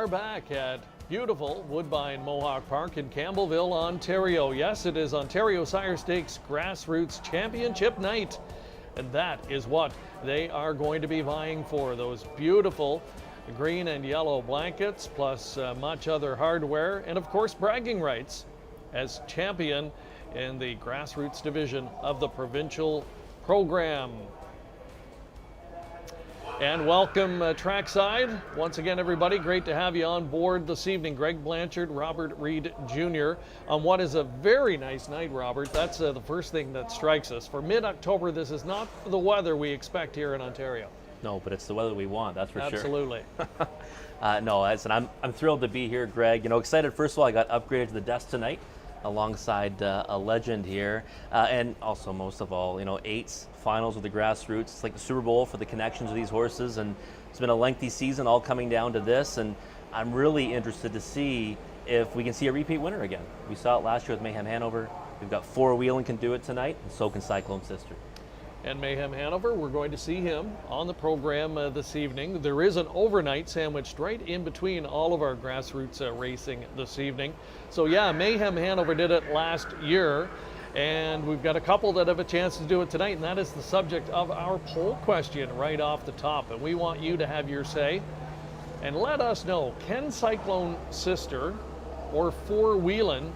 are back at beautiful Woodbine Mohawk Park in Campbellville, Ontario. Yes, it is Ontario Sire Stakes Grassroots Championship night. And that is what they are going to be vying for. Those beautiful green and yellow blankets, plus much other hardware, and of course bragging rights as champion in the Grassroots division of the provincial program. And welcome trackside. Once again, everybody, great to have you on board this evening. Greg Blanchard, Robert Reed Jr. on what is a very nice night, Robert. That's the first thing that strikes us. For mid-October, this is not the weather we expect here in Ontario. No, but it's the weather we want, that's for Absolutely. sure. Absolutely. No, I'm thrilled to be here, Greg. You know, excited. First of all, I got upgraded to the desk tonight alongside a legend here. And also, most of all, you know, 8 finals with the Grassroots. It's like the Super Bowl for the connections of these horses. And it's been a lengthy season, all coming down to this. And I'm really interested to see if we can see a repeat winner again. We saw it last year with Mayhem Hanover. We've got 4 Wheeling can do it tonight, and so can Cyclone Sister. And Mayhem Hanover, we're going to see him on the program this evening. There is an overnight sandwiched right in between all of our Grassroots racing this evening. So yeah, Mayhem Hanover did it last year, and we've got a couple that have a chance to do it tonight, and that is the subject of our poll question right off the top. And we want you to have your say and let us know, can Cyclone Sister or 4 Wheeling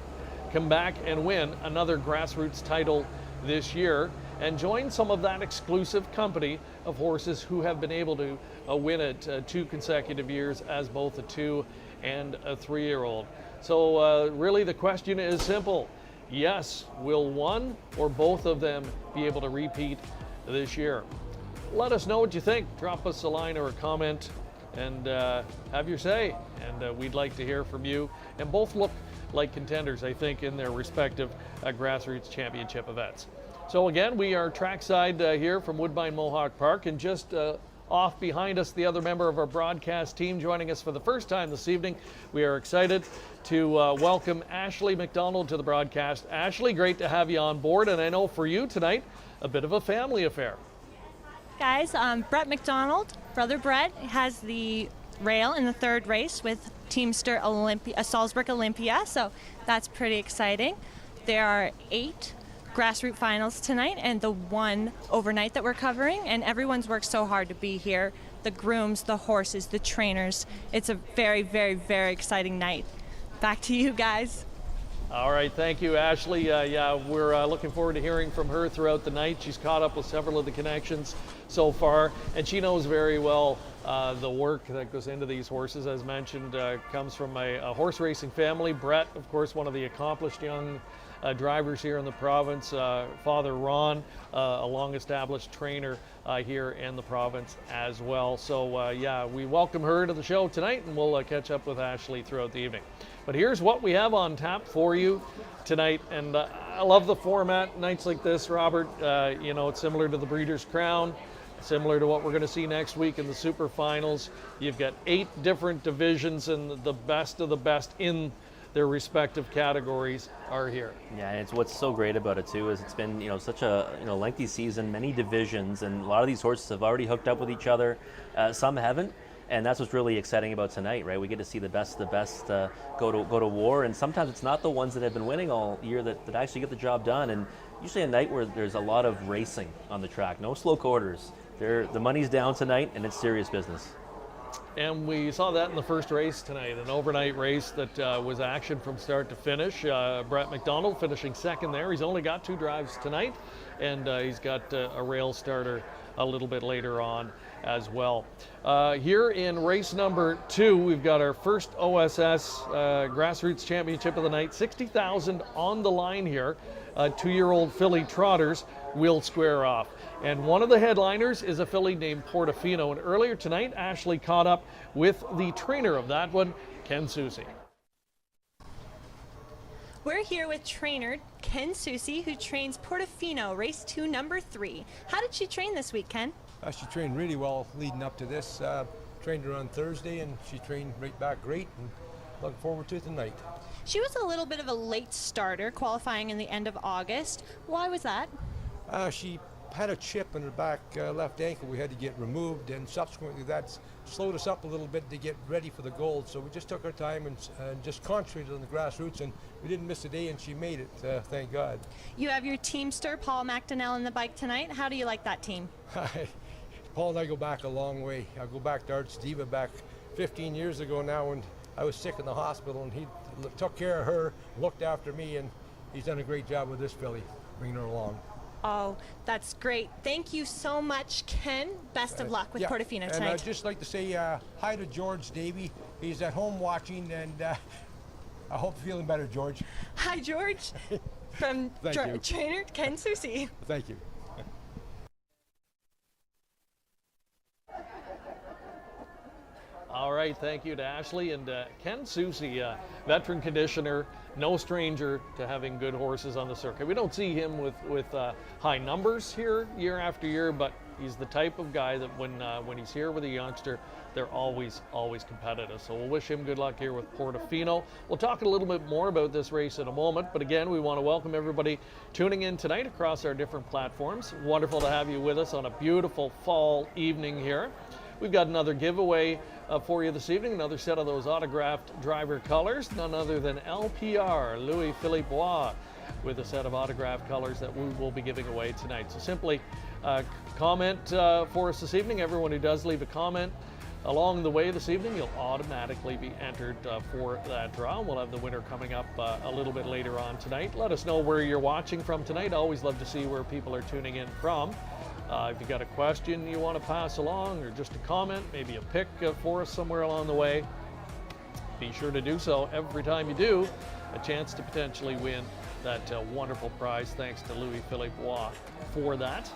come back and win another Grassroots title this year and join some of that exclusive company of horses who have been able to win it 2 consecutive years as both a 2 and a 3-year-old. So really the question is simple. Yes, will one or both of them be able to repeat this year? Let us know what you think. Drop us a line or a comment and have your say. And we'd like to hear from you. And both look like contenders, I think, in their respective Grassroots Championship events. So again, we are trackside here from Woodbine Mohawk Park, and just off behind us, the other member of our broadcast team joining us for the first time this evening. We are excited to welcome Ashley McDonald to the broadcast. Ashley, great to have you on board, and I know for you tonight, a bit of a family affair. Guys, Brett McDonald, brother Brett, has the rail in the 3rd race with Teamster Salzburg Olympia, so that's pretty exciting. There are 8 Grassroots finals tonight and the 1 overnight that we're covering, and everyone's worked so hard to be here. The grooms, the horses, the trainers. It's a very, very, very exciting night. Back to you guys. All right, thank you, Ashley. Yeah, we're looking forward to hearing from her throughout the night. She's caught up with several of the connections so far, and she knows very well the work that goes into these horses. As mentioned, comes from a horse racing family. Brett, of course, one of the accomplished young drivers here in the province. Father Ron, a long-established trainer here in the province as well. So yeah, we welcome her to the show tonight, and we'll catch up with Ashley throughout the evening. But here's what we have on tap for you tonight, and I love the format. Nights like this, Robert, you know, it's similar to the Breeders' Crown, similar to what we're going to see next week in the Super Finals. You've got 8 different divisions, and the best of the best in their respective categories are here. Yeah, and it's what's so great about it too is it's been, you know, such a lengthy season, many divisions, and a lot of these horses have already hooked up with each other. Some haven't, and that's what's really exciting about tonight, right? We get to see the best go to war, and sometimes it's not the ones that have been winning all year that actually get the job done. And usually a night where there's a lot of racing on the track, no slow quarters. The money's down tonight, and it's serious business. And we saw that in the first race tonight, an overnight race that was action from start to finish. Brett McDonald finishing 2nd there. He's only got 2 drives tonight, and he's got a rail starter a little bit later on as well. Here in race number 2, we've got our first OSS Grassroots Championship of the night. $60,000 on the line here. 2-year-old filly trotters will square off. And one of the headliners is a filly named Portofino. And earlier tonight, Ashley caught up with the trainer of that one, Ken Soucy. We're here with trainer Ken Soucy, who trains Portofino, race 2, number 3. How did she train this week, Ken? She trained really well leading up to this. Trained her on Thursday, and she trained right back great, and looking forward to it tonight. She was a little bit of a late starter, qualifying in the end of August. Why was that? She had a chip in her back left ankle we had to get removed, and subsequently that slowed us up a little bit to get ready for the gold. So we just took our time and just concentrated on the Grassroots, and we didn't miss a day, and she made it, thank God. You have your teamster, Paul McDonnell, in the bike tonight. How do you like that team? Paul and I go back a long way. I go back to Arts Diva back 15 years ago now, when I was sick in the hospital, and he took care of her, looked after me, and he's done a great job with this filly, bringing her along. Oh, that's great. Thank you so much, Ken. Best of luck with Portofino tonight. And I'd just like to say hi to George Davey. He's at home watching, and I hope you're feeling better, George. Hi, George. From trainer Ken Soucy. Thank you. All right, thank you to Ashley and Ken Soucy, veteran conditioner, no stranger to having good horses on the circuit. We don't see him with high numbers here year after year, but he's the type of guy that when he's here with a youngster, they're always competitive. So we'll wish him good luck here with Portofino. We'll talk a little bit more about this race in a moment, but again, we want to welcome everybody tuning in tonight across our different platforms. Wonderful to have you with us on a beautiful fall evening here. We've got another giveaway for you this evening, another set of those autographed driver colors, none other than LPR, Louis-Philippe Bois, with a set of autographed colors that we will be giving away tonight. So simply comment for us this evening. Everyone who does leave a comment along the way this evening, you'll automatically be entered for that draw. We'll have the winner coming up a little bit later on tonight. Let us know where you're watching from tonight. Always love to see where people are tuning in from. If you got a question you want to pass along, or just a comment, maybe a pick for us somewhere along the way, be sure to do so. Every time you do, a chance to potentially win that wonderful prize. Thanks to Louis-Philippe Bois for that.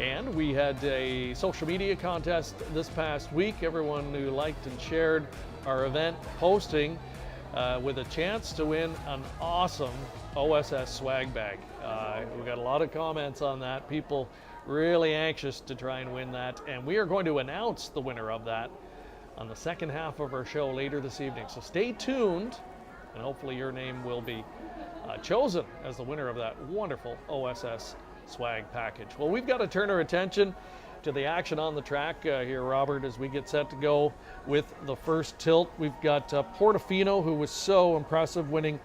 And we had a social media contest this past week. Everyone who liked and shared our event posting with a chance to win an awesome OSS swag bag. We got a lot of comments on that. People really anxious to try and win that, and we are going to announce the winner of that on the second half of our show later this evening. So stay tuned, and hopefully your name will be chosen as the winner of that wonderful OSS swag package. Well, we've got to turn our attention to the action on the track here, Robert, as we get set to go with the first tilt. We've got Portofino, who was so impressive, winning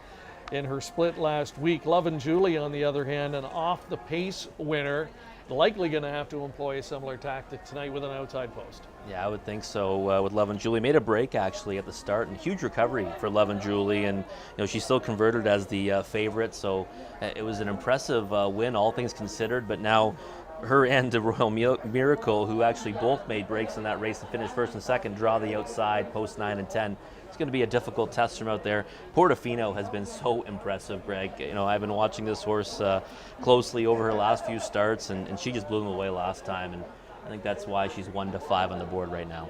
in her split last week. Love and Julie, on the other hand, an off the pace winner, likely going to have to employ a similar tactic tonight with an outside post. Yeah, I would think so. With Love and Julie, made a break actually at the start, and huge recovery for Love and Julie, and she's still converted as the favorite. So it was an impressive win, all things considered. But now her and the Royal Miracle, who actually both made breaks in that race and finished first and second, draw the outside post 9 and 10. It's going to be a difficult test from out there. Portofino has been so impressive, Greg. I've been watching this horse closely over her last few starts, and she just blew them away last time. And I think that's why she's 1-5 on the board right now.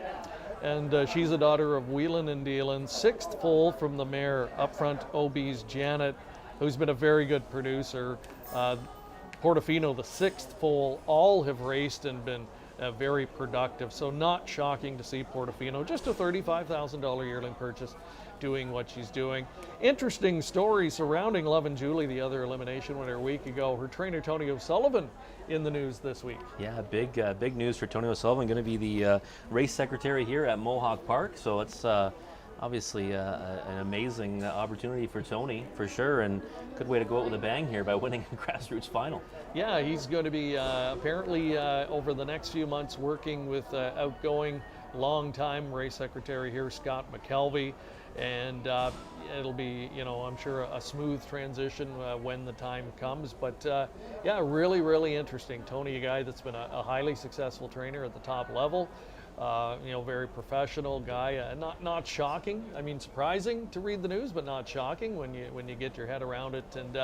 And she's a daughter of Whelan and Dealin, sixth foal from the mare up front, OB's Janet, who's been a very good producer. Portofino, the sixth foal, all have raced and been very productive. So not shocking to see Portofino, just a $35,000 yearling purchase, doing what she's doing. Interesting story surrounding Love and Julie, the other elimination winner a week ago. Her trainer, Tony O'Sullivan, in the news this week. Yeah, big news for Tony O'Sullivan, going to be the race secretary here at Mohawk Park. So it's obviously an amazing opportunity for Tony, for sure, and good way to go out with a bang here by winning a Grassroots final. Yeah, he's going to be apparently over the next few months working with outgoing long-time race secretary here, Scott McKelvey, and it'll be, I'm sure a smooth transition when the time comes. But yeah, really interesting. Tony, a guy that's been a highly successful trainer at the top level. Very professional guy. Not shocking. I mean, surprising to read the news, but not shocking when you get your head around it. And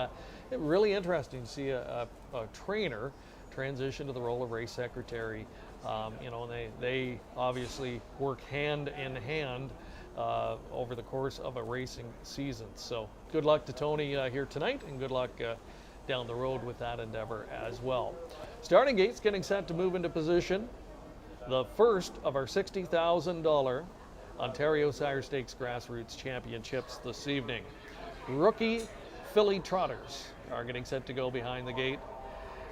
really interesting to see a trainer transition to the role of race secretary. And they obviously work hand in hand over the course of a racing season. So good luck to Tony here tonight, and good luck down the road with that endeavor as well. Starting gates getting set to move into position. The first of our $60,000 Ontario Sire Stakes Grassroots Championships this evening. Rookie filly trotters are getting set to go behind the gate.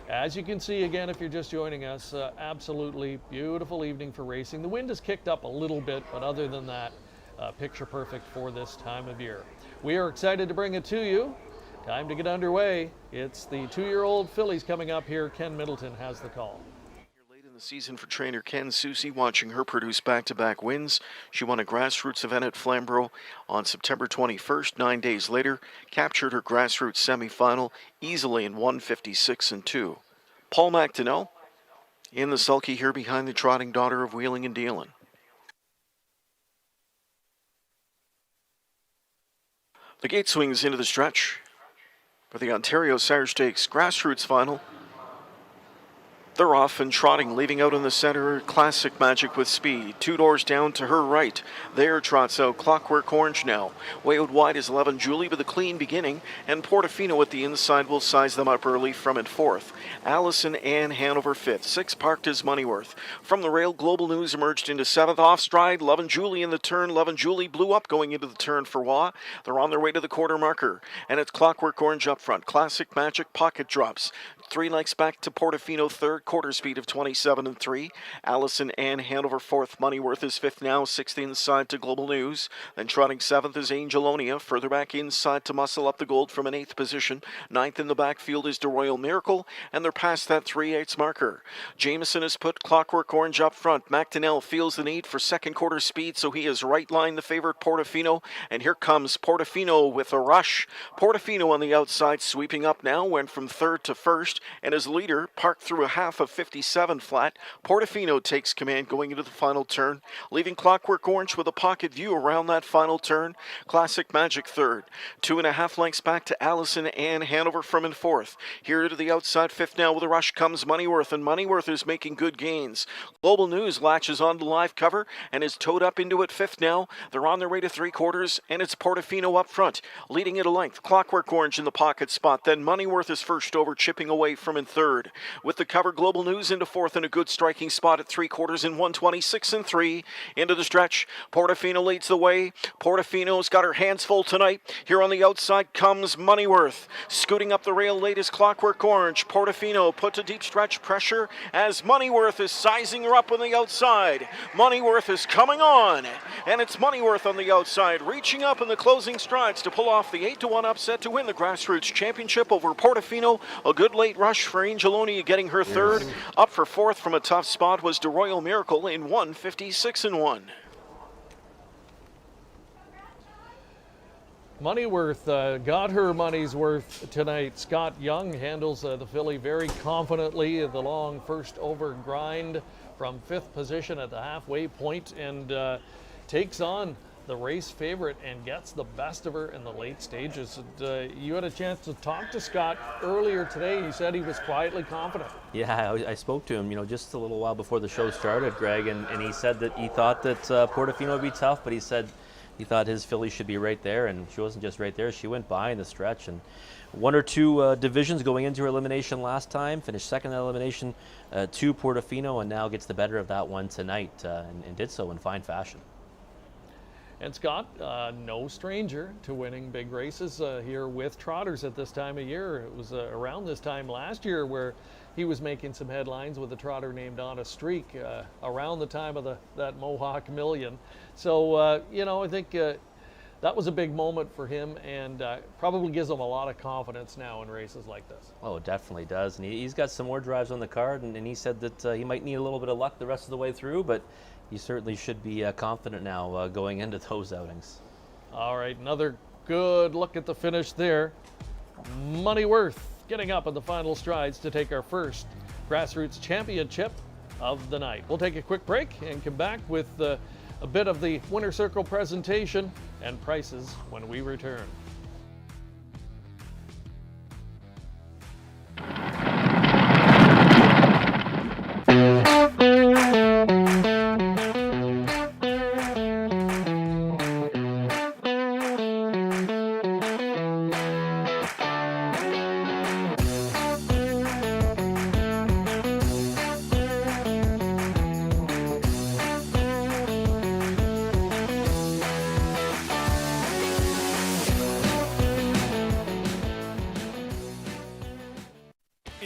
As you can see, again, if you're just joining us, absolutely beautiful evening for racing. The wind has kicked up a little bit, but other than that, picture perfect for this time of year. We are excited to bring it to you. Time to get underway. It's the 2-year-old fillies coming up here. Ken Middleton has the call. Late in the season for trainer Ken Soucy, watching her produce back-to-back wins. She won a Grassroots event at Flamborough on September 21st. 9 days later, captured her Grassroots semifinal easily in 1:56.2. Paul McDonnell in the sulky here behind the trotting daughter of Wheeling and Dealing. The gate swings into the stretch for the Ontario Sire Stakes Grassroots final. They're off and trotting, leaving out in the center, Classic Magic with speed. 2 doors down to her right. There trots out Clockwork Orange now. Way out wide is 11 Julie with a clean beginning, and Portofino at the inside will size them up early from in 4th. Allison and Hanover 5th. 6 parked is Moneyworth. From the rail, Global News emerged into 7th. Off stride, 11 Julie in the turn. 11 Julie blew up going into the turn for Wah. They're on their way to the quarter marker, and it's Clockwork Orange up front. Classic Magic pocket drops. 3 lengths back to Portofino 3rd. Quarter speed of 27.3. Allison and Hanover 4th. Moneyworth is 5th now. 6th inside to Global News. Then trotting 7th is Angelonia. Further back inside to muscle up the gold from an 8th position. 9th in the backfield is De Royal Miracle. And they're past that 3/8 marker. Jameson has put Clockwork Orange up front. McDonnell feels the need for 2nd quarter speed, so he has right line the favorite Portofino. And here comes Portofino with a rush. Portofino on the outside, sweeping up now. Went from 3rd to 1st. And his leader parked through a half of 57 flat. Portofino takes command going into the final turn, leaving Clockwork Orange with a pocket view around that final turn. Classic Magic 3rd. 2.5 lengths back to Allison and Hanover from in 4th. Here to the outside 5th now with a rush comes Moneyworth, and Moneyworth is making good gains. Global News latches on to live cover and is towed up into it 5th now. They're on their way to 3/4, and it's Portofino up front, leading it a length. Clockwork Orange in the pocket spot. Then Moneyworth is first over, chipping away from in 3rd. With the cover, Global News into 4th and a good striking spot at 3/4 in 1:26.3. Into the stretch, Portofino leads the way. Portofino's got her hands full tonight. Here on the outside comes Moneyworth. Scooting up the rail late is Clockwork Orange. Portofino put to deep stretch pressure as Moneyworth is sizing her up on the outside. Moneyworth is coming on, and it's Moneyworth on the outside, reaching up in the closing strides to pull off the 8-1 upset to win the Grassroots Championship over Portofino. A good late rush for Angelonia getting her 3rd. Up for 4th from a tough spot was De Royal Miracle in 1:56.1. Moneyworth got her money's worth tonight. Scott Young handles the filly very confidently. The long first over grind from 5th position at the halfway point, and takes on the race favorite and gets the best of her in the late stages. And, you had a chance to talk to Scott earlier today. He said he was quietly confident. Yeah, I spoke to him, just a little while before the show started, Greg, and he said that he thought that Portofino would be tough, but he said he thought his filly should be right there, and she wasn't just right there. She went by in the stretch, and 1 or 2 divisions going into her elimination last time, finished 2nd in elimination to Portofino, and now gets the better of that one tonight, and did so in fine fashion. And Scott, no stranger to winning big races here with trotters at this time of year. It was around this time last year where he was making some headlines with a trotter named On a Streak around the time of that Mohawk Million. So, I think that was a big moment for him, and probably gives him a lot of confidence now in races like this. Oh, it definitely does. And he's got some more drives on the card, and he said that he might need a little bit of luck the rest of the way through, but he certainly should be confident now going into those outings. All right, another good look at the finish there. Moneyworth getting up in the final strides to take our first Grassroots Championship of the night. We'll take a quick break and come back with a bit of the Winner Circle presentation and prices when we return.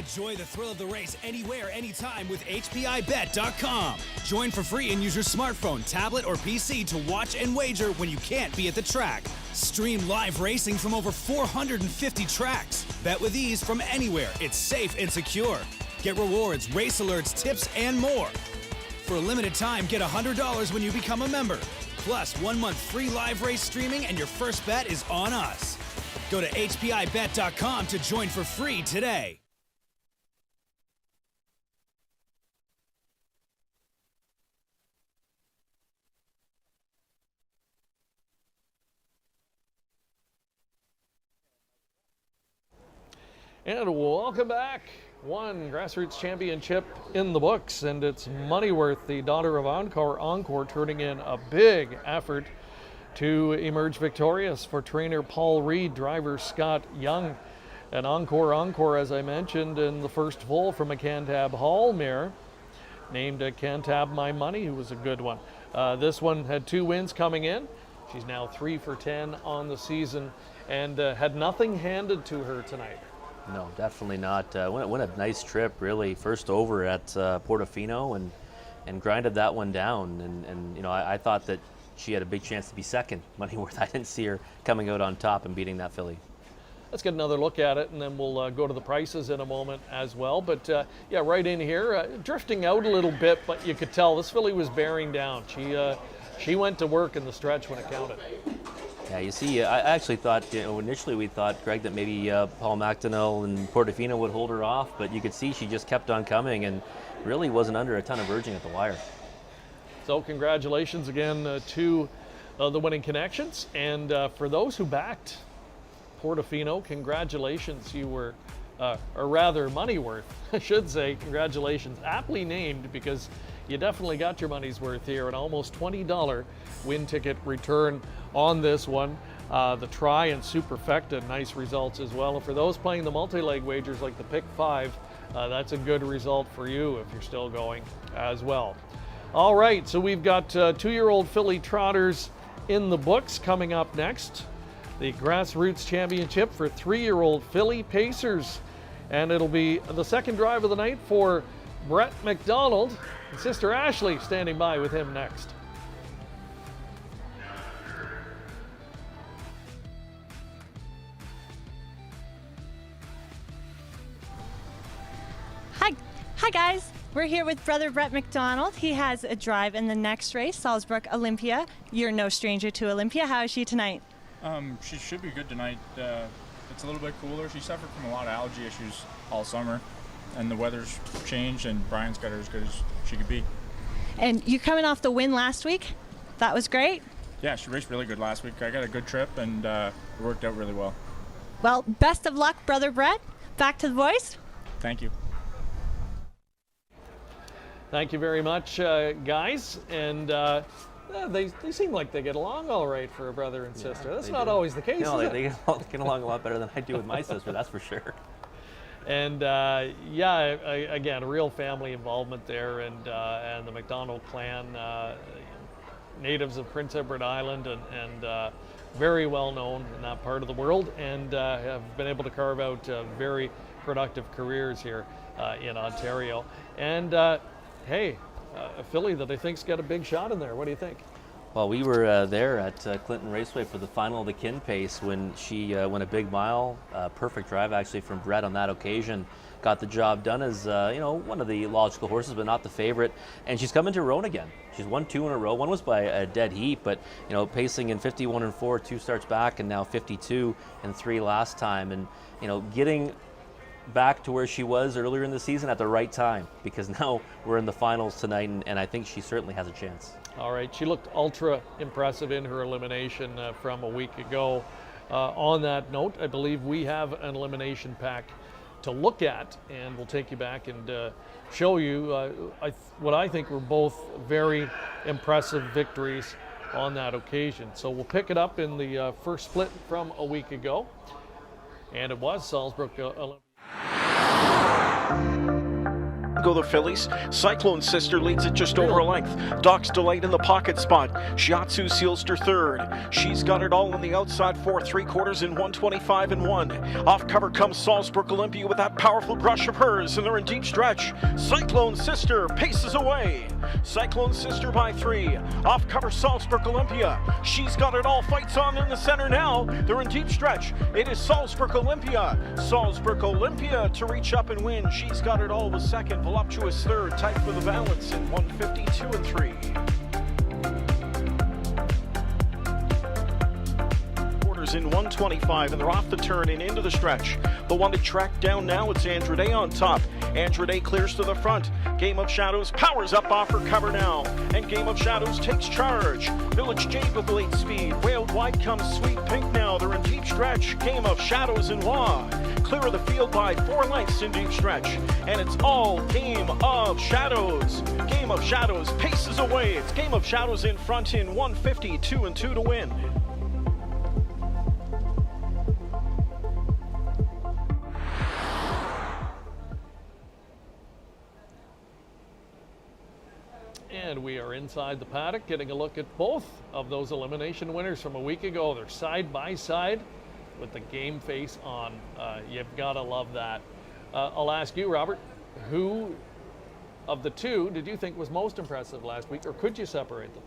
Enjoy the thrill of the race anywhere, anytime with HPIBet.com. Join for free and use your smartphone, tablet, or PC to watch and wager when you can't be at the track. Stream live racing from over 450 tracks. Bet with ease from anywhere. It's safe and secure. Get rewards, race alerts, tips, and more. For a limited time, get $100 when you become a member. Plus, 1 month free live race streaming and your first bet is on us. Go to HPIBet.com to join for free today. And welcome back. One Grassroots Championship in the books, and it's Moneyworth, the daughter of Encore, turning in a big effort to emerge victorious for trainer Paul Reed, driver Scott Young. And Encore, as I mentioned, in the first foal from a Cantab Hall mare named Cantab My Money, who was a good one. This one had 2 wins coming in. She's now 3 for 10 on the season and had nothing handed to her tonight. No, definitely not. Went a nice trip, really. First over at Portofino and grinded that one down. And you know, I thought that she had a big chance to be second. Moneyworth, I didn't see her coming out on top and beating that filly. Let's get another look at it, and then we'll go to the prices in a moment as well. But yeah, right in here, drifting out a little bit, but you could tell this filly was bearing down. She went to work in the stretch when it counted. Yeah, you see, I actually thought, initially we thought, Greg, that maybe Paul McDonnell and Portofino would hold her off, but you could see she just kept on coming and really wasn't under a ton of urging at the wire. So congratulations again to the winning connections. And for those who backed Portofino, congratulations. You were, or rather Moneyworth, I should say, congratulations. Aptly named, because you definitely got your money's worth here. An almost $20 win ticket return on this one. The try and superfecta, nice results as well. And for those playing the multi-leg wagers like the pick 5, that's a good result for you if you're still going as well. All right, so we've got 2-year-old filly trotters in the books. Coming up next, the Grassroots Championship for 3-year-old filly pacers. And it'll be the second drive of the night for Brett McDonald and sister Ashley standing by with him next. Hi guys, we're here with brother Brett McDonald. He has a drive in the next race, Salzburg Olympia. You're no stranger to Olympia. How is she tonight? She should be good tonight. It's a little bit cooler. She suffered from a lot of allergy issues all summer, and the weather's changed, and Brian's got her as good as she could be. And you coming off the win last week? That was great. Yeah, she raced really good last week. I got a good trip, and it worked out really well. Well, best of luck, brother Brett. Back to the boys. Thank you. Thank you very much, guys. And they seem like they get along all right for a brother and sister. That's not always the case, No, is they it? get along a lot better than I do with my sister, that's for sure. And yeah, again, a real family involvement there, and the McDonald clan, natives of Prince Edward Island, and very well known in that part of the world, and have been able to carve out very productive careers here in Ontario. And hey, a filly that I think's got a big shot in there. What do you think? Well, we were there at Clinton Raceway for the final of the Kin Pace when she went a big mile. Perfect drive, actually, from Brett on that occasion. Got the job done as, one of the logical horses, but not the favorite. And she's coming to her own again. She's won 2 in a row. One was by a dead heat, but, pacing in 51 and 4, 2 starts back, and now 52 and 3 last time. And, getting back to where she was earlier in the season at the right time, because now we're in the finals tonight, and I think she certainly has a chance. All right, she looked ultra impressive in her elimination from a week ago. On that note, I believe we have an elimination pack to look at, and we'll take you back and show you what I think were both very impressive victories on that occasion. So we'll pick it up in the first split from a week ago, and it was Salzburg Olympia. Go the fillies. Cyclone Sister leads it just over a length. Doc's Delight in the pocket spot. Shiatsu seals to third. She's got it all on the outside for 3/4 in 1:25 and 1. Off cover comes Salzburg Olympia with that powerful brush of hers, and they're in deep stretch. Cyclone Sister paces away. Cyclone Sister by 3. Off cover Salzburg Olympia. She's got it all. Fights on in the center now. They're in deep stretch. It is Salzburg Olympia. Salzburg Olympia to reach up and win. She's got it all with second. Voluptuous third. Tight for the balance in 1:52 and 3. In 1:25, and they're off the turn and into the stretch. The one to track down now, it's Andrade on top. Andrade clears to the front. Game of Shadows powers up off her cover now, and Game of Shadows takes charge. Village Jade with late speed. Way out wide comes Sweet Pink now. They're in deep stretch. Game of Shadows and Wah clear of the field by 4 lengths in deep stretch, and it's all Game of Shadows. Game of Shadows paces away. It's Game of Shadows in front in 1:52 and 2 to win. And we are inside the paddock getting a look at both of those elimination winners from a week ago. They're side by side with the game face on. You've got to love that. I'll ask you, Robert, who of the two did you think was most impressive last week, or could you separate them?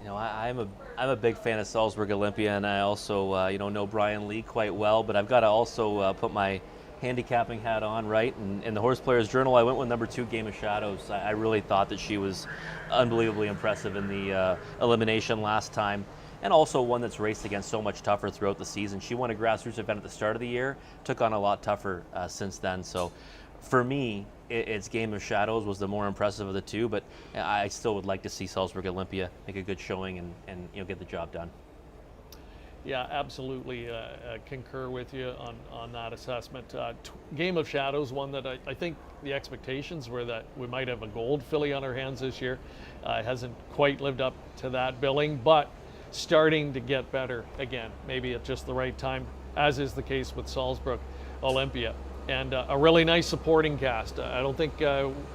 You know, I'm a big fan of Salzburg Olympia, and I also know Brian Lee quite well, but I've got to also put my handicapping hat on, right? And in the Horse Players Journal, I went with number 2, Game of Shadows. I really thought that she was unbelievably impressive in the elimination last time, and also one that's raced against so much tougher throughout the season. She won a grassroots event at the start of the year, took on a lot tougher since then. So for me, it's Game of Shadows was the more impressive of the two, but I still would like to see Salzburg Olympia make a good showing and get the job done. Yeah, absolutely concur with you on that assessment. Game of Shadows, one that I think the expectations were that we might have a gold filly on our hands this year. Hasn't quite lived up to that billing, but starting to get better again, maybe at just the right time, as is the case with Salzburg Olympia. And a really nice supporting cast. I don't think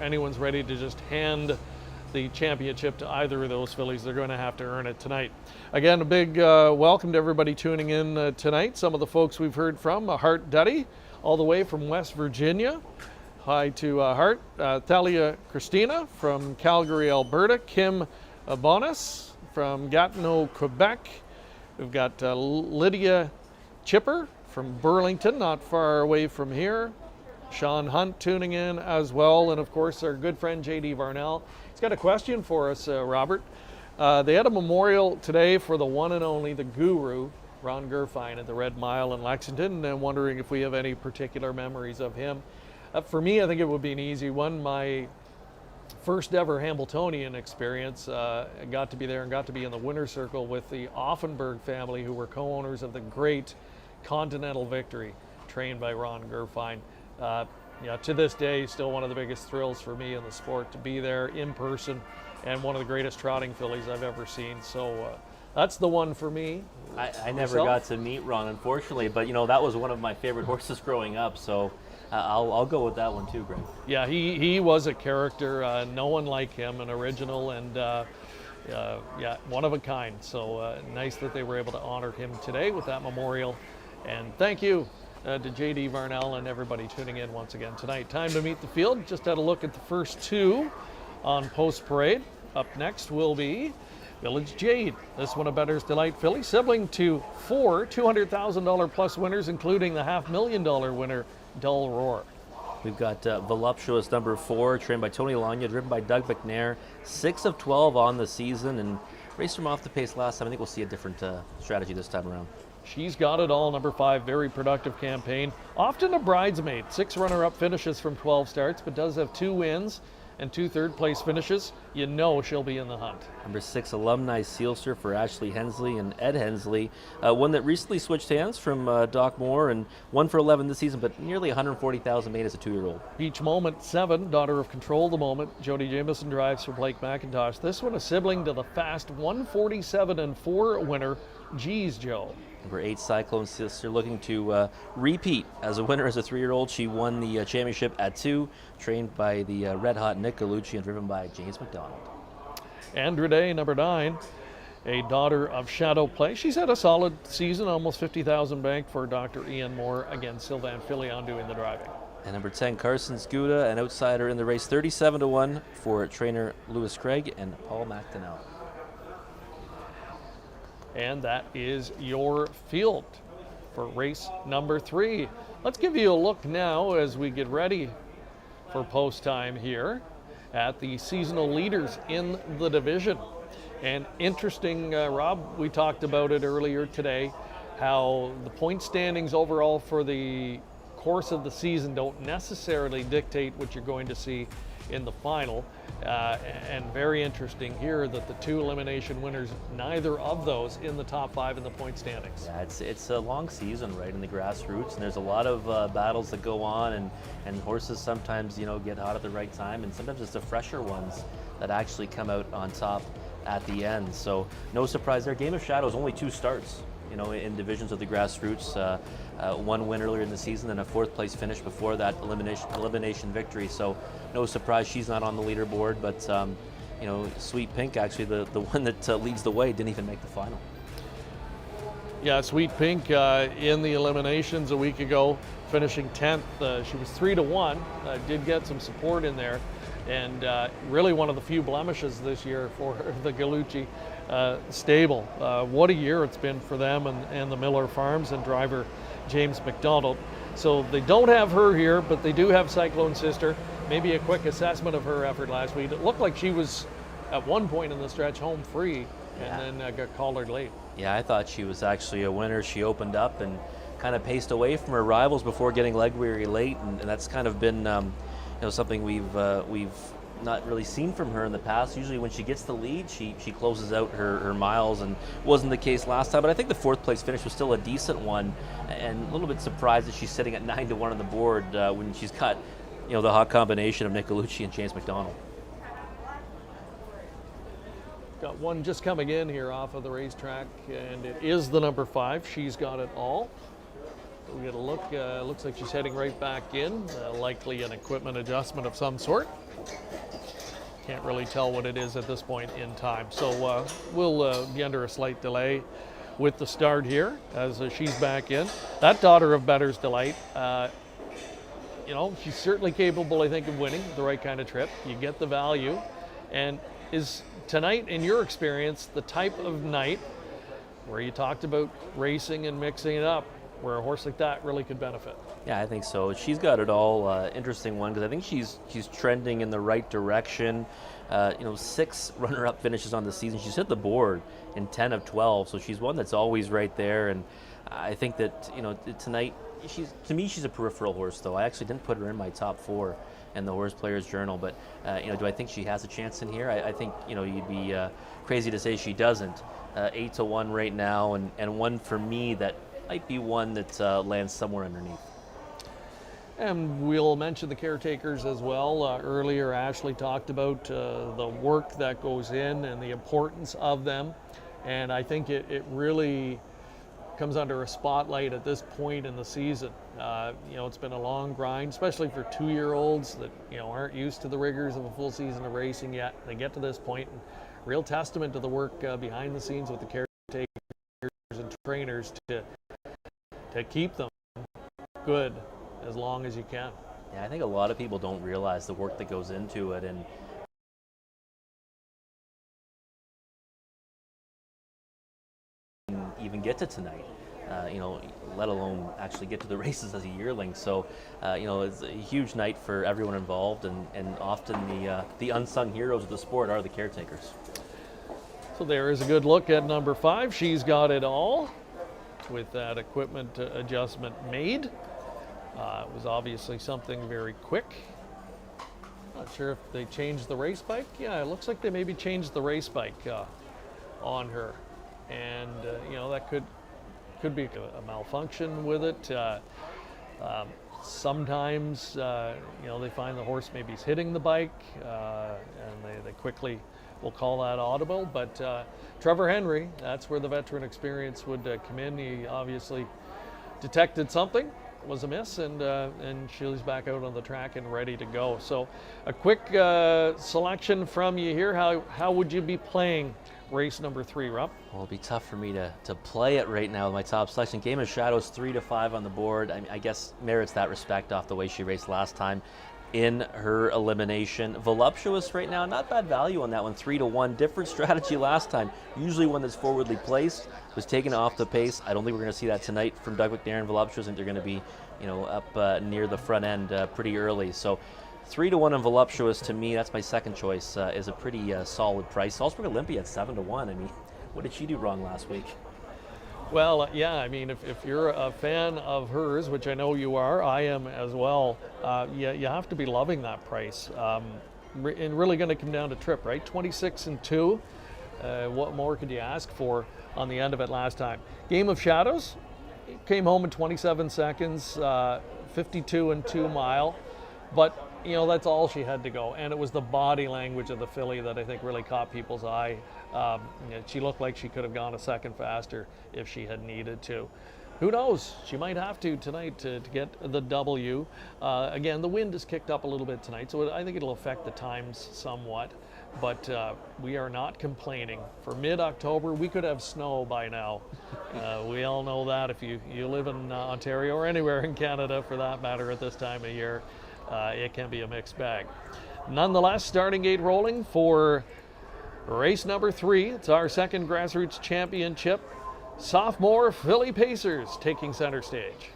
anyone's ready to just hand the championship to either of those fillies. They're going to have to earn it tonight. Again, a big welcome to everybody tuning in tonight. Some of the folks we've heard from, Hart Duddy, all the way from West Virginia. Hi to Hart. Thalia Christina from Calgary, Alberta. Kim Bonas from Gatineau, Quebec. We've got Lydia Chipper from Burlington, not far away from here. Sean Hunt tuning in as well, and of course our good friend J.D. Varnell. He's got a question for us, Robert. They had a memorial today for the one and only, the guru, Ron Gerfine, at the Red Mile in Lexington, and I'm wondering if we have any particular memories of him. For me, I think it would be an easy one. My first ever Hambletonian experience, I got to be there and got to be in the winner's circle with the Offenberg family, who were co-owners of the great Continental Victory, trained by Ron Gerfine. To this day, still one of the biggest thrills for me in the sport to be there in person, and one of the greatest trotting fillies I've ever seen. So that's the one for me. I never got to meet Ron, unfortunately, but that was one of my favorite horses growing up. So I'll go with that one too, Greg. Yeah, he was a character. No one like him, an original, and one of a kind. So nice that they were able to honor him today with that memorial. And thank you to J.D. Varnell and everybody tuning in once again tonight. Time to meet the field. Just had a look at the first two on Post Parade. Up next will be Village Jade. This one a Bettor's Delight filly, sibling to 4 $200,000 plus winners, including the $500,000 winner, Dull Roar. We've got Voluptuous number 4, trained by Tony Lanya, driven by Doug McNair. 6 of 12 on the season, and raced from off the pace last time. I think we'll see a different strategy this time around. She's got it all, number 5, very productive campaign. Often a bridesmaid, 6 runner-up finishes from 12 starts, but does have 2 wins and 2 third-place finishes. you know she'll be in the hunt. Number 6 alumni seal surfer Ashley Hensley and Ed Hensley, one that recently switched hands from Doc Moore and won for 11 this season, but nearly 140,000 made as a 2-year-old. Beach Moment 7, daughter of Control the Moment. Jody Jameson drives for Blake McIntosh. This one a sibling to the fast 147-4 winner, Geez Joe. Number 8 Cyclone sister looking to repeat as a winner as a 3-year-old. She won the championship at 2, trained by the red-hot Nick Gallucci and driven by James McDonald. Andrew Day, number 9, a daughter of Shadow Play. She's had a solid season, almost 50,000 banked for Dr. Ian Moore. Again, Sylvan Filion doing the driving. And number 10 Carson Scuda, an outsider in the race, 37-1 for trainer Lewis Craig and Paul McDonnell. And that is your field for race number 3. Let's give you a look now as we get ready for post time here at the seasonal leaders in the division. And interesting, Rob, we talked about it earlier today, how the point standings overall for the course of the season don't necessarily dictate what you're going to see in the final. And very interesting here that the 2 elimination winners, neither of those in the top 5 in the point standings. Yeah, it's a long season, right, in the grassroots, and there's a lot of battles that go on, and horses sometimes, get hot at the right time, and sometimes it's the fresher ones that actually come out on top at the end. So no surprise there. Game of Shadows, only 2 starts, in divisions of the grassroots. 1 win earlier in the season and a 4th place finish before that elimination victory. So no surprise she's not on the leaderboard, but Sweet Pink, actually the one that leads the way, didn't even make the final. Yeah, Sweet Pink in the eliminations a week ago, finishing 10th. She was 3-1, did get some support in there, and really one of the few blemishes this year for the Gallucci stable. What a year it's been for them and the Miller Farms and driver James McDonald. So they don't have her here, but they do have Cyclone Sister. Maybe a quick assessment of her effort last week. It looked like she was at one point in the stretch home free, and then got collared late. Yeah, I thought she was actually a winner. She opened up and kind of paced away from her rivals before getting leg weary late, and that's kind of been something we've not really seen from her in the past. Usually when she gets the lead, she closes out her miles, and wasn't the case last time. But I think the 4th place finish was still a decent one, and a little bit surprised that she's sitting at 9-1 on the board when she's got the hot combination of Nick Gallucci and James McDonald. Got one just coming in here off of the racetrack, and it is the number 5. She's got it all. We get a look. Looks like she's heading right back in, likely an equipment adjustment of some sort. Can't really tell what it is at this point in time. So we'll be under a slight delay with the start here as she's back in. That daughter of Better's Delight, she's certainly capable, I think, of winning the right kind of trip. You get the value. And is tonight, in your experience, the type of night where you talked about racing and mixing it up, where a horse like that really could benefit? Yeah, I think so. She's got it all. Interesting one, because I think she's trending in the right direction. 6 runner-up finishes on the season. She's hit the board in 10 of 12, so she's one that's always right there. And I think that tonight, to me she's a peripheral horse, though. I actually didn't put her in my top 4 in the Horse Players Journal, but do I think she has a chance in here? I think you'd be crazy to say she doesn't. 8-1 right now, and one for me that might be one that lands somewhere underneath. And we'll mention the caretakers as well. Earlier, Ashley talked about the work that goes in and the importance of them. And I think it really comes under a spotlight at this point in the season. It's been a long grind, especially for 2-year-olds that aren't used to the rigors of a full season of racing yet. They get to this point, and real testament to the work behind the scenes with the caretakers and trainers to keep them good as long as you can. Yeah, I think a lot of people don't realize the work that goes into it, and even get to tonight, let alone actually get to the races as a yearling. So, it's a huge night for everyone involved, and often the unsung heroes of the sport are the caretakers. So there is a good look at number 5. She's got it all with that equipment adjustment made. It was obviously something very quick. Not sure if they changed the race bike. Yeah, it looks like they maybe changed the race bike on her, and that could be a malfunction with it. Sometimes they find the horse maybe is hitting the bike, and they quickly will call that audible. But Trevor Henry, that's where the veteran experience would come in. He obviously detected something was amiss, and she's back out on the track and ready to go. So a quick selection from you here. How would you be playing race number 3, Rob? Well, it'll be tough for me to play it right now with my top selection. Game of Shadows 3-5 on the board. I guess merits that respect off the way she raced last time in her elimination. Voluptuous right now, not bad value on that one, 3-1. Different strategy last time. Usually one that's forwardly placed, was taken off the pace. I don't think we're going to see that tonight from Doug McNair and Voluptuous. I think they're going to be, up near the front end pretty early. So 3-1 on Voluptuous, to me, that's my second choice, is a pretty solid price. Salzburg Olympia at 7-1. I mean, what did she do wrong last week? Well, yeah, I mean, if you're a fan of hers, which I know you are, I am as well, you have to be loving that price. And really going to come down to trip, right? 26-2. What more could you ask for on the end of it last time? Game of Shadows came home in 27 seconds, 52-2 mile, but that's all she had to go, and it was the body language of the filly that I think really caught people's eye. She looked like she could have gone a second faster if she had needed to. Who knows? She might have to tonight to get the W. Again, the wind has kicked up a little bit tonight, so I think it'll affect the times somewhat. But we are not complaining. For mid-October, we could have snow by now. We all know that if you live in Ontario or anywhere in Canada, for that matter, at this time of year. It can be a mixed bag. Nonetheless, starting gate rolling for race number 3. It's our second Grassroots Championship. Sophomore Philly Pacers taking center stage.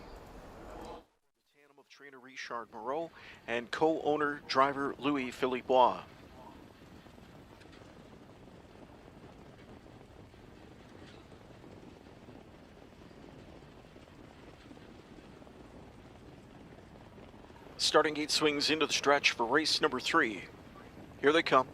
Tandem of trainer Richard Moreau and co-owner driver Louis Philippois. Starting gate swings into the stretch for race number 3. Here they come.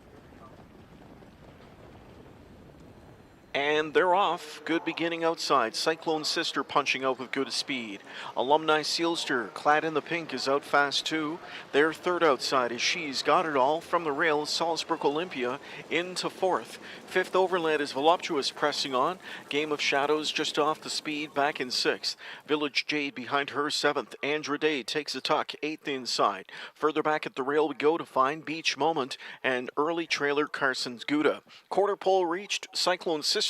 And they're off. Good beginning outside. Cyclone Sister punching out with good speed. Alumni Sealster, clad in the pink, is out fast too. Their third outside is She's Got It All from the rail. Salzburg Olympia into 4th. 5th Overland is Voluptuous pressing on. Game of Shadows just off the speed, back in 6th. Village Jade behind her 7th. Andra Day takes a tuck, 8th inside. Further back at the rail we go to find Beach Moment and early trailer Carson's Gouda. Quarter pole reached. Cyclone Sister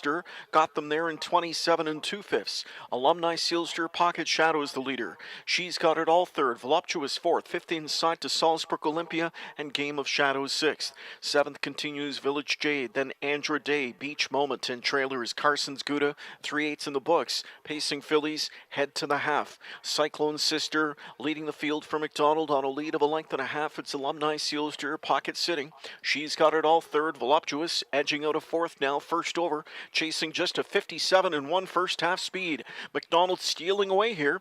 got them there in 27 2/5. Alumni Sealster, Pocket Shadow is the leader. She's Got It All 3rd, Voluptuous 4th, 5th inside to Salzburg Olympia and Game of Shadows 6th. 7th continues Village Jade, then Andra Day, Beach Moment, and trailer is Carson's Gouda, 3/8 in the books. Pacing fillies head to the half. Cyclone Sister leading the field for McDonald on a lead of a length and a half. It's Alumni Sealster, Pocket sitting. She's Got It All 3rd, Voluptuous edging out of 4th now, first over. Chasing just a 57-1 first half speed. McDonald stealing away here.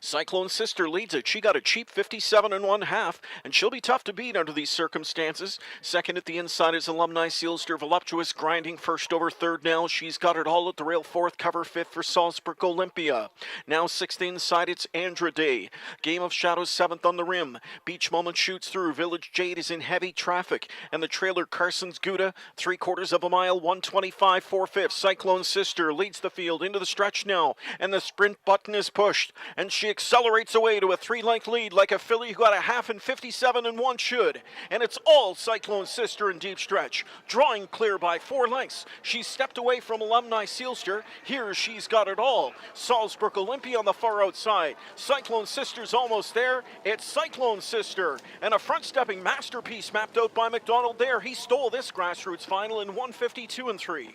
Cyclone Sister leads it. She got a cheap 57 1/2, and she'll be tough to beat under these circumstances. Second at the inside is Alumni Sealster, Voluptuous grinding first over 3rd now. She's Got It All at the rail 4th, cover 5th for Salzburg Olympia. Now 6th inside, it's Andra Day. Game of Shadows 7th on the rim. Beach Moment shoots through. Village Jade is in heavy traffic, and the trailer Carson's Gouda, 3/4 of a mile, 125 4/5. Cyclone Sister leads the field into the stretch now, and the sprint button is pushed, and she accelerates away to a 3-length lead like a filly who got a half in 57 1 should. And it's all Cyclone Sister in deep stretch. Drawing clear by 4 lengths. She stepped away from Alumni Sealster. Here She's Got It All. Salzburg Olympia on the far outside. Cyclone Sister's almost there. It's Cyclone Sister. And a front-stepping masterpiece mapped out by McDonald there. He stole this Grassroots final in 152 3.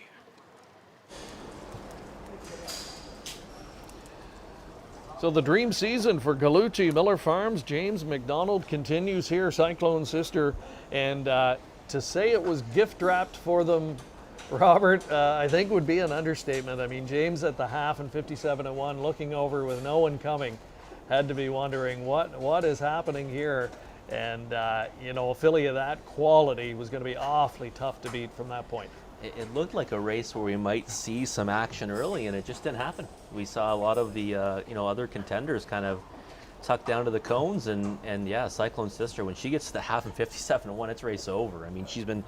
So the dream season for Galucci Miller Farms, James McDonald continues here, Cyclone Sister, and to say it was gift wrapped for them, Robert, I think would be an understatement. I mean, James at the half and 57 1, looking over with no one coming, had to be wondering what is happening here. And, you know, a filly of that quality was going to be awfully tough to beat from that point. It looked like a race where we might see some action early, and it just didn't happen. We saw a lot of the you know, other contenders kind of tucked down to the cones, and yeah, Cyclone Sister, when she gets to the half in 57-1, it's race over. I mean, she's been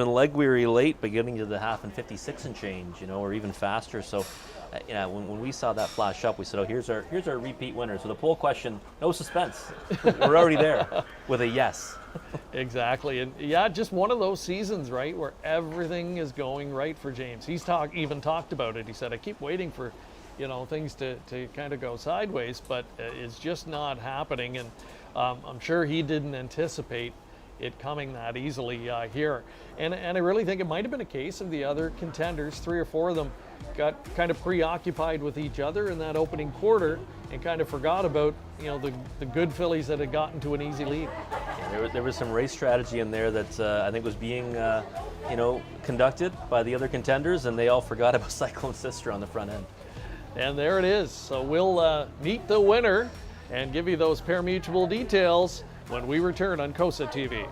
leg weary late, but getting to the half in 56 and change, you know, or even faster. So yeah, when we saw that flash up, we said, oh, here's our repeat winner. So the poll question, no suspense. We're already there with a yes. Exactly, and yeah, just one of those seasons, right, where everything is going right for James. He's even talked about it. He said, I keep waiting for, you know, things to kind of go sideways, but it's just not happening. And I'm sure he didn't anticipate it coming that easily here. And I really think it might have been a case of the other contenders, 3 or 4 of them, got kind of preoccupied with each other in that opening quarter and kind of forgot about, you know, the good fillies that had gotten to an easy lead. Yeah, there was some race strategy in there that I think was being you know, conducted by the other contenders, and they all forgot about Cyclone Sister on the front end. And there it is. So we'll meet the winner and give you those pari-mutuel details when we return on COSA-TV.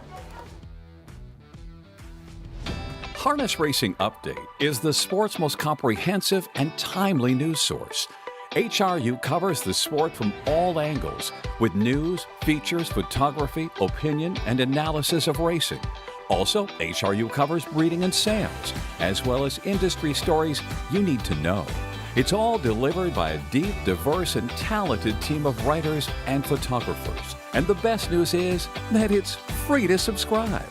Harness Racing Update is the sport's most comprehensive and timely news source. HRU covers the sport from all angles with news, features, photography, opinion, and analysis of racing. Also, HRU covers breeding and sales, as well as industry stories you need to know. It's all delivered by a deep, diverse, and talented team of writers and photographers. And the best news is that it's free to subscribe.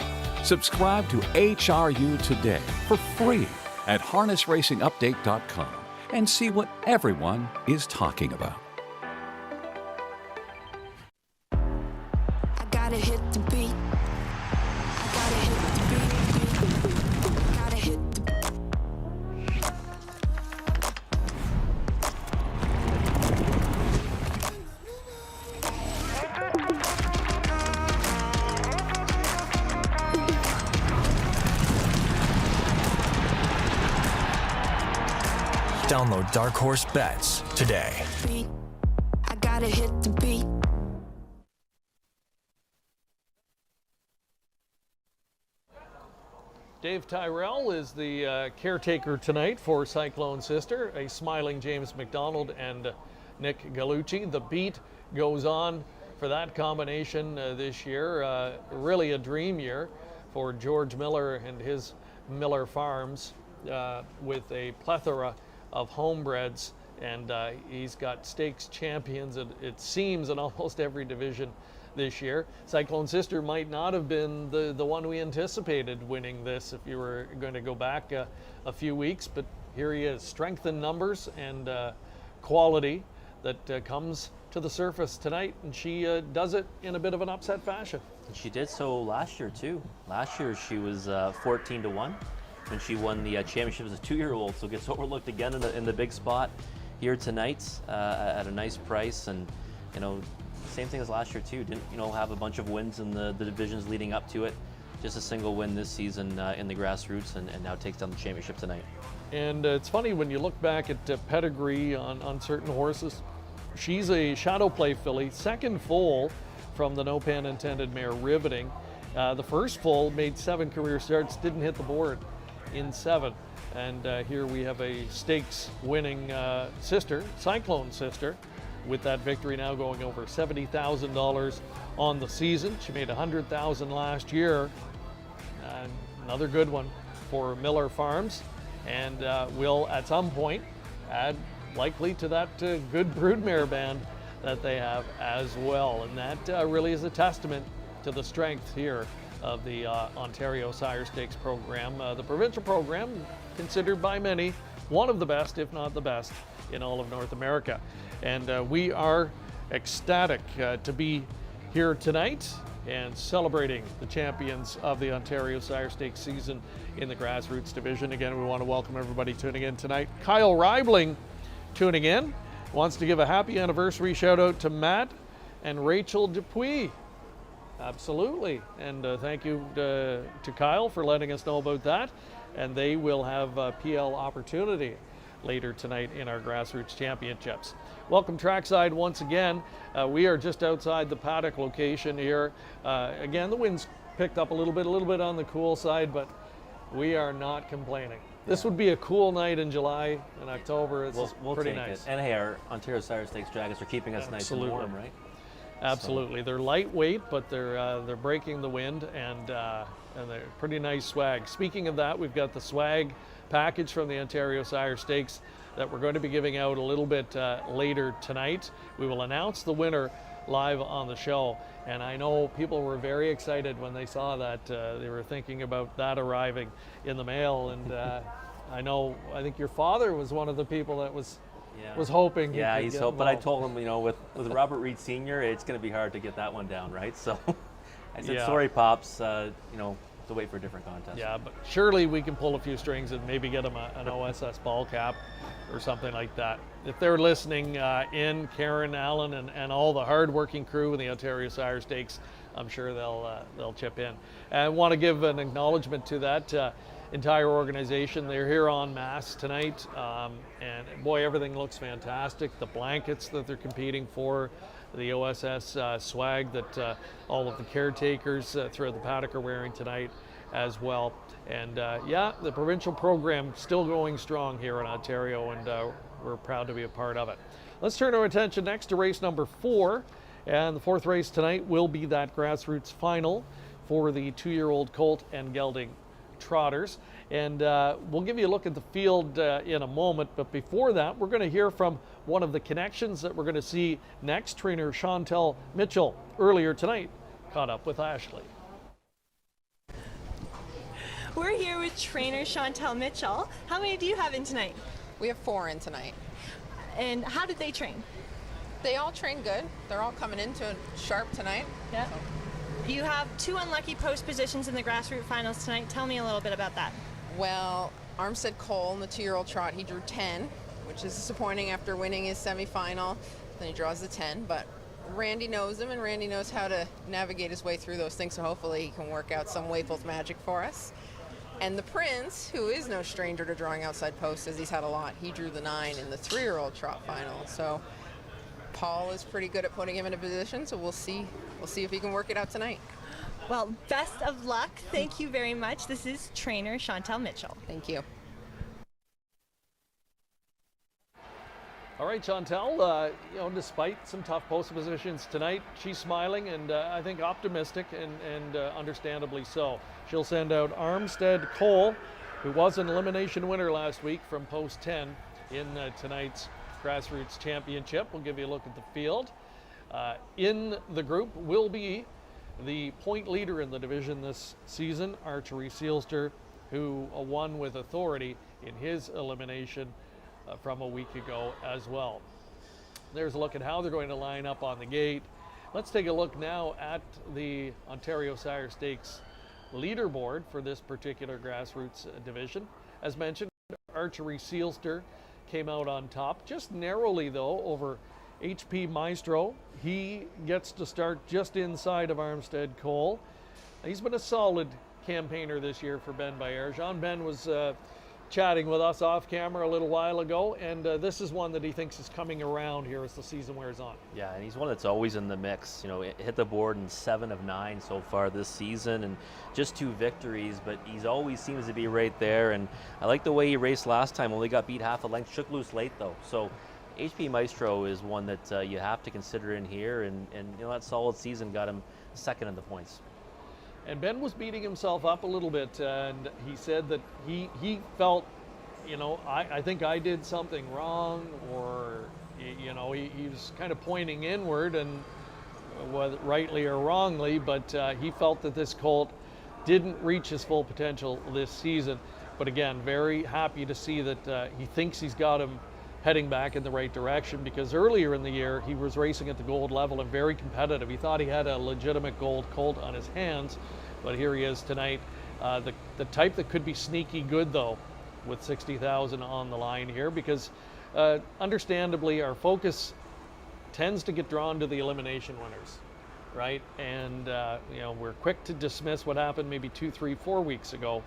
Subscribe to HRU today for free at harnessracingupdate.com and see what everyone is talking about. I gotta hit the beat. I gotta hit the beat. I gotta hit the Download Dark Horse Bets today. beat. I gotta hit the beat. Dave Tyrell is the caretaker tonight for Cyclone Sister, a smiling James McDonald and Nick Gallucci. The beat goes on for that combination this year. Really a dream year for George Miller and his Miller Farms with a plethora of homebreds, and he's got stakes champions, it seems, in almost every division this year. Cyclone Sister might not have been the one we anticipated winning this if you were going to go back a few weeks, but here he is. Strength in numbers and quality that comes to the surface tonight, and she does it in a bit of an upset fashion. She did so last year too. Last year she was 14-1 when she won the championship as a 2-year-old, so gets overlooked again in the big spot here tonight at a nice price. And you know, same thing as last year too. Didn't, you know, have a bunch of wins in the divisions leading up to it. Just a single win this season in the Grassroots, and now takes down the championship tonight. And it's funny when you look back at pedigree on certain horses. She's a shadow play filly, second foal from the no pun intended mare Riveting. The first foal made 7 career starts, didn't hit the board in 7. And here we have a stakes winning sister, Cyclone Sister, with that victory now going over $70,000 on the season. She made $100,000 last year. Another good one for Miller Farms, and will at some point add likely to that good broodmare band that they have as well. And that really is a testament to the strength here of the Ontario Sire Stakes program. The provincial program, considered by many one of the best, if not the best, in all of North America. And we are ecstatic to be here tonight and celebrating the champions of the Ontario Sire Stakes season in the Grassroots division. Again, we want to welcome everybody tuning in tonight. Kyle Reibling tuning in, wants to give a happy anniversary shout out to Matt and Rachel Dupuis. Absolutely, and thank you to Kyle for letting us know about that, and they will have PL opportunity later tonight in our Grassroots Championships. Welcome trackside once again. We are just outside the Paddock location here. Again, the wind's picked up a little bit on the cool side, but we are not complaining. This would be a cool night in July and October. It's We'll pretty take nice. it. And hey, our Ontario Sire Stakes dragons are keeping us nice and warm, right? Absolutely. They're lightweight, but they're breaking the wind, and they're pretty nice swag. Speaking of that, we've got the swag package from the Ontario Sire Stakes that we're going to be giving out a little bit later tonight. We will announce the winner live on the show, and I know people were very excited when they saw that. They were thinking about that arriving in the mail, and I think your father was one of the people that was hoping. Yeah, he's hoping. But I told him, with Robert Reed Sr., it's going to be hard to get that one down, right? So I said, sorry, Pops, to wait for a different contest. Yeah, but surely we can pull a few strings and maybe get them an OSS ball cap or something like that. If they're listening Karen, Allen, and all the hard-working crew in the Ontario Sire Stakes, I'm sure they'll chip in. And I want to give an acknowledgement to that entire organization. They're here en masse tonight, and boy, everything looks fantastic. The blankets that they're competing for, the OSS swag that all of the caretakers throughout the paddock are wearing tonight as well. And the provincial program still going strong here in Ontario, and we're proud to be a part of it. Let's turn our attention next to race number 4, and the 4th race tonight will be that Grassroots final for the 2-year-old colt and gelding trotters. And we'll give you a look at the field in a moment, but before that, we're going to hear from one of the connections that we're going to see next. Trainer Chantal Mitchell earlier tonight caught up with Ashley. We're here with trainer Chantal Mitchell. How many do you have in tonight? We have 4 in tonight. And how did they train? They all train good. They're all coming into sharp tonight. Yeah. You have 2 unlucky post positions in the Grassroots finals tonight. Tell me a little bit about that. Well, Armstead Cole in the 2-year-old trot, he drew 10, which is disappointing after winning his semifinal. Then he draws the 10, but Randy knows him, and Randy knows how to navigate his way through those things, so hopefully he can work out some Wayful's magic for us. And the Prince, who is no stranger to drawing outside posts, as he's had a lot, he drew the 9 in the 3-year-old trot final. So Paul is pretty good at putting him in a position, so we'll see if he can work it out tonight. Well, best of luck. Thank you very much. This is trainer Chantal Mitchell. Thank you. All right, Chantal, despite some tough post positions tonight, she's smiling and I think optimistic, and understandably so. She'll send out Armstead Cole, who was an elimination winner last week from post 10 in tonight's Grassroots Championship. We'll give you a look at the field. In the group will be the point leader in the division this season, Archery Sealster, who won with authority in his elimination from a week ago as well. There's a look at how they're going to line up on the gate. Let's take a look now at the Ontario Sire Stakes leaderboard for this particular Grassroots division. As mentioned, Archery Sealster came out on top, just narrowly though, over HP Maestro. He gets to start just inside of Armstead Cole. He's been a solid campaigner this year for Ben Bayer. Jean-Ben was chatting with us off camera a little while ago, and this is one that he thinks is coming around here as the season wears on. Yeah, and he's one that's always in the mix. Hit the board in 7 of 9 so far this season, and just 2 victories, but he's always seems to be right there. And I like the way he raced last time, only got beat half a length, shook loose late though. So HP Maestro is one that you have to consider in here, and that solid season got him second in the points. And Ben was beating himself up a little bit, and he said that he felt, I think I did something wrong, or, he was kind of pointing inward, and whether rightly or wrongly, but he felt that this colt didn't reach his full potential this season. But again, very happy to see that he thinks he's got him heading back in the right direction, because earlier in the year he was racing at the gold level and very competitive. He thought he had a legitimate gold colt on his hands, but here he is tonight. The type that could be sneaky good though, with 60,000 on the line here, because understandably our focus tends to get drawn to the elimination winners, right? And we're quick to dismiss what happened maybe 2, 3, 4 weeks ago,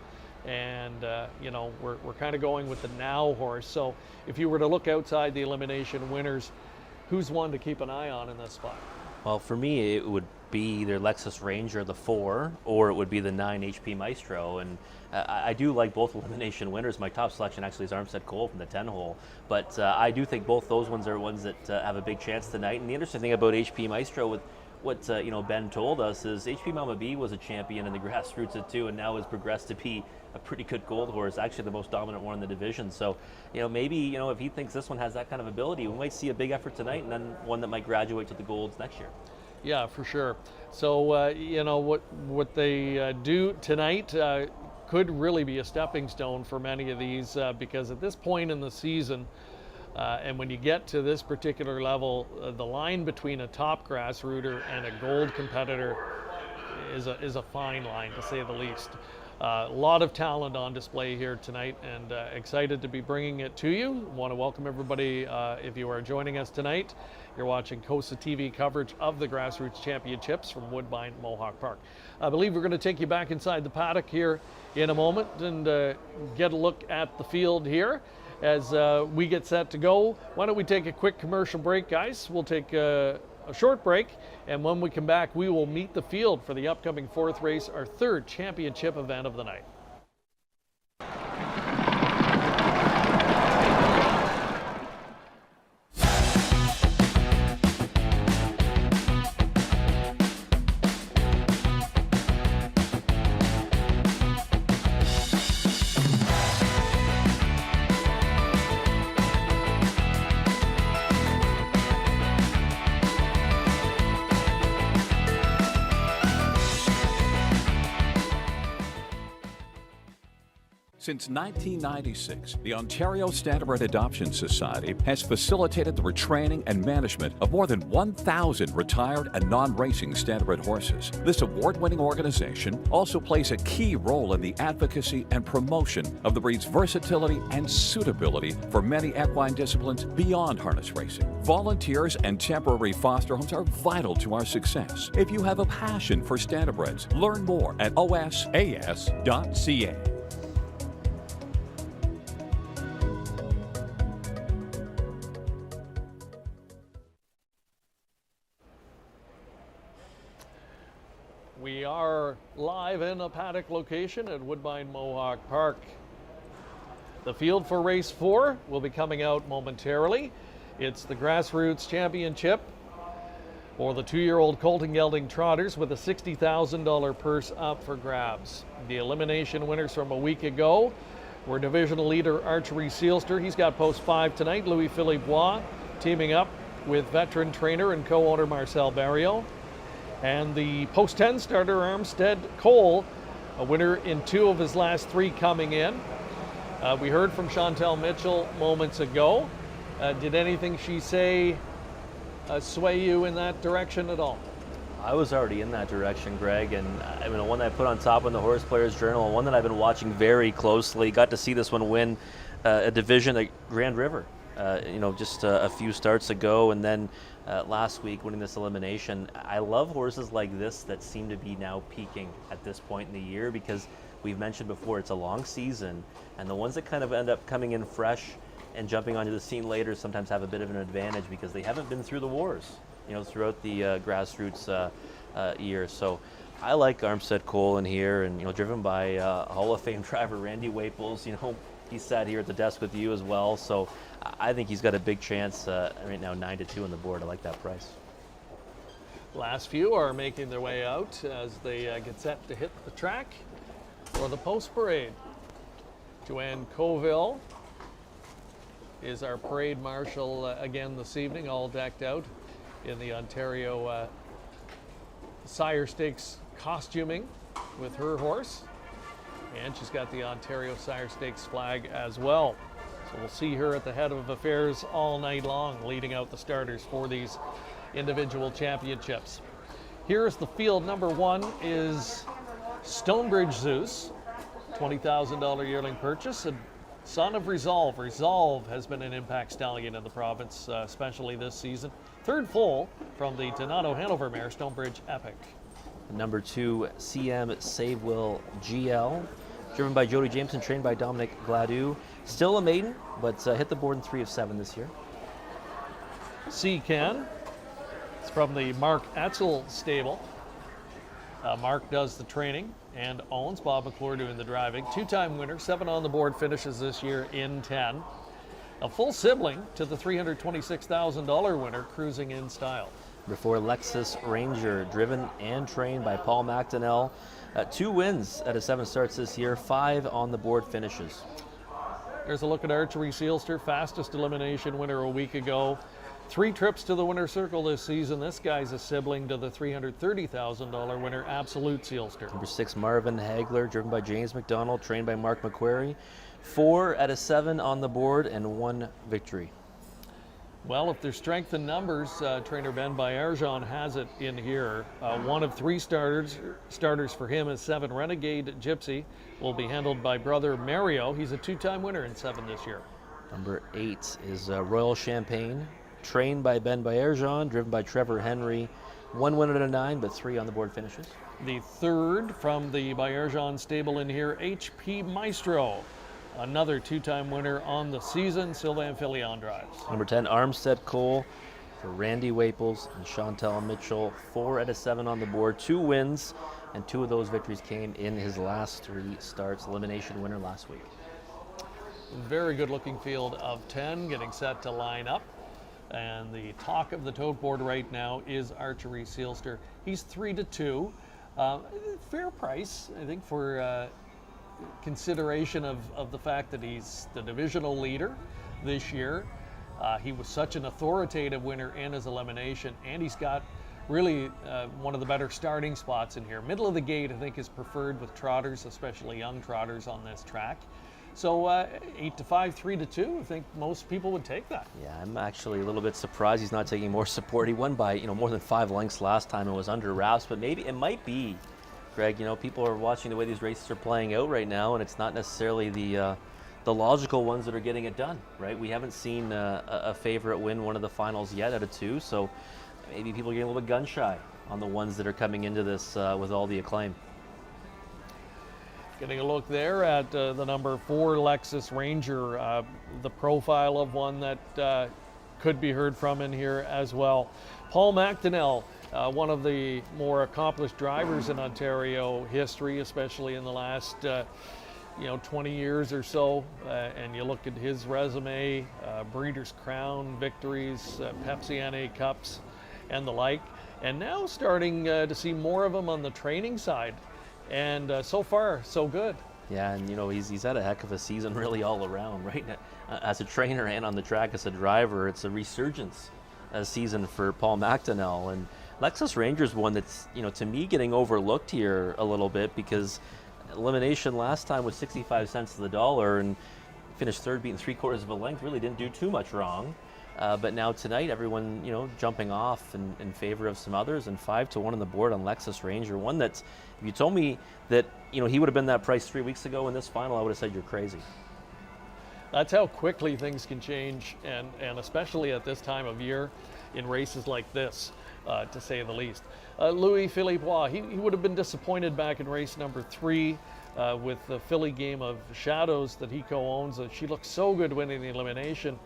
And, you know, we're kind of going with the now horse. So if you were to look outside the elimination winners, who's one to keep an eye on in this spot? Well, for me, it would be either Lexus Ranger, the 4, or it would be the 9 HP Maestro. And I do like both elimination winners. My top selection actually is Armstead Cole from the 10 hole. But I do think both those ones are ones that have a big chance tonight. And the interesting thing about HP Maestro, with what you know, Ben told us, is HP Mama B was a champion in the Grassroots at 2, and now has progressed to be a pretty good gold horse, actually the most dominant one in the division. So, you know, maybe, you know, if he thinks this one has that kind of ability, we might see a big effort tonight, and then one that might graduate to the golds next year. Yeah, for sure. So, you know, what they do tonight could really be a stepping stone for many of these, because at this point in the season, and when you get to this particular level, the line between a top grassrooter and a gold competitor is a fine line, to say the least. A lot of talent on display here tonight, and excited to be bringing it to you. Want to welcome everybody. If you are joining us tonight, you're watching COSA-TV coverage of the Grassroots Championships from Woodbine Mohawk Park. I believe we're going to take you back inside the paddock here in a moment and get a look at the field here as we get set to go. Why don't we take a quick commercial break, guys? We'll take a short break, and when we come back, we will meet the field for the upcoming 4th race, our 3rd championship event of the night. Since 1996, the Ontario Standardbred Adoption Society has facilitated the retraining and management of more than 1,000 retired and non-racing standardbred horses. This award-winning organization also plays a key role in the advocacy and promotion of the breed's versatility and suitability for many equine disciplines beyond harness racing. Volunteers and temporary foster homes are vital to our success. If you have a passion for standardbreds, learn more at osas.ca. We are live in a paddock location at Woodbine Mohawk Park. The field for race 4 will be coming out momentarily. It's the Grassroots Championship for the 2-year-old colt and gelding trotters with a $60,000 purse up for grabs. The elimination winners from a week ago were divisional leader Archery Sealster. He's got post 5 tonight. Louis-Philippe Bois teaming up with veteran trainer and co-owner Marcel Barrio. And the post 10 starter Armstead Cole, a winner in 2 of his last 3 coming in. We heard from Chantal Mitchell moments ago. Did anything she say sway you in that direction at all? I was already in that direction, Greg, and I mean, one that I put on top in the Horse Players Journal, one that I've been watching very closely. Got to see this one win a division at Grand River, you know, just a few starts ago, and then last week winning this elimination. I love horses like this that seem to be now peaking at this point in the year, because we've mentioned before it's a long season, and the ones that kind of end up coming in fresh and jumping onto the scene later sometimes have a bit of an advantage because they haven't been through the wars, you know, throughout the Grassroots year. So I like Armstead Cole in here, and, you know, driven by Hall of Fame driver Randy Waples. You know, he sat here at the desk with you as well, so I think he's got a big chance right now. 9-2 on the board. I like that price. Last few are making their way out as they get set to hit the track for the post parade. Joanne Colville is our parade marshal again this evening, all decked out in the Ontario Sire Stakes costuming with her horse. And she's got the Ontario Sire Stakes flag as well. So we'll see her at the head of affairs all night long, leading out the starters for these individual championships. Here's the field. Number 1 is Stonebridge Zeus, $20,000 yearling purchase, and son of Resolve. Resolve has been an impact stallion in the province, especially this season. 3rd foal from the Donato Hanover mare, Stonebridge Epic. Number 2, CM Save Will GL, driven by Jody Jameson, trained by Dominic Gladue. Still a maiden, but hit the board in 3 of 7 this year. Can. It's from the Mark Etzel stable. Mark does the training and owns. Bob McClure doing the driving. 2-time winner, 7 on the board finishes this year in 10. A full sibling to the $326,000 winner, cruising in style. Before Lexus Ranger, driven and trained by Paul McDonnell. 2 wins out of 7 starts this year, 5 on the board finishes. There's a look at Archery Sealster, fastest elimination winner a week ago. 3 trips to the winner's circle this season. This guy's a sibling to the $330,000 winner, Absolute Sealster. Number 6, Marvin Hagler, driven by James McDonald, trained by Mark McQuarrie. 4 out of 7 on the board and 1 victory. Well, if there's strength in numbers, trainer Ben Bayerjan has it in here. 1 of 3 starters for him is 7 Renegade Gypsy. Will be handled by brother Mario. He's a 2-time winner in 7 this year. Number 8 is Royal Champagne, trained by Ben Bayerjan, driven by Trevor Henry. 1 win out of 9, but 3 on the board finishes. The 3rd from the Bayerjan stable in here, HP Maestro. Another 2-time winner on the season, Sylvain Filion drives. Number 10, Armstead Cole for Randy Waples and Chantal Mitchell. 4 out of 7 on the board, 2 wins, and 2 of those victories came in his last 3 starts. Elimination winner last week. Very good looking field of 10 getting set to line up. And the talk of the tote board right now is Archery Sealster. He's 3-2. Fair price, I think, for consideration of the fact that he's the divisional leader this year. He was such an authoritative winner in his elimination, and he's got really one of the better starting spots in here. Middle of the gate, I think, is preferred with trotters, especially young trotters on this track. So 8-5, 3-2, I think most people would take that. Yeah, I'm actually a little bit surprised he's not taking more support. He won by more than 5 lengths last time and was under wraps, but maybe it might be, Greg, people are watching the way these races are playing out right now, and it's not necessarily the logical ones that are getting it done, right? We haven't seen a favorite win one of the finals yet out of 2, so maybe people are getting a little bit gun shy on the ones that are coming into this with all the acclaim. Getting a look there at the number 4 Lexus Ranger, the profile of one that could be heard from in here as well. Paul McDonnell, one of the more accomplished drivers in Ontario history, especially in the last 20 years or so, and you look at his resume, Breeders' Crown victories, Pepsi NA Cups, and the like, and now starting to see more of him on the training side. And so far, so good. Yeah, and he's had a heck of a season really all around, right? As a trainer and on the track as a driver, it's a resurgence season for Paul McDonnell. And Lexus Ranger's one that's, to me, getting overlooked here a little bit because elimination last time was 65 cents to the dollar and finished 3rd, beating 3/4 of a length, really didn't do too much wrong. But now tonight, everyone, jumping off in favor of some others, and 5-1 on the board on Lexus Ranger. One that, if you told me that, he would have been that price 3 weeks ago in this final, I would have said you're crazy. That's how quickly things can change, and especially at this time of year in races like this, to say the least. Louis Philippois, he would have been disappointed back in race number 3 with the filly Game of Shadows that he co-owns. She looked so good winning the elimination.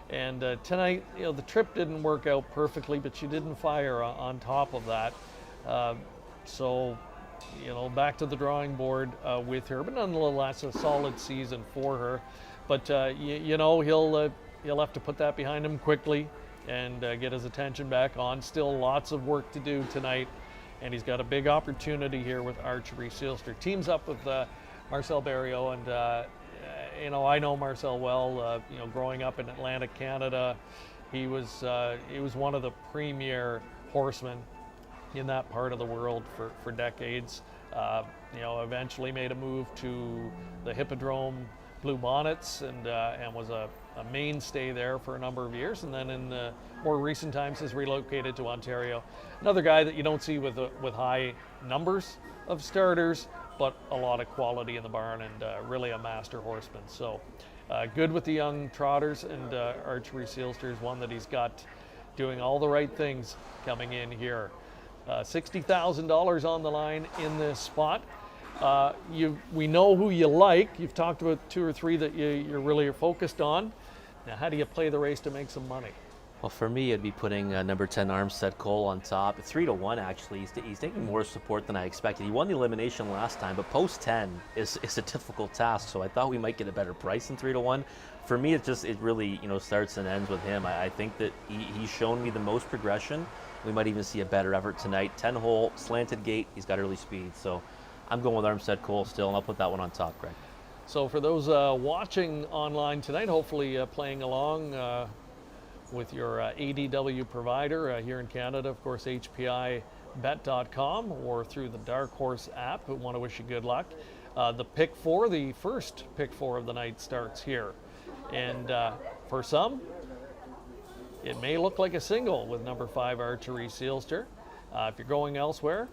And tonight, the trip didn't work out perfectly, but she didn't fire on top of that. So, back to the drawing board with her, but nonetheless, a solid season for her. But he'll have to put that behind him quickly and get his attention back on. Still lots of work to do tonight, and he's got a big opportunity here with Archery Sealster. Teams up with Marcel Barrio, and I know Marcel well. Growing up in Atlantic Canada, he was one of the premier horsemen in that part of the world for decades. Eventually made a move to the Hippodrome Blue Bonnets and was a mainstay there for a number of years, and then in the more recent times has relocated to Ontario. Another guy that you don't see with high numbers of starters, but a lot of quality in the barn, and really a master horseman. So good with the young trotters, and Archery Sealster is one that he's got doing all the right things coming in here. $60,000 on the line in this spot. We know who you like. You've talked about 2 or 3 that you're really focused on. Now, how do you play the race to make some money? Well, for me, it'd be putting number 10 Armstead Cole on top. 3-1, actually. He's taking more support than I expected. He won the elimination last time, but post 10 is a difficult task, so I thought we might get a better price than 3-1. For me, it really starts and ends with him. I think that he's shown me the most progression. We might even see a better effort tonight. 10-hole, slanted gate, he's got early speed, so I'm going with Armstead Cole still, and I'll put that one on top, Greg. So for those watching online tonight, hopefully playing along with your ADW provider here in Canada, of course, HPIBet.com, or through the Dark Horse app. We want to wish you good luck. The first pick four of the night starts here. And for some, it may look like a single with number 5 Archery Sealster. If you're going elsewhere,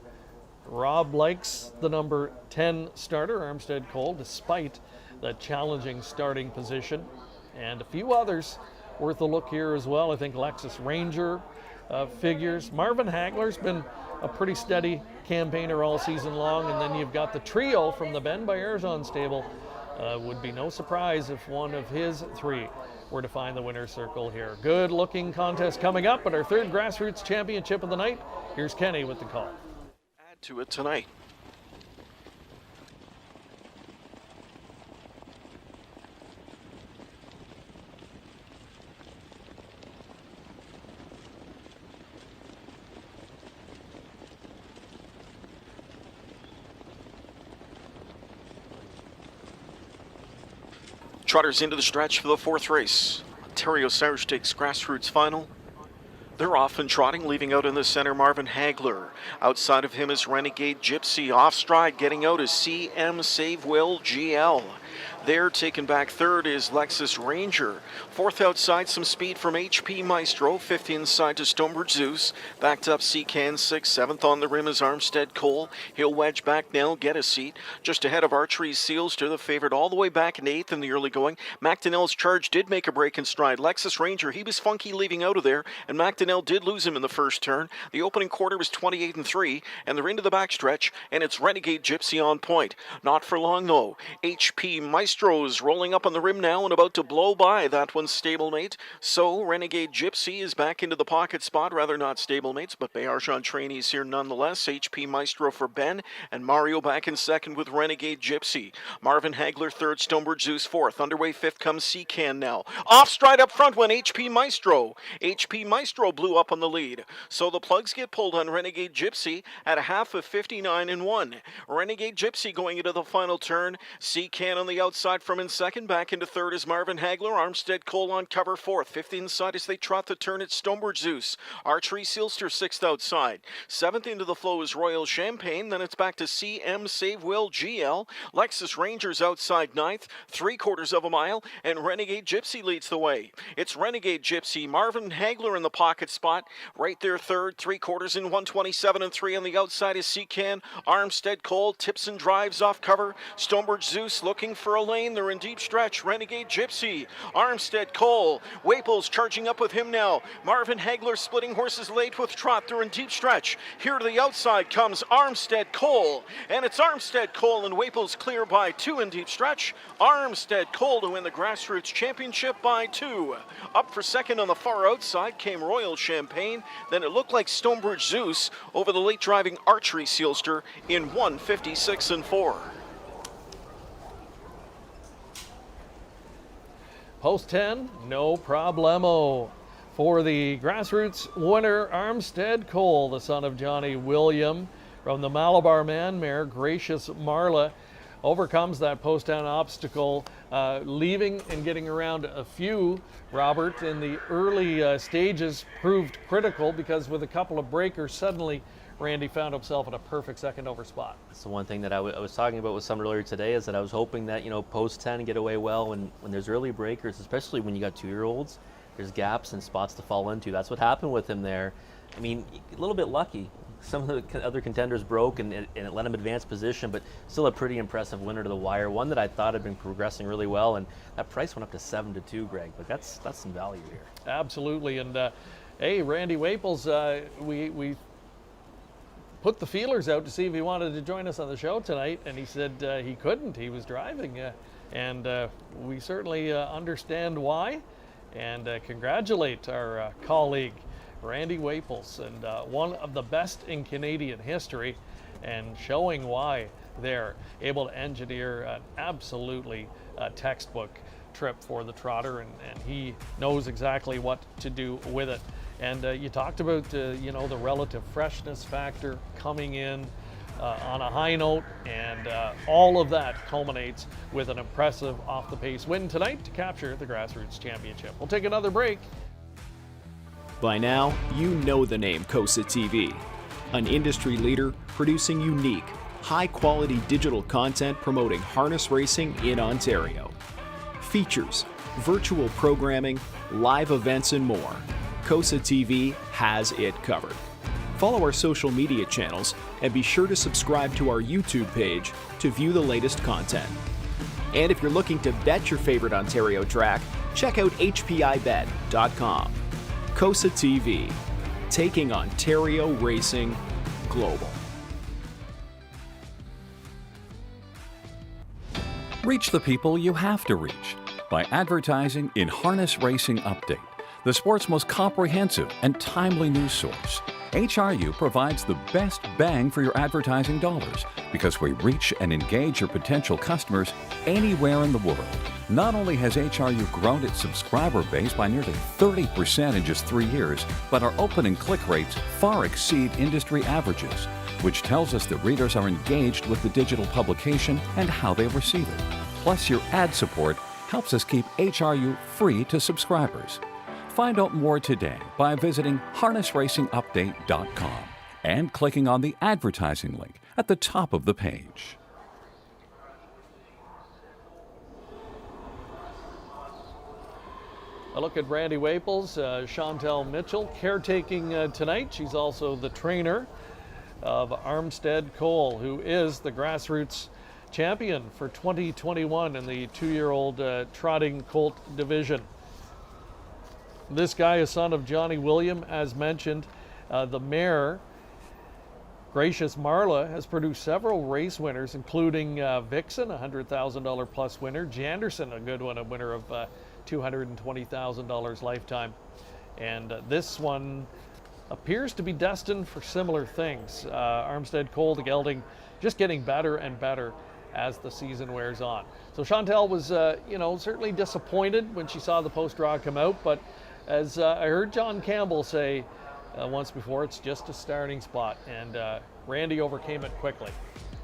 Rob likes the number 10 starter, Armstead Cole, despite the challenging starting position. And a few others worth a look here as well. I think Lexus Ranger figures. Marvin Hagler's been a pretty steady campaigner all season long. And then you've got the trio from the Ben by Arizon stable. Would be no surprise if one of his 3 were to find the winner's circle here. Good looking contest coming up at our 3rd Grassroots Championship of the night. Here's Kenny with the call. Add to it tonight. Trotters into the stretch for the 4th race. Ontario Sire Stakes Grassroots Final. They're off and trotting, leaving out in the center Marvin Hagler. Outside of him is Renegade Gypsy. Off stride, getting out is CM Save Will GL. There, taken back 3rd is Lexus Ranger. 4th outside, some speed from HP Maestro. 5th inside to Stonebridge Zeus. Backed up Seacan 6. 7th on the rim is Armstead Cole. He'll wedge back now, get a seat. Just ahead of Archery Seals to the favorite all the way back in 8th in the early going. McDonnell's Charge did make a break in stride. Lexus Ranger, he was funky leaving out of there, and McDonnell did lose him in the first turn. The opening quarter was 28-3, and they're into the backstretch, and it's Renegade Gypsy on point. Not for long though. HP Maestro's rolling up on the rim now and about to blow by that one's stablemate. So Renegade Gypsy is back into the pocket spot, rather not stablemates, but Bayarjan trainees here nonetheless. HP Maestro for Ben, and Mario back in 2nd with Renegade Gypsy. Marvin Hagler 3rd, Stonebridge Zeus 4th. Underway 5th comes Seacan now. Off stride up front went HP Maestro. HP Maestro blew up on the lead. So the plugs get pulled on Renegade Gypsy at a half of 59-1. Renegade Gypsy going into the final turn. Seacan on the outside from in 2nd. Back into 3rd is Marvin Hagler. Armstead Cole on cover 4th. 5th inside as they trot the turn at Stonebridge Zeus. Archery Sealster 6th outside. 7th into the flow is Royal Champagne. Then it's back to CM Save Will GL. Lexus Rangers outside 9th. 3/4 of a mile. And Renegade Gypsy leads the way. It's Renegade Gypsy. Marvin Hagler in the pocket spot. Right there 3rd. 3/4 in 127-3. On the outside is Seacan. Armstead Cole tips and drives off cover. Stonebridge Zeus looking for a lane. They're in deep stretch. Renegade Gypsy. Armstead Cole. Waples charging up with him now. Marvin Hagler splitting horses late with Trot. They're in deep stretch. Here to the outside comes Armstead Cole. And it's Armstead Cole and Waples clear by 2 in deep stretch. Armstead Cole to win the Grassroots Championship by 2. Up for 2nd on the far outside came Royal Champagne. Then it looked like Stonebridge Zeus over the late driving Archery Sealster in 1:56-4. Post 10, no problemo. For the Grassroots winner, Armstead Cole, the son of Johnny William, from the Malabar Man mare, Gracious Marla, overcomes that post 10 obstacle, leaving and getting around a few. Robert, in the early stages, proved critical because with a couple of breakers, suddenly Randy found himself in a perfect 2nd over spot. That's the one thing that I was talking about with some earlier today, is that I was hoping that, post 10 get away well when there's early breakers, especially when you got 2-year-olds, there's gaps and spots to fall into. That's what happened with him there. I mean, a little bit lucky. Some of the other contenders broke and it let him advance position, but still a pretty impressive winner to the wire. One that I thought had been progressing really well, and that price went up to 7-2, Greg. But that's some value here. Absolutely, and hey, Randy Waples, we put the feelers out to see if he wanted to join us on the show tonight, and he said he couldn't. He was driving, and we certainly understand why, and congratulate our colleague, Randy Waples, and one of the best in Canadian history, and showing why they're able to engineer an absolutely textbook trip for the trotter, and he knows exactly what to do with it. And you talked about the relative freshness factor coming in on a high note, and all of that culminates with an impressive off the pace win tonight to capture the Grassroots Championship. We'll take another break. By now, you know the name COSA-TV, an industry leader producing unique, high-quality digital content promoting harness racing in Ontario. Features, virtual programming, live events, and more. COSA-TV has it covered. Follow our social media channels and be sure to subscribe to our YouTube page to view the latest content. And if you're looking to bet your favorite Ontario track, check out hpibet.com. COSA-TV, taking Ontario racing global. Reach the people you have to reach by advertising in Harness Racing Update, the sport's most comprehensive and timely news source. HRU provides the best bang for your advertising dollars because we reach and engage your potential customers anywhere in the world. Not only has HRU grown its subscriber base by nearly 30% in just 3 years, but our open and click rates far exceed industry averages, which tells us that readers are engaged with the digital publication and how they receive it. Plus, your ad support helps us keep HRU free to subscribers. Find out more today by visiting harnessracingupdate.com and clicking on the advertising link at the top of the page. A look at Randy Waples, Chantal Mitchell caretaking tonight. She's also the trainer of Armstead Cole, who is the Grassroots champion for 2021 in the 2-year-old trotting colt division. This guy is son of Johnny William, as mentioned. The mare, Gracious Marla, has produced several race winners, including Vixen, a $100,000 plus winner, Janderson, a good one, a winner of $220,000 lifetime. And this one appears to be destined for similar things. Armstead Cole, the gelding, just getting better and better as the season wears on. So Chantal was, certainly disappointed when she saw the post-draw come out, but as I heard John Campbell say once before, it's just a starting spot, and Randy overcame it quickly.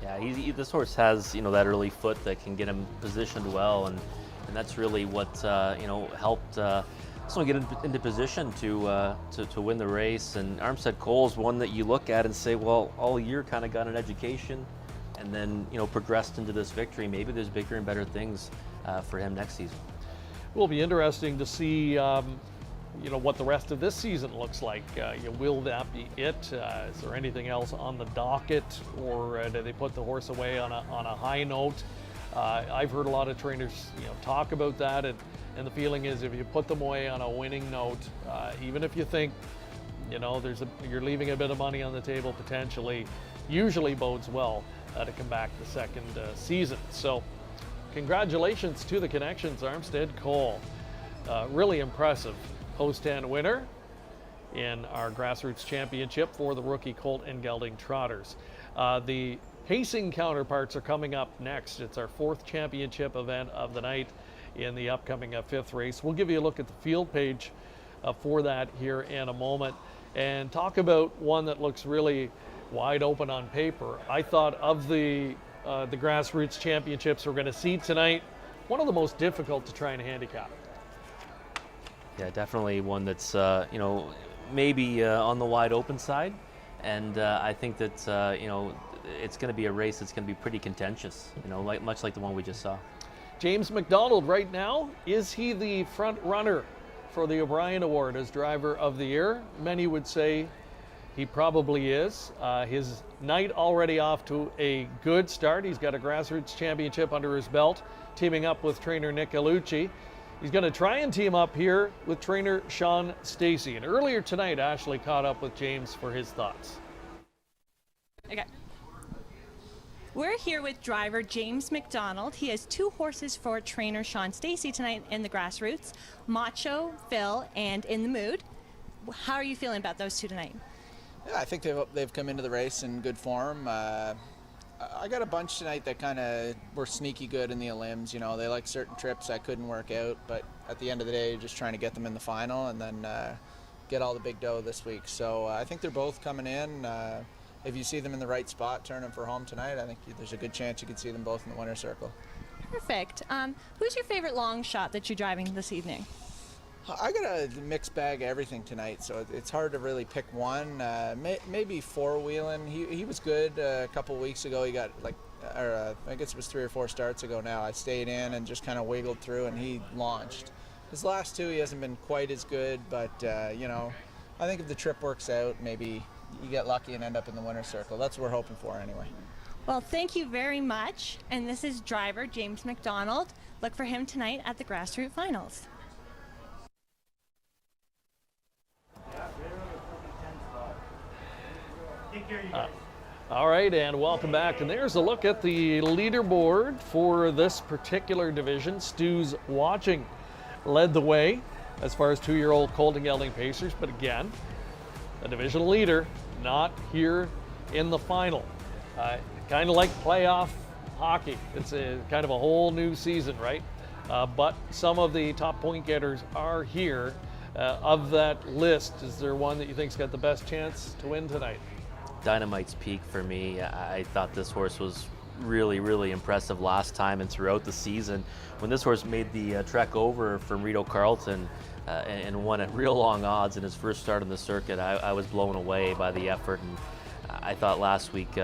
Yeah, this horse has, that early foot that can get him positioned well, and that's really what, helped someone get into position to win the race. And Armstead Cole is one that you look at and say, well, all year kind of got an education and then, progressed into this victory. Maybe there's bigger and better things for him next season. It will be interesting to see, what the rest of this season looks like. Will that be it? Is there anything else on the docket, or do they put the horse away on a high note? I've heard a lot of trainers, talk about that, and the feeling is if you put them away on a winning note, even if you think, you're leaving a bit of money on the table potentially, usually bodes well to come back the second season. So congratulations to the connections, Armstead Cole. Really impressive post-10 winner in our Grassroots Championship for the rookie colt and gelding trotters. The pacing counterparts are coming up next. It's our 4th championship event of the night in the upcoming 5th race. We'll give you a look at the field page for that here in a moment and talk about one that looks really wide open on paper. I thought of the Grassroots Championships we're going to see tonight, one of the most difficult to try and handicap. Yeah, definitely one that's, maybe on the wide open side. And I think that, it's going to be a race that's going to be pretty contentious, much like the one we just saw. James McDonald right now, is he the front runner for the O'Brien Award as driver of the year? Many would say he probably is. His night already off to a good start. He's got a Grassroots Championship under his belt, teaming up with trainer Nick Alucci. He's going to try and team up here with trainer Sean Stacey. And earlier tonight, Ashley caught up with James for his thoughts. Okay. We're here with driver James McDonald. He has 2 horses for trainer Sean Stacy tonight in the Grassroots, Macho, Phil, and In the Mood. How are you feeling about those 2 tonight? Yeah, I think they've come into the race in good form. I got a bunch tonight that kind of were sneaky good in the limbs. You know, they like certain trips I couldn't work out, but at the end of the day, you're just trying to get them in the final and then get all the big dough this week. So I think they're both coming in. If you see them in the right spot, turn them for home tonight, I think there's a good chance you could see them both in the winner's circle. Perfect. Who's your favorite long shot that you're driving this evening? I got a mixed bag of everything tonight, so it's hard to really pick one. Maybe four-wheeling. He was good a couple weeks ago. He got I guess it was 3 or 4 starts ago now. I stayed in and just kind of wiggled through, and he launched. His last 2, he hasn't been quite as good, but you know, I think if the trip works out, maybe you get lucky and end up in the winner's circle. That's what we're hoping for anyway. Well, thank you very much. And this is driver James McDonald. Look for him tonight at the Grassroots Finals. All right, and welcome back. And there's a look at the leaderboard for this particular division. Stu's Watching led the way as far as 2-year-old Colt and Gelding Pacers, but again, a division leader not here in the final. Kind of like playoff hockey. It's kind of a whole new season, right? But some of the top point getters are here. Of that list, is there one that you think's got the best chance to win tonight? Dynamite's Peak for me. I thought this horse was really, really impressive last time and throughout the season. When this horse made the trek over from Rito Carlton and won at real long odds in his first start on the circuit, I was blown away by the effort. And I thought last week,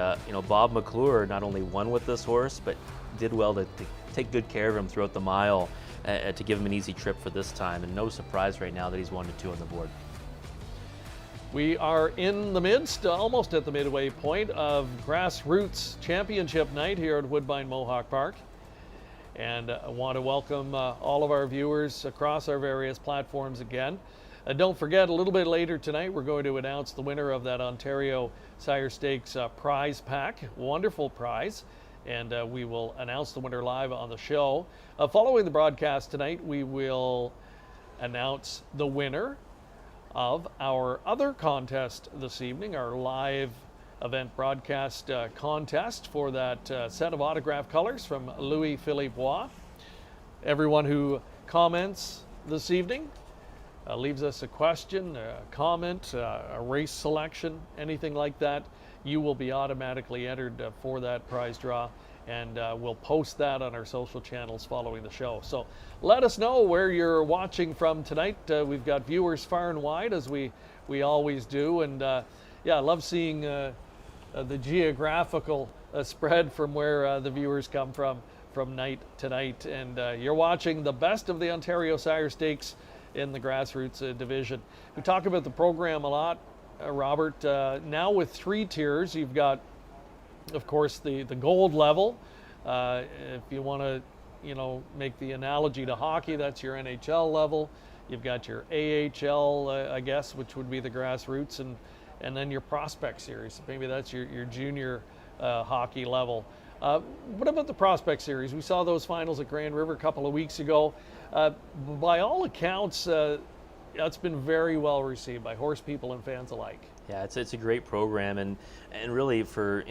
Bob McClure not only won with this horse, but did well to take good care of him throughout the mile to give him an easy trip for this time. And no surprise right now that he's 1-2 on the board. We are in the midst, almost at the midway point of Grassroots Championship Night here at Woodbine Mohawk Park. And I want to welcome all of our viewers across our various platforms again. Don't forget, a little bit later tonight, we're going to announce the winner of that Ontario Sire Stakes prize pack. Wonderful prize. And we will announce the winner live on the show. Following the broadcast tonight, we will announce the winner of our other contest this evening, our live event broadcast contest for that set of autograph colors from Louis-Philippe Bois. Everyone who comments this evening, leaves us a question, a comment, a race selection, anything like that, you will be automatically entered for that prize draw. And we'll post that on our social channels following the show. So let us know where you're watching from tonight. We've got viewers far and wide, as we always do. And yeah, I love seeing the geographical spread from where the viewers come from night to night. And you're watching the best of the Ontario Sire Stakes in the Grassroots division. We talk about the program a lot, Robert. Now with 3 tiers, you've got, of course, the gold level. If you want to, make the analogy to hockey, that's your NHL level. You've got your AHL, I guess, which would be the Grassroots, and then your Prospect Series. Maybe that's your junior hockey level. What about the Prospect Series? We saw those finals at Grand River a couple of weeks ago. By all accounts, it's been very well received by horse people and fans alike. Yeah, it's a great program, and really for,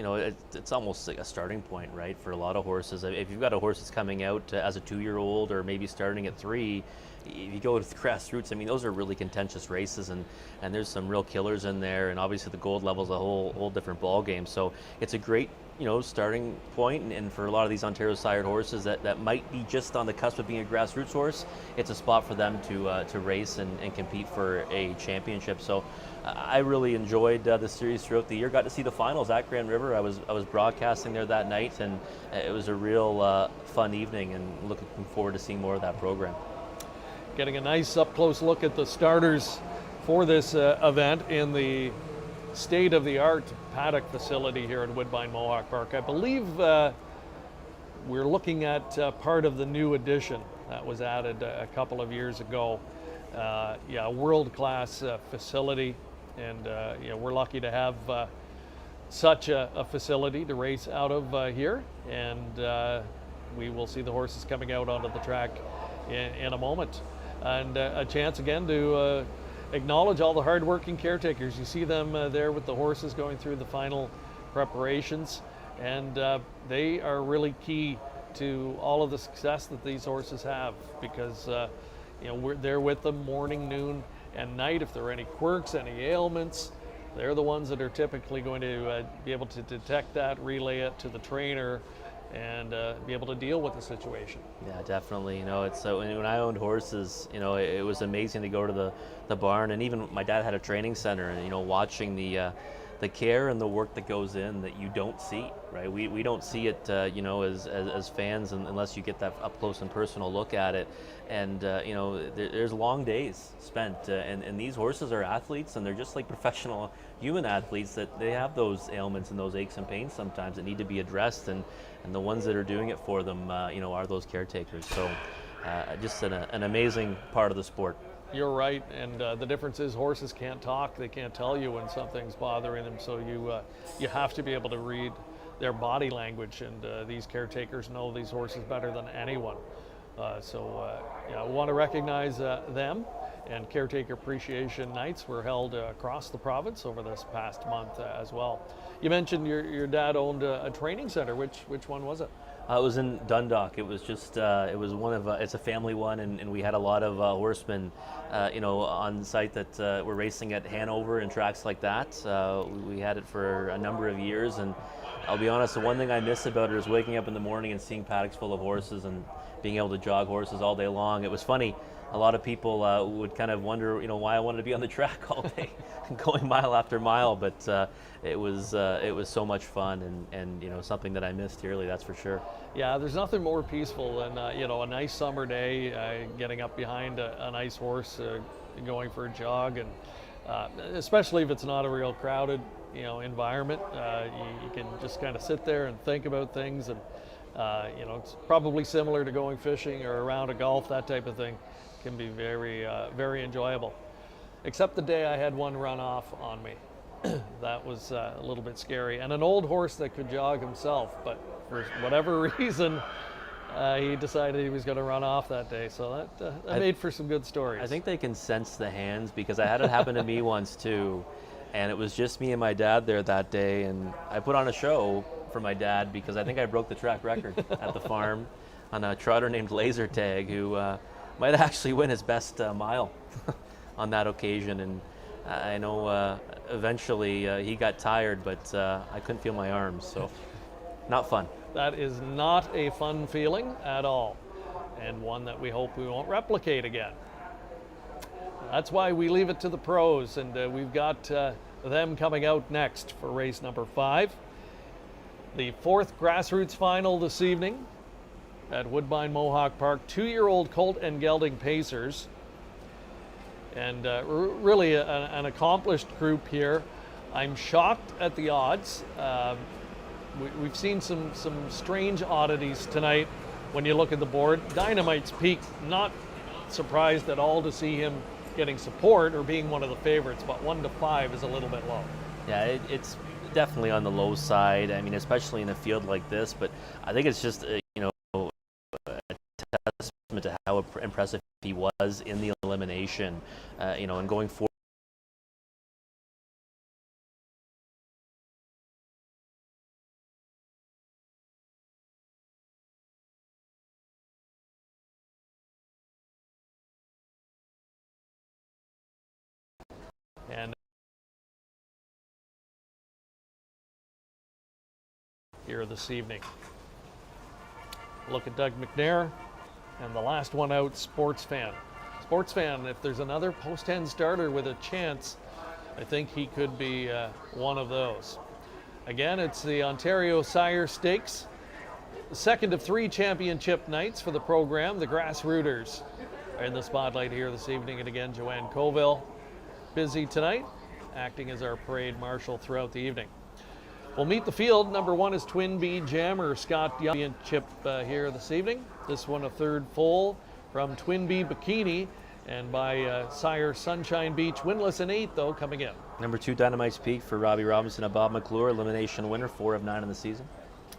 it's almost like a starting point, right, for a lot of horses. If you've got a horse that's coming out as a 2-year-old or maybe starting at 3, if you go with Grassroots, I mean, those are really contentious races, and there's some real killers in there, and obviously the gold level is a whole different ball game. So it's a great starting point, and for a lot of these Ontario sired horses that might be just on the cusp of being a Grassroots horse, it's a spot for them to race and compete for a championship. So I really enjoyed the series throughout the year. Got to see the finals at Grand River. I was broadcasting there that night, and it was a real fun evening, and looking forward to seeing more of that program. Getting a nice up-close look at the starters for this event in the state-of-the-art Paddock facility here at Woodbine Mohawk Park. I believe we're looking at part of the new addition that was added a couple of years ago. Yeah, world-class facility, and we're lucky to have such a facility to race out of here, and we will see the horses coming out onto the track in a moment. And a chance again to acknowledge all the hardworking caretakers. You see them there with the horses going through the final preparations, and they are really key to all of the success that these horses have, because we're there with them morning, noon, and night. If there are any quirks, any ailments, they're the ones that are typically going to be able to detect that, relay it to the trainer, and be able to deal with the situation. Yeah, definitely. It's when I owned horses, it was amazing to go to the barn, and even my dad had a training center, and watching the care and the work that goes in that you don't see, right? We don't see it, as fans, unless you get that up close and personal look at it. And there's long days spent, and these horses are athletes, and they're just like professional human athletes, that they have those ailments and those aches and pains sometimes that need to be addressed, and the ones that are doing it for them, are those caretakers. So just an amazing part of the sport. You're right, and the difference is horses can't talk. They can't tell you when something's bothering them, so you have to be able to read their body language, and these caretakers know these horses better than anyone. I want to recognize them, and Caretaker Appreciation Nights were held across the province over this past month as well. You mentioned your dad owned a training center. Which one was it? It was in Dundalk. It was just it was one of it's a family one, and we had a lot of horsemen on site that were racing at Hanover and tracks like that. We had it for a number of years, and I'll be honest, the one thing I miss about it is waking up in the morning and seeing paddocks full of horses and being able to jog horses all day long. It was funny. A lot of people would kind of wonder, why I wanted to be on the track all day, going mile after mile. But it was so much fun, and something that I missed dearly. That's for sure. Yeah, there's nothing more peaceful than a nice summer day, getting up behind a nice horse, going for a jog, and especially if it's not a real crowded environment. You can just kind of sit there and think about things, and it's probably similar to going fishing or a round of golf. That type of thing can be very, very enjoyable. Except the day I had one run off on me. That was a little bit scary. And an old horse that could jog himself, but for whatever reason, he decided he was going to run off that day. So that made for some good stories. I think they can sense the hands, because I had it happen to me once too. And it was just me and my dad there that day, and I put on a show for my dad, because I think I broke the track record at the farm on a trotter named Laser Tag, who might actually win his best mile on that occasion. And I know eventually he got tired, but I couldn't feel my arms, so not fun. That is not a fun feeling at all, and one that we hope we won't replicate again. That's why we leave it to the pros, and we've got them coming out next for race number 5. The 4th Grassroots final this evening at Woodbine Mohawk Park. 2-year-old colt and gelding pacers, and really an accomplished group here. I'm shocked at the odds. We've seen some strange oddities tonight when you look at the board. Dynamite's Peak, not surprised at all to see him getting support or being one of the favorites, but 1 to 5 is a little bit low. Yeah, it's definitely on the low side. I mean, especially in a field like this, but I think it's just a testament to how impressive he was in the elimination, and going forward. And here this evening. Look at Doug McNair, and the last one out, Sports Fan. Sports Fan, if there's another post-10 starter with a chance, I think he could be one of those. Again, it's the Ontario Sire Stakes, the second of 3 championship nights for the program. The Grassrooters are in the spotlight here this evening, and again, Joanne Colville busy tonight, acting as our parade marshal throughout the evening. We'll meet the field. Number 1 is Twin Bee Jammer, Scott Young. Championship here this evening. This one a third full from Twin Bee Bikini, and by sire Sunshine Beach, winless in 8 though, coming in. Number 2, Dynamite's Peak for Robbie Robinson and Bob McClure, elimination winner, 4 of 9 in the season.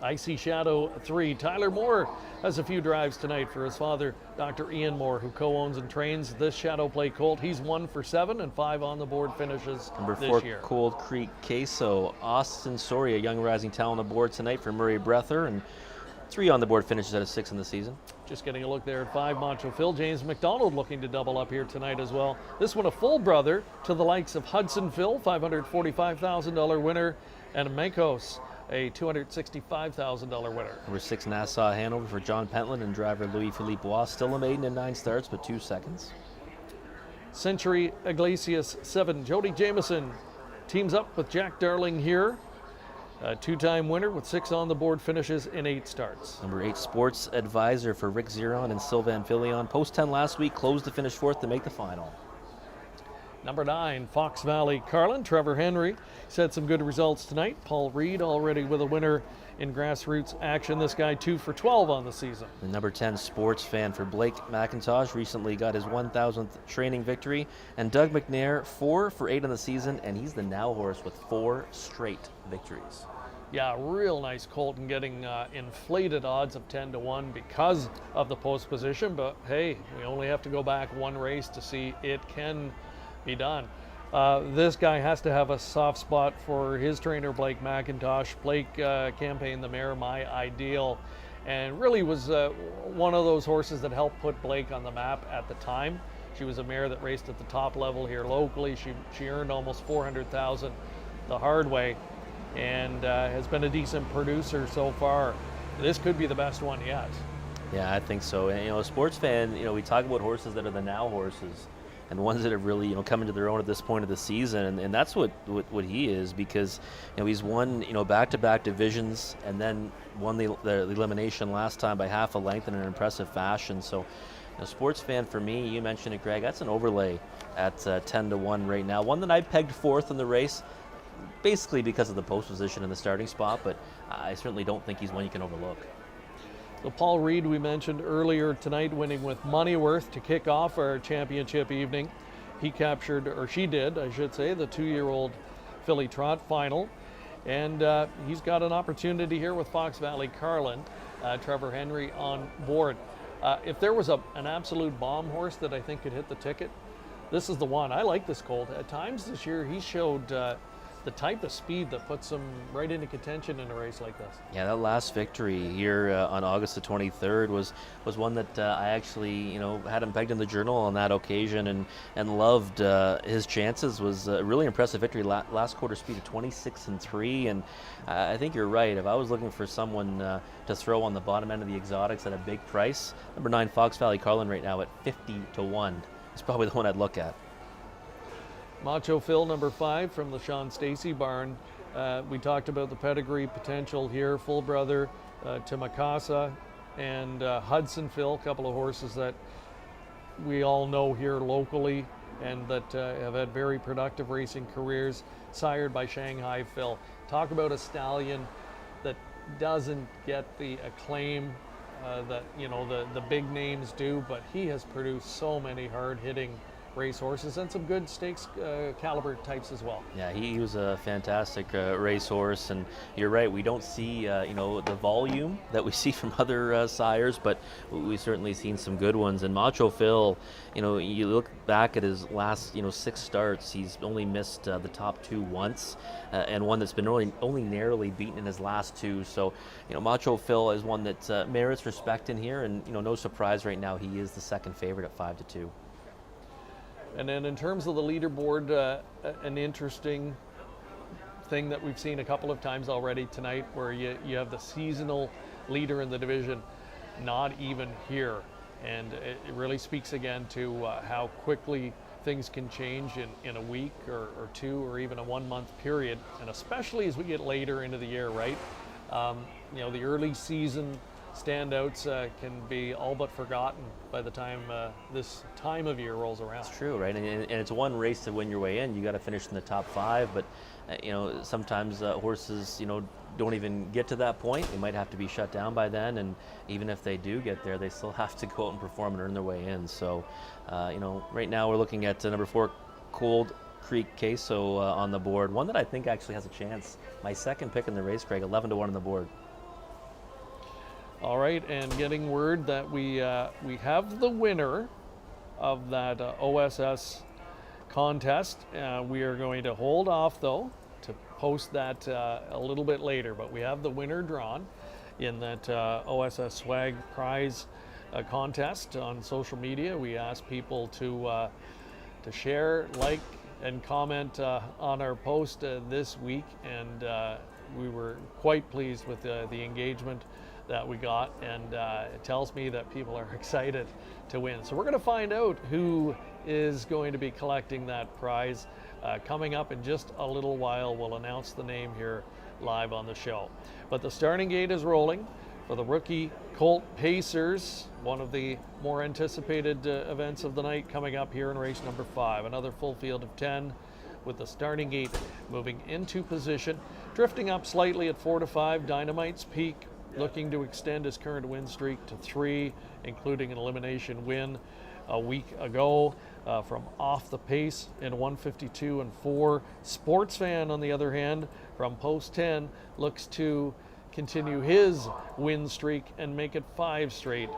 Icy Shadow 3. Tyler Moore has a few drives tonight for his father, Dr. Ian Moore, who co-owns and trains this Shadow Play colt. He's 1 for 7 and 5 on the board finishes Number this 4, year. Cold Creek Queso. Austin Soria, young rising talent on the board tonight for Murray Breather, and 3 on the board finishes out of 6 in the season. Just getting a look there at 5, Macho Phil. James McDonald looking to double up here tonight as well. This one a full brother to the likes of Hudson Phil, $545,000 winner, and Mankos, a $265,000 winner. Number 6, Nassau Hanover for John Pentland and driver Louis-Philippe Bois, still a maiden in 9 starts, but 2 seconds. Century Iglesias 7, Jody Jameson teams up with Jack Darling here. A 2-time winner with 6 on the board finishes in 8 starts. Number 8, Sports Advisor for Rick Zeron and Sylvain Filion. Post 10 last week, closed to finish 4th to make the final. Number 9, Fox Valley Carlin, Trevor Henry. He's had some good results tonight. Paul Reed already with a winner in grassroots action. This guy 2 for 12 on the season. The number 10 Sports Fan for Blake McIntosh recently got his 1,000th training victory. And Doug McNair 4 for 8 on the season, and he's the now horse with 4 straight victories. Yeah, real nice colt and getting inflated odds of 10 to 1 because of the post position. But hey, we only have to go back one race to see it can be done. This guy has to have a soft spot for his trainer, Blake McIntosh. Blake campaigned the mare My Ideal and really was one of those horses that helped put Blake on the map at the time. She was a mare that raced at the top level here locally. She earned almost $400,000 the hard way and has been a decent producer so far. This could be the best one yet. Yeah, I think so. And, a sports fan, we talk about horses that are the now horses and the ones that have really, come into their own at this point of the season. And that's what he is, because, he's won, back-to-back divisions and then won the elimination last time by half a length in an impressive fashion. So, sports fan for me, you mentioned it, Greg, that's an overlay at 10 to 1 right now. One that I pegged 4th in the race, basically because of the post position in the starting spot, but I certainly don't think he's one you can overlook. So Paul Reed, we mentioned earlier tonight, winning with Moneyworth to kick off our championship evening. He captured, or she did, I should say, the 2-year-old filly trot final. And he's got an opportunity here with Fox Valley Carlin, Trevor Henry on board. If there was an absolute bomb horse that I think could hit the ticket, this is the one. I like this colt. At times this year, he showed the type of speed that puts him right into contention in a race like this. Yeah, that last victory here on August the 23rd was one that I actually, had him pegged in the journal on that occasion and loved his chances. Was a really impressive victory. Last quarter speed of 26-3, and I think you're right. If I was looking for someone to throw on the bottom end of the exotics at a big price, number 9 Fox Valley Carlin right now at 50 to 1 is probably the one I'd look at. Macho Phil, number 5 from the Sean Stacy barn. We talked about the pedigree potential here. Full brother to Mikasa and Hudson Phil, a couple of horses that we all know here locally and that have had very productive racing careers, sired by Shanghai Phil. Talk about a stallion that doesn't get the acclaim that the big names do, but he has produced so many hard-hitting racehorses and some good stakes caliber types as well. Yeah, he was a fantastic racehorse, and you're right, we don't see the volume that we see from other sires, but we've certainly seen some good ones. And Macho Phil, you look back at his last 6 starts, he's only missed the top 2 once, and one that's been only narrowly beaten in his last 2. So Macho Phil is one that merits respect in here, and no surprise right now he is the second favorite at 5 to 2. And then in terms of the leaderboard, an interesting thing that we've seen a couple of times already tonight, where you have the seasonal leader in the division not even here. And it really speaks again to how quickly things can change in a week or 2 or even a 1-month period. And especially as we get later into the year, right? The early season standouts can be all but forgotten by the time this time of year rolls around. It's true, right? And it's one race to win your way in. You got to finish in the top 5, but sometimes horses don't even get to that point, they might have to be shut down by then. And even if they do get there, they still have to go out and perform and earn their way in. So, right now we're looking at number 4, Cold Creek Queso on the board. One that I think actually has a chance. My second pick in the race, Craig, 11-1 on the board. All right, and getting word that we have the winner of that OSS contest. We are going to hold off, though, to post that a little bit later, but we have the winner drawn in that OSS Swag Prize contest on social media. We asked people to share, like, and comment on our post this week, and we were quite pleased with the engagement that we got, and it tells me that people are excited to win. So we're going to find out who is going to be collecting that prize coming up in just a little while. We'll announce the name here live on the show. But the starting gate is rolling for the rookie Colt Pacers, one of the more anticipated events of the night, coming up here in race number 5. Another full field of 10 with the starting gate moving into position. Drifting up slightly at 4 to 5, Dynamite's Peak looking to extend his current win streak to 3, including an elimination win a week ago from off the pace in 152 and 4. Sports Fan, on the other hand, from post 10, looks to continue his win streak and make it 5 straight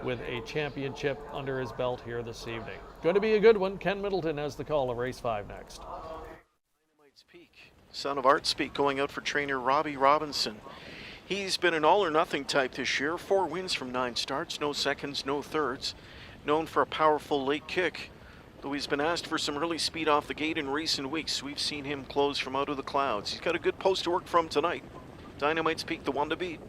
with a championship under his belt here this evening. Going to be a good one. Ken Middleton has the call of race 5 next. Dynamite's Peak, son of Art Speak, going out for trainer Robbie Robinson. He's been an all-or-nothing type this year. 4 wins from 9 starts, no seconds, no thirds. Known for a powerful late kick. Though he's been asked for some early speed off the gate in recent weeks, we've seen him close from out of the clouds. He's got a good post to work from tonight. Dynamite's Peak, the one to beat.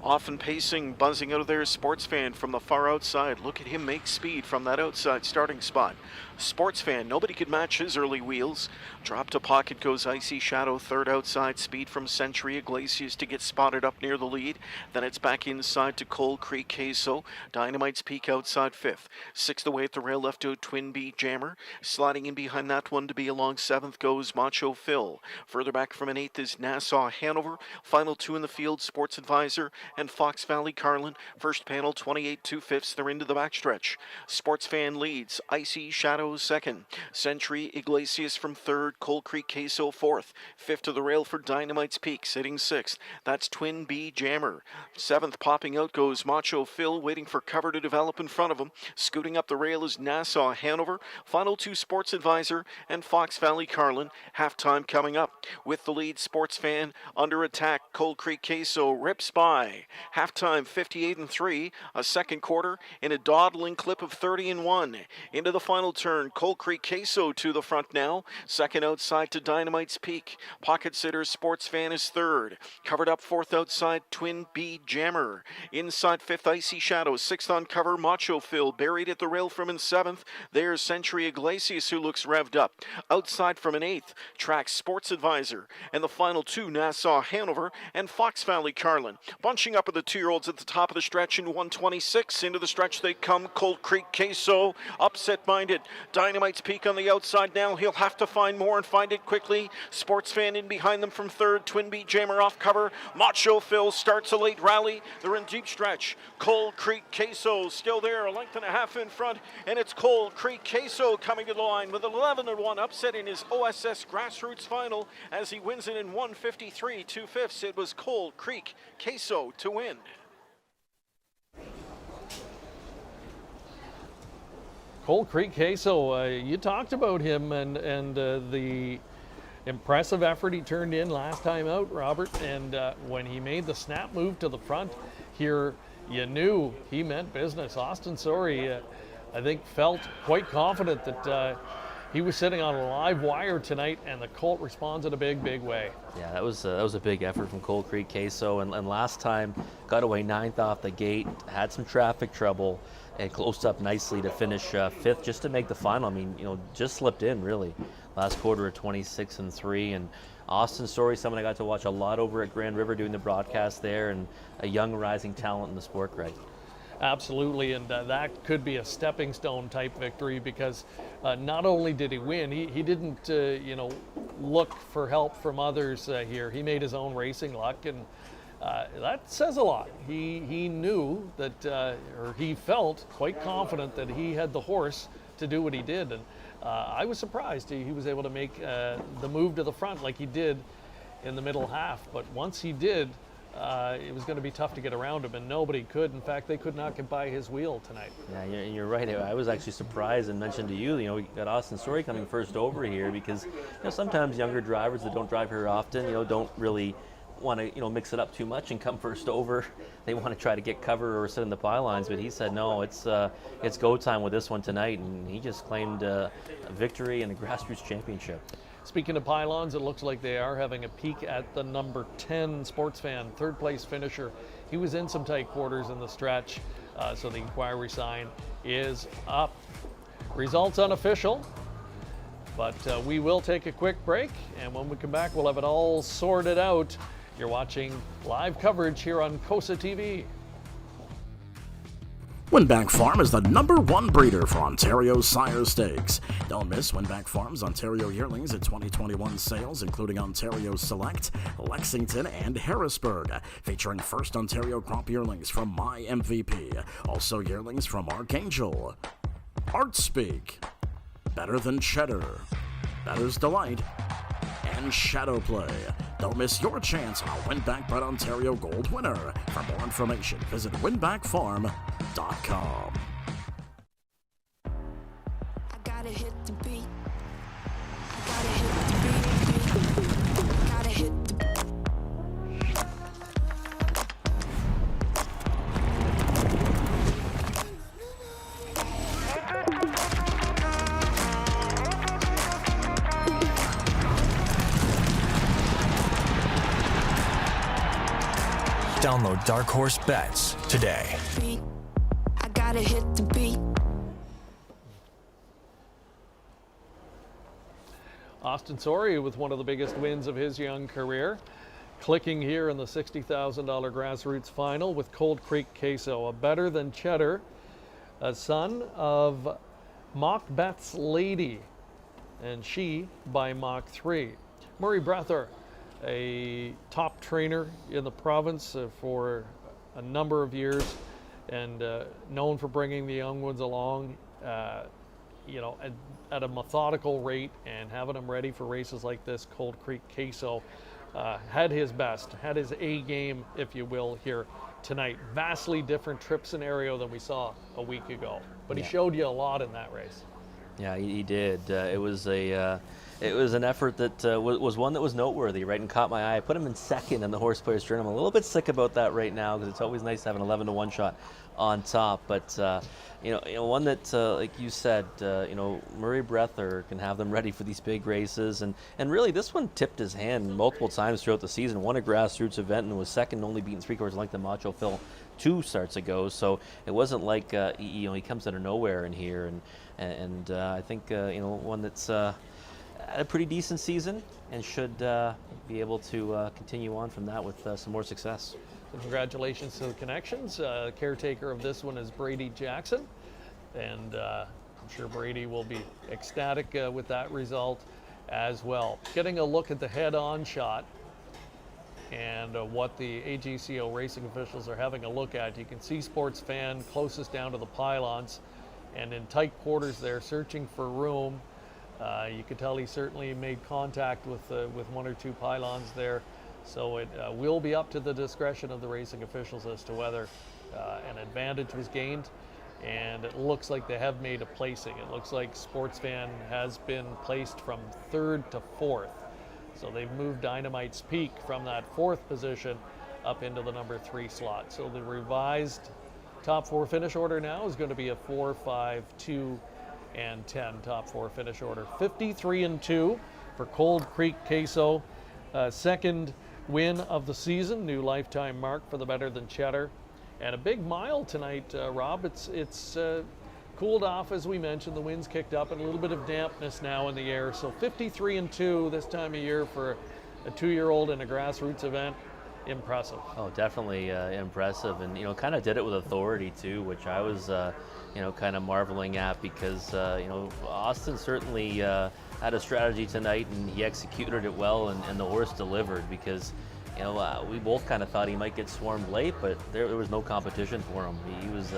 Often pacing, buzzing out of there, Sports Fan from the far outside. Look at him make speed from that outside starting spot. Sports Fan, nobody could match his early wheels. Drop to pocket goes Icy Shadow, third outside speed from Century Iglesias to get spotted up near the lead. Then it's back inside to Cold Creek Queso. Dynamite's Peak outside 5th. 6th away at the rail left to Twin Bee Jammer. Sliding in behind that one to be along 7th goes Macho Phil. Further back from an 8th is Nassau Hanover. Final 2 in the field, Sports Advisor and Fox Valley Carlin. First panel 28 2/5. They're into the backstretch. Sports Fan leads. Icy Shadow 2nd. Century Iglesias from 3rd. Cold Creek Queso 4th. 5th to the rail for Dynamite's Peak, sitting 6th. That's Twin Bee Jammer. 7th popping out goes Macho Phil, waiting for cover to develop in front of him. Scooting up the rail is Nassau Hanover. Final 2 Sports Advisor and Fox Valley Carlin. Halftime coming up. With the lead, Sports Fan under attack. Cold Creek Queso rips by. Halftime 58 and 3. A second quarter in a dawdling clip of 30 and 1. Into the final turn, Cold Creek Queso to the front now. Second outside to Dynamite's Peak. Pocket sitter Sports Fan is 3rd. Covered up 4th outside Twin Bee Jammer. Inside 5th Icy Shadow. 6th on cover Macho Phil. Buried at the rail from in 7th. There's Century Iglesias who looks revved up. Outside from an 8th. Tracks Sports Advisor. And the final 2 Nassau Hanover and Fox Valley Carlin. Bunching up of the 2-year-olds at the top of the stretch in 126. Into the stretch they come. Cold Creek Queso upset-minded. Dynamite's Peak on the outside now. He'll have to find more and find it quickly. Sports Fan in behind them from 3rd. Twin Bee Jammer off cover. Macho Phil starts a late rally. They're in deep stretch. Cold Creek Queso still there, a length and a half in front, and it's Cold Creek Queso coming to the line with 11-1 upset in his OSS Grassroots final as he wins it in 153 2/5. It was Cold Creek Queso to win. Cold Creek Queso, you talked about him and the impressive effort he turned in last time out, Robert, and when he made the snap move to the front here, you knew he meant business. Austin Soucy, I think, felt quite confident that he was sitting on a live wire tonight, and the colt responds in a big, big way. Yeah, that was a big effort from Cold Creek Queso, and last time got away 9th off the gate, had some traffic trouble, and closed up nicely to finish 5th just to make the final. I mean, just slipped in really. Last quarter at 26 and 3, and Austin Soucy, someone I got to watch a lot over at Grand River doing the broadcast there, and a young rising talent in the sport, Greg. Absolutely, and that could be a stepping stone type victory because not only did he win, he didn't look for help from others here. He made his own racing luck, and that says a lot. He knew that, or he felt quite confident that he had the horse to do what he did, and I was surprised he was able to make the move to the front like he did in the middle half. But once he did, it was going to be tough to get around him, and nobody could. In fact, they could not get by his wheel tonight. Yeah, you're right. I was actually surprised and mentioned to you, we got Austin Soucy coming first over here because sometimes younger drivers that don't drive here often, don't really want to mix it up too much and come first over. They want to try to get cover or sit in the pylons, but he said no, it's go time with this one tonight, and he just claimed a victory in the Grassroots Championship. Speaking of pylons, it looks like they are having a peek at the number 10 sports fan, third place finisher. He was in some tight quarters in the stretch, so the inquiry sign is up. Results unofficial, but we will take a quick break, and when we come back, we'll have it all sorted out. You're watching live coverage here on COSA-TV. Winback Farm is the #1 breeder for Ontario's sire stakes. Don't miss Winback Farm's Ontario yearlings at 2021 sales, including Ontario Select, Lexington, and Harrisburg, featuring first Ontario crop yearlings from My MVP, also yearlings from Archangel, Art Speak, Better Than Cheddar, Better's Delight, and Shadow Play. Don't miss your chance on a Winback Bred Ontario Gold winner. For more information, visit winbackfarm.com. I gotta hit the beat. Gotta hit the beat. Gotta hit the Download Dark Horse Bets today. beat. I gotta hit the beat. Austin Soucy with one of the biggest wins of his young career, clicking here in the $60,000 Grassroots final with Cold Creek Queso, a Better Than Cheddar, a son of Mach Beth's Lady, and she by Mach 3. Murray Breather, a top trainer in the province for a number of years, and known for bringing the young ones along, at a methodical rate and having them ready for races like this. Cold Creek Queso had his best, had his A game, if you will, here tonight. Vastly different trip scenario than we saw a week ago, but he showed you a lot in that race. Yeah, he did. It was an effort that was one that was noteworthy, right, and caught my eye. I put him in second in the Horse Players Journal. I'm a little bit sick about that right now because it's always nice to have an 11-to-1 shot on top. But one that, like you said, Murray Breather can have them ready for these big races, and really this one tipped his hand multiple times throughout the season. Won a Grassroots event and was second, only beaten 3/4 length to Macho Phil 2 starts ago. So it wasn't like he comes out of nowhere in here, and I think one that's had a pretty decent season and should be able to continue on from that with some more success. So congratulations to the connections. Caretaker of this one is Brady Jackson, and I'm sure Brady will be ecstatic with that result as well. Getting a look at the head-on shot and what the AGCO racing officials are having a look at. You can see Sports Fan closest down to the pylons, and in tight quarters there, searching for room. You could tell he certainly made contact with one or two pylons there. So it will be up to the discretion of the racing officials as to whether an advantage was gained. And it looks like they have made a placing. It looks like Sports Fan has been placed from 3rd to 4th. So they've moved Dynamite's Peak from that 4th position up into the number 3 slot. So the revised top 4 finish order now is going to be a 4, 5, 2, and 10 top 4 finish order. 53-2 for Cold Creek Queso. Second win of the season, new lifetime mark for the Better Than Cheddar. And a big mile tonight, Rob. It's cooled off, as we mentioned. The wind's kicked up and a little bit of dampness now in the air. So 53-2 this time of year for a 2-year-old in a Grassroots event. impressive. Oh, definitely impressive, and kind of did it with authority too, which I was kind of marveling at, because Austin certainly had a strategy tonight, and he executed it well, and the horse delivered, because we both kind of thought he might get swarmed late, but there was no competition for him. He was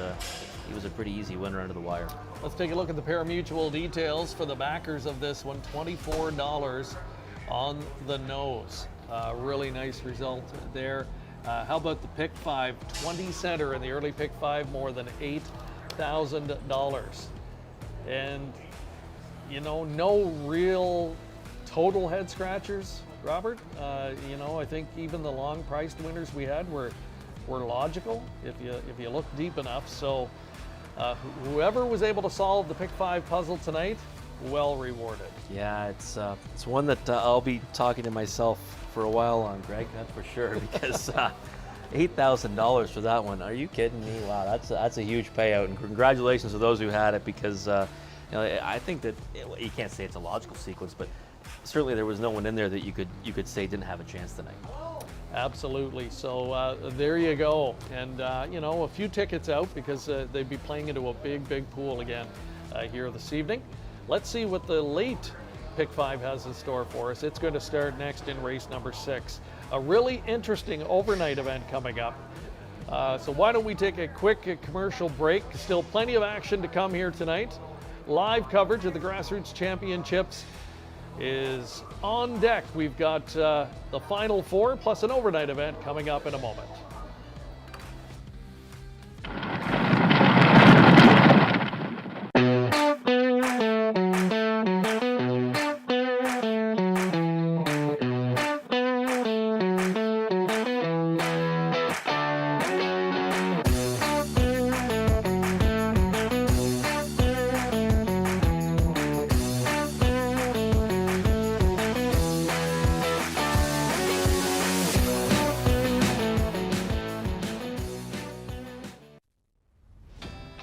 a pretty easy winner under the wire. Let's take a look at the pari-mutuel details for the backers of this one. $24 on the nose. Really nice result there. How about the pick 5? 20 center in the early pick 5, more than $8,000. And no real total head scratchers, Robert. I think even the long priced winners we had were logical if you look deep enough. So whoever was able to solve the pick 5 puzzle tonight, well rewarded. Yeah, it's one that I'll be talking to myself for a while on, Greg, that's for sure, because $8,000 for that one. Are you kidding me? Wow, that's a huge payout, and congratulations to those who had it, because I think that you can't say it's a logical sequence, but certainly there was no one in there that you could say didn't have a chance tonight. Absolutely. So there you go, and a few tickets out, because they'd be playing into a big pool again here this evening. Let's see what the late pick 5 has in store for us. It's going to start next in race number 6. A really interesting overnight event coming up. So why don't we take a quick commercial break? Still plenty of action to come here tonight. Live coverage of the Grassroots Championships is on deck. We've got the Final 4 plus an overnight event coming up in a moment.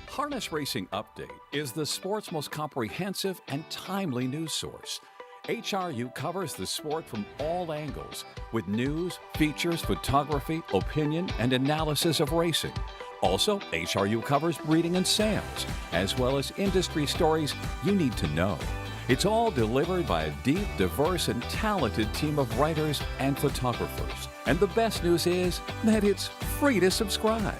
Harness Racing Update is the sport's most comprehensive and timely news source. HRU covers the sport from all angles with news, features, photography, opinion, and analysis of racing. Also, HRU covers breeding and sales, as well as industry stories you need to know. It's all delivered by a deep, diverse, and talented team of writers and photographers. And the best news is that it's free to subscribe.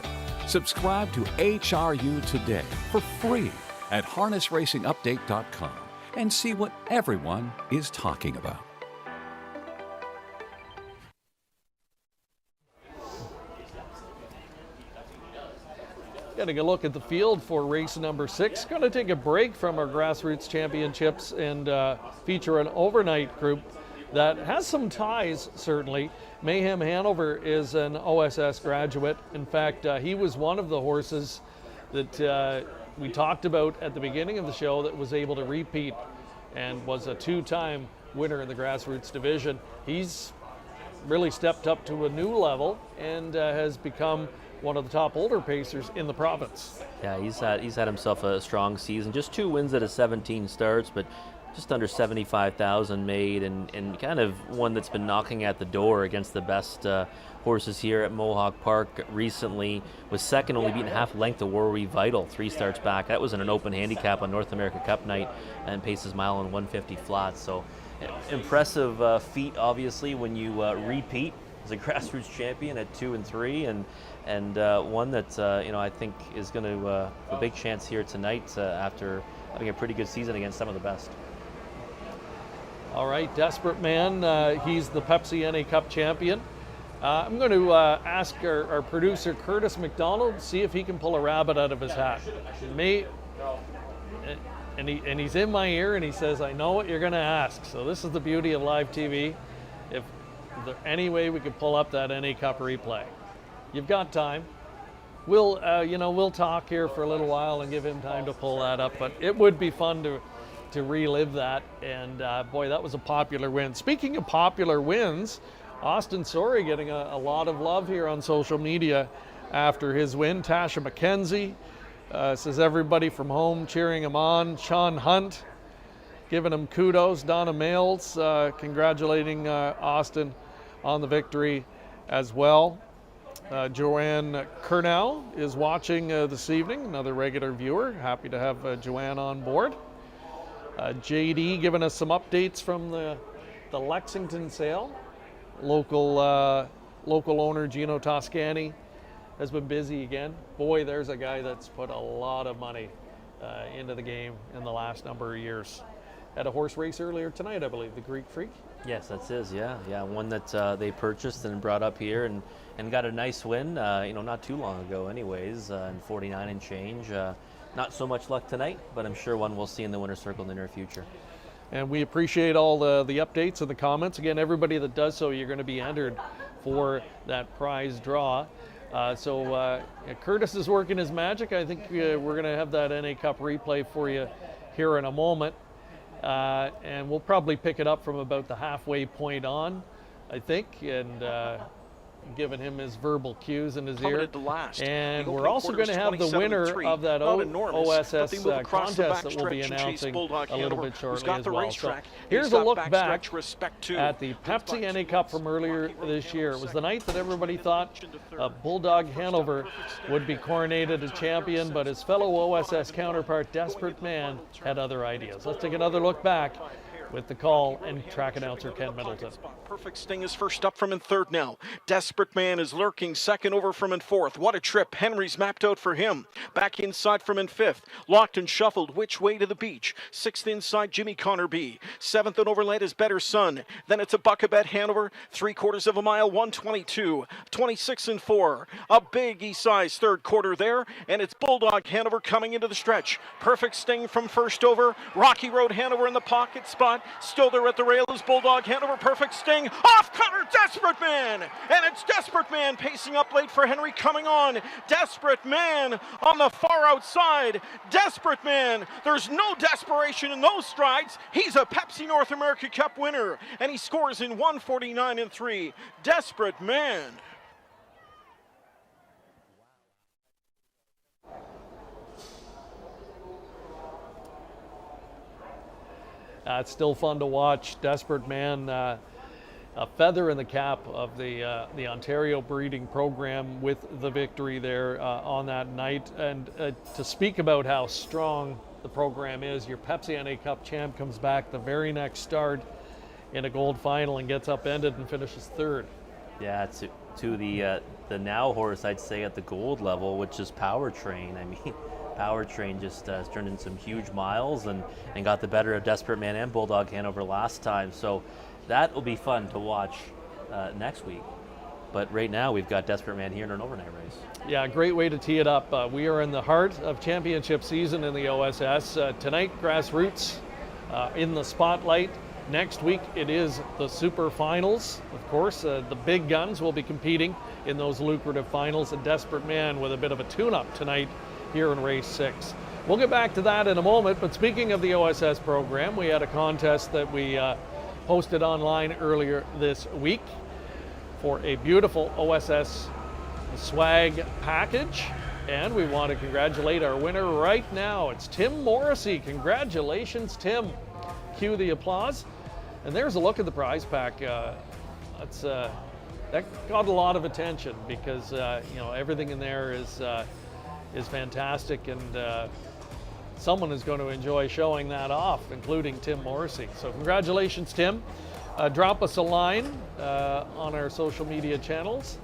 Subscribe to HRU today for free at harnessracingupdate.com and see what everyone is talking about. Getting a look at the field for race number 6. Going to take a break from our Grassroots Championships and feature an overnight group that has some ties, certainly. Mayhem Hanover is an OSS graduate. In fact, he was one of the horses that we talked about at the beginning of the show that was able to repeat and was a 2-time winner in the Grassroots division. He's really stepped up to a new level and has become one of the top older pacers in the province. Yeah, he's had himself a strong season. Just 2 wins out of 17 starts, but just under 75,000 made, and kind of one that's been knocking at the door against the best horses here at Mohawk Park recently. Was second, only beaten half length to Warri Vital 3 starts back. That was in an open handicap on North America Cup night, and paces mile on 150 flat. So impressive feat, obviously, when you repeat as a Grassroots champion at 2 and 3, and one that I think is going to have a big chance here tonight after having a pretty good season against some of the best. All right, Desperate Man, he's the Pepsi NA Cup champion. I'm going to ask our producer, Curtis McDonald, see if he can pull a rabbit out of his hat. And he's in my ear, and he says, I know what you're going to ask. So this is the beauty of live TV. If there any way we could pull up that NA Cup replay. You've got time. We'll talk here for a little while and give him time to pull that up, but it would be fun to relive that, and boy, that was a popular win. Speaking of popular wins, Austin Soucy getting a lot of love here on social media after his win. Tasha McKenzie says everybody from home cheering him on. Sean Hunt giving him kudos. Donna Males congratulating Austin on the victory. as well. Joanne Kernow is watching this evening, another regular viewer. Happy to have Joanne on board. JD giving us some updates from the Lexington sale. Local owner Gino Toscani has been busy again. Boy, there's a guy that's put a lot of money into the game in the last number of years. Had a horse race earlier tonight, I believe, the Greek Freak. Yes, that's his. Yeah, one that they purchased and brought up here and got a nice win. Not too long ago, anyways, in 49 and change. Not so much luck tonight, but I'm sure one we'll see in the winner's circle in the near future. And we appreciate all the updates and the comments. Again, everybody that does so, you're going to be entered for that prize draw. So Curtis is working his magic. I think we're going to have that NA Cup replay for you here in a moment. And we'll probably pick it up from about the halfway point on, I think, and giving him his verbal cues in his ear. And we're also going to have the winner of that OSS contest that we'll be announcing a little bit shortly as well. So here's a look back at the Pepsi NA Cup from earlier this year. It was the night that everybody thought Bulldog Hanover would be coronated a champion, but his fellow OSS counterpart, Desperate Man, had other ideas. Let's take another look back with the call and track announcer Ken Middleton. Perfect Sting is first up from in third now. Desperate Man is lurking second over from in fourth. What a trip. Henry's mapped out for him. Back inside from in fifth. Locked and shuffled. Which way to the beach? Sixth inside Jimmy Connor B. Seventh and overled is Better Son. Then it's a Buckabet Hanover. 3/4 of a mile. 1:22. 26 and 4. A big E-size third quarter there. And it's Bulldog Hanover coming into the stretch. Perfect Sting from first over. Rocky Road Hanover in the pocket spot. Still there at the rail is Bulldog Hanover. Perfect Sting. Off cutter, Desperate Man. And it's Desperate Man pacing up late for Henry coming on. Desperate Man on the far outside. Desperate Man. There's no desperation in those strides. He's a Pepsi North America Cup winner. And he scores in 1:49 and 3. Desperate Man. It's still fun to watch. Desperate Man, a feather in the cap of the Ontario breeding program with the victory there on that night. And to speak about how strong the program is, your Pepsi NA Cup champ comes back the very next start in a gold final and gets upended and finishes third. Yeah, to the now horse, I'd say at the gold level, which is Powertrain. I mean, Powertrain just turned in some huge miles and got the better of Desperate Man and Bulldog Hanover last time. So that will be fun to watch next week. But right now we've got Desperate Man here in an overnight race. Yeah, great way to tee it up. We are in the heart of championship season in the OSS. Tonight, Grassroots in the spotlight. Next week, it is the Super Finals. Of course, the big guns will be competing in those lucrative finals. A Desperate Man with a bit of a tune-up tonight here in race 6. We'll get back to that in a moment, but speaking of the OSS program, we had a contest that we posted online earlier this week for a beautiful OSS swag package, and we want to congratulate our winner right now. It's Tim Morrissey. Congratulations, Tim. Cue the applause. And there's a look at the prize pack. That got a lot of attention because everything in there is fantastic, and someone is going to enjoy showing that off, including Tim Morrissey. So congratulations, Tim. Drop us a line on our social media channels,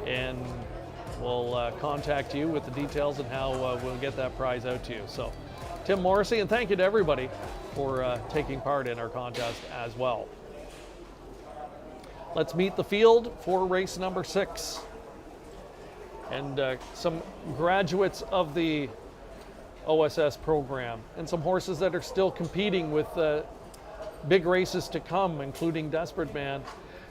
and we'll contact you with the details and how we'll get that prize out to you. So Tim Morrissey, and thank you to everybody for taking part in our contest as well. Let's meet the field for race number 6. And some graduates of the OSS program and some horses that are still competing with big races to come, including Desperate Man,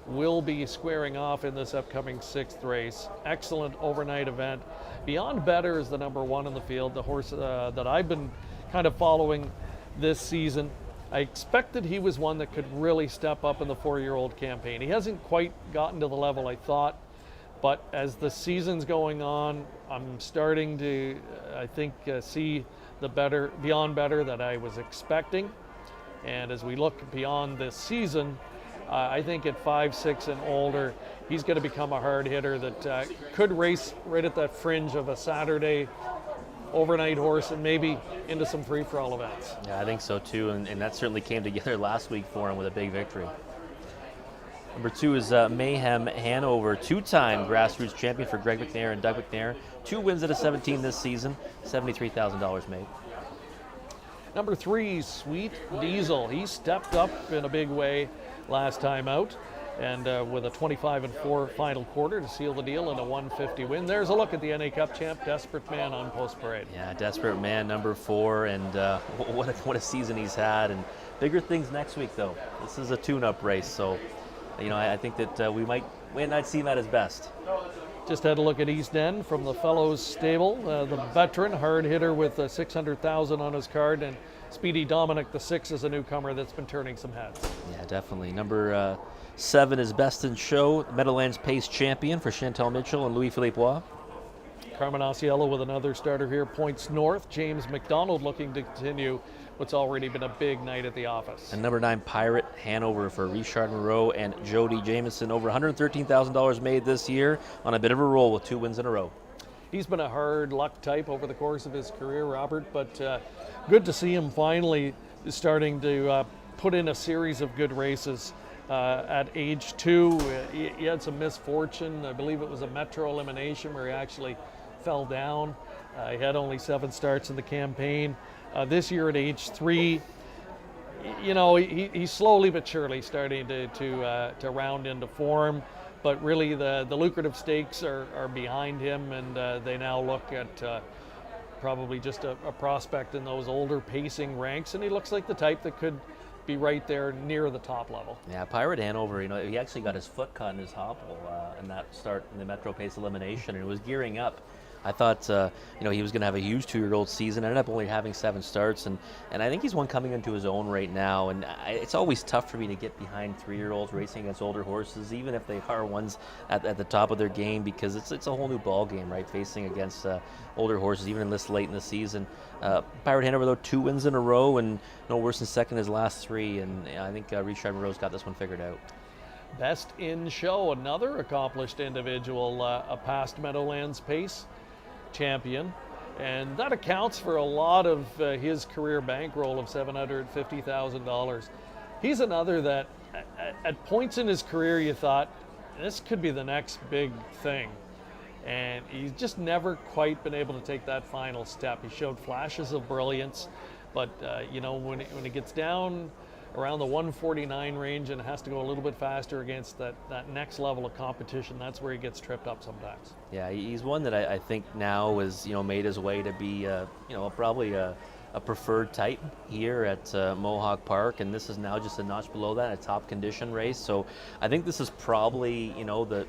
will be squaring off in this upcoming 6th race. Excellent overnight event. Beyond Better is the number 1 in the field, the horse that I've been kind of following this season. I expected he was one that could really step up in the 4-year-old campaign. He hasn't quite gotten to the level I thought, but as the season's going on, I'm starting to, I think, see the Beyond Better that I was expecting. And as we look beyond this season, I think at 5'6" and older, he's going to become a hard hitter that could race right at that fringe of a Saturday overnight horse and maybe into some free-for-all events. Yeah, I think so too, and that certainly came together last week for him with a big victory. Number 2 is Mayhem Hanover, 2-time Grassroots champion for Greg McNair and Doug McNair. 2 wins out of 17 this season, $73,000 made. Number 3, Sweet Diesel. He stepped up in a big way last time out, and with a 25-4 final quarter to seal the deal and a 150 win. There's a look at the NA Cup champ, Desperate Man on Post Parade. Yeah, Desperate Man, number 4, and what a season he's had. And bigger things next week, though. This is a tune-up race, so I think that we might not see him at his best. Just had a look at East End from the Fellows stable. The veteran hard hitter with 600,000 on his card, and Speedy Dominic the 6 is a newcomer that's been turning some heads. Yeah, definitely. Number 7 is Best in Show, Meadowlands Pace champion for Chantal Mitchell and Louis-Philippe Roy. Carmen Osceola with another starter here, points north. James McDonald looking to continue what's already been a big night at the office. And number 9, Pirate Hanover for Richard Moreau and Jody Jameson. Over $113,000 made this year on a bit of a roll with 2 wins in a row. He's been a hard luck type over the course of his career, Robert, but good to see him finally starting to put in a series of good races. At age 2, he had some misfortune. I believe it was a Metro elimination where he actually fell down. He had only 7 starts in the campaign. This year at age 3, he's slowly but surely starting to round into form. But really, the lucrative stakes are behind him, and they now look at probably just a prospect in those older pacing ranks. And he looks like the type that could be right there near the top level. Yeah, Pirate Hanover, he actually got his foot caught in his hobble in that start in the Metro Pace elimination, and it was gearing up. I thought, he was going to have a huge 2-year-old season. Ended up only having 7 starts, and I think he's one coming into his own right now. And it's always tough for me to get behind 3-year-olds racing against older horses, even if they are ones at the top of their game, because it's a whole new ball game, right? Facing against older horses, even in this late in the season. Pirate Hanover, though, 2 wins in a row, and no worse than second his last 3. And I think Richard Moreau's got this one figured out. Best in Show, another accomplished individual, a past Meadowlands Pace champion, and that accounts for a lot of his career bankroll of $750,000. He's another that at points in his career you thought this could be the next big thing, and he's just never quite been able to take that final step. He showed flashes of brilliance, but when it gets down around the 149 range and has to go a little bit faster against that next level of competition, that's where he gets tripped up sometimes. Yeah, he's one that I think now has made his way to be probably a preferred type here at Mohawk Park, and this is now just a notch below that, a top condition race. So I think this is probably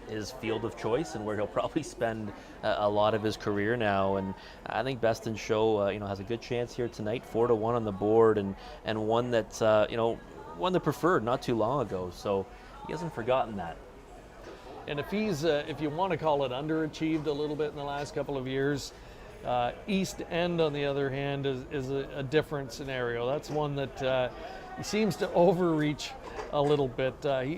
his field of choice and where he'll probably spend a lot of his career now. And I think Best in Show has a good chance here tonight, 4-1 on the board, and one that one that preferred not too long ago. So he hasn't forgotten that. And if he's if you want to call it underachieved a little bit in the last couple of years, East End, on the other hand, is a different scenario. That's one that he seems to overreach a little bit.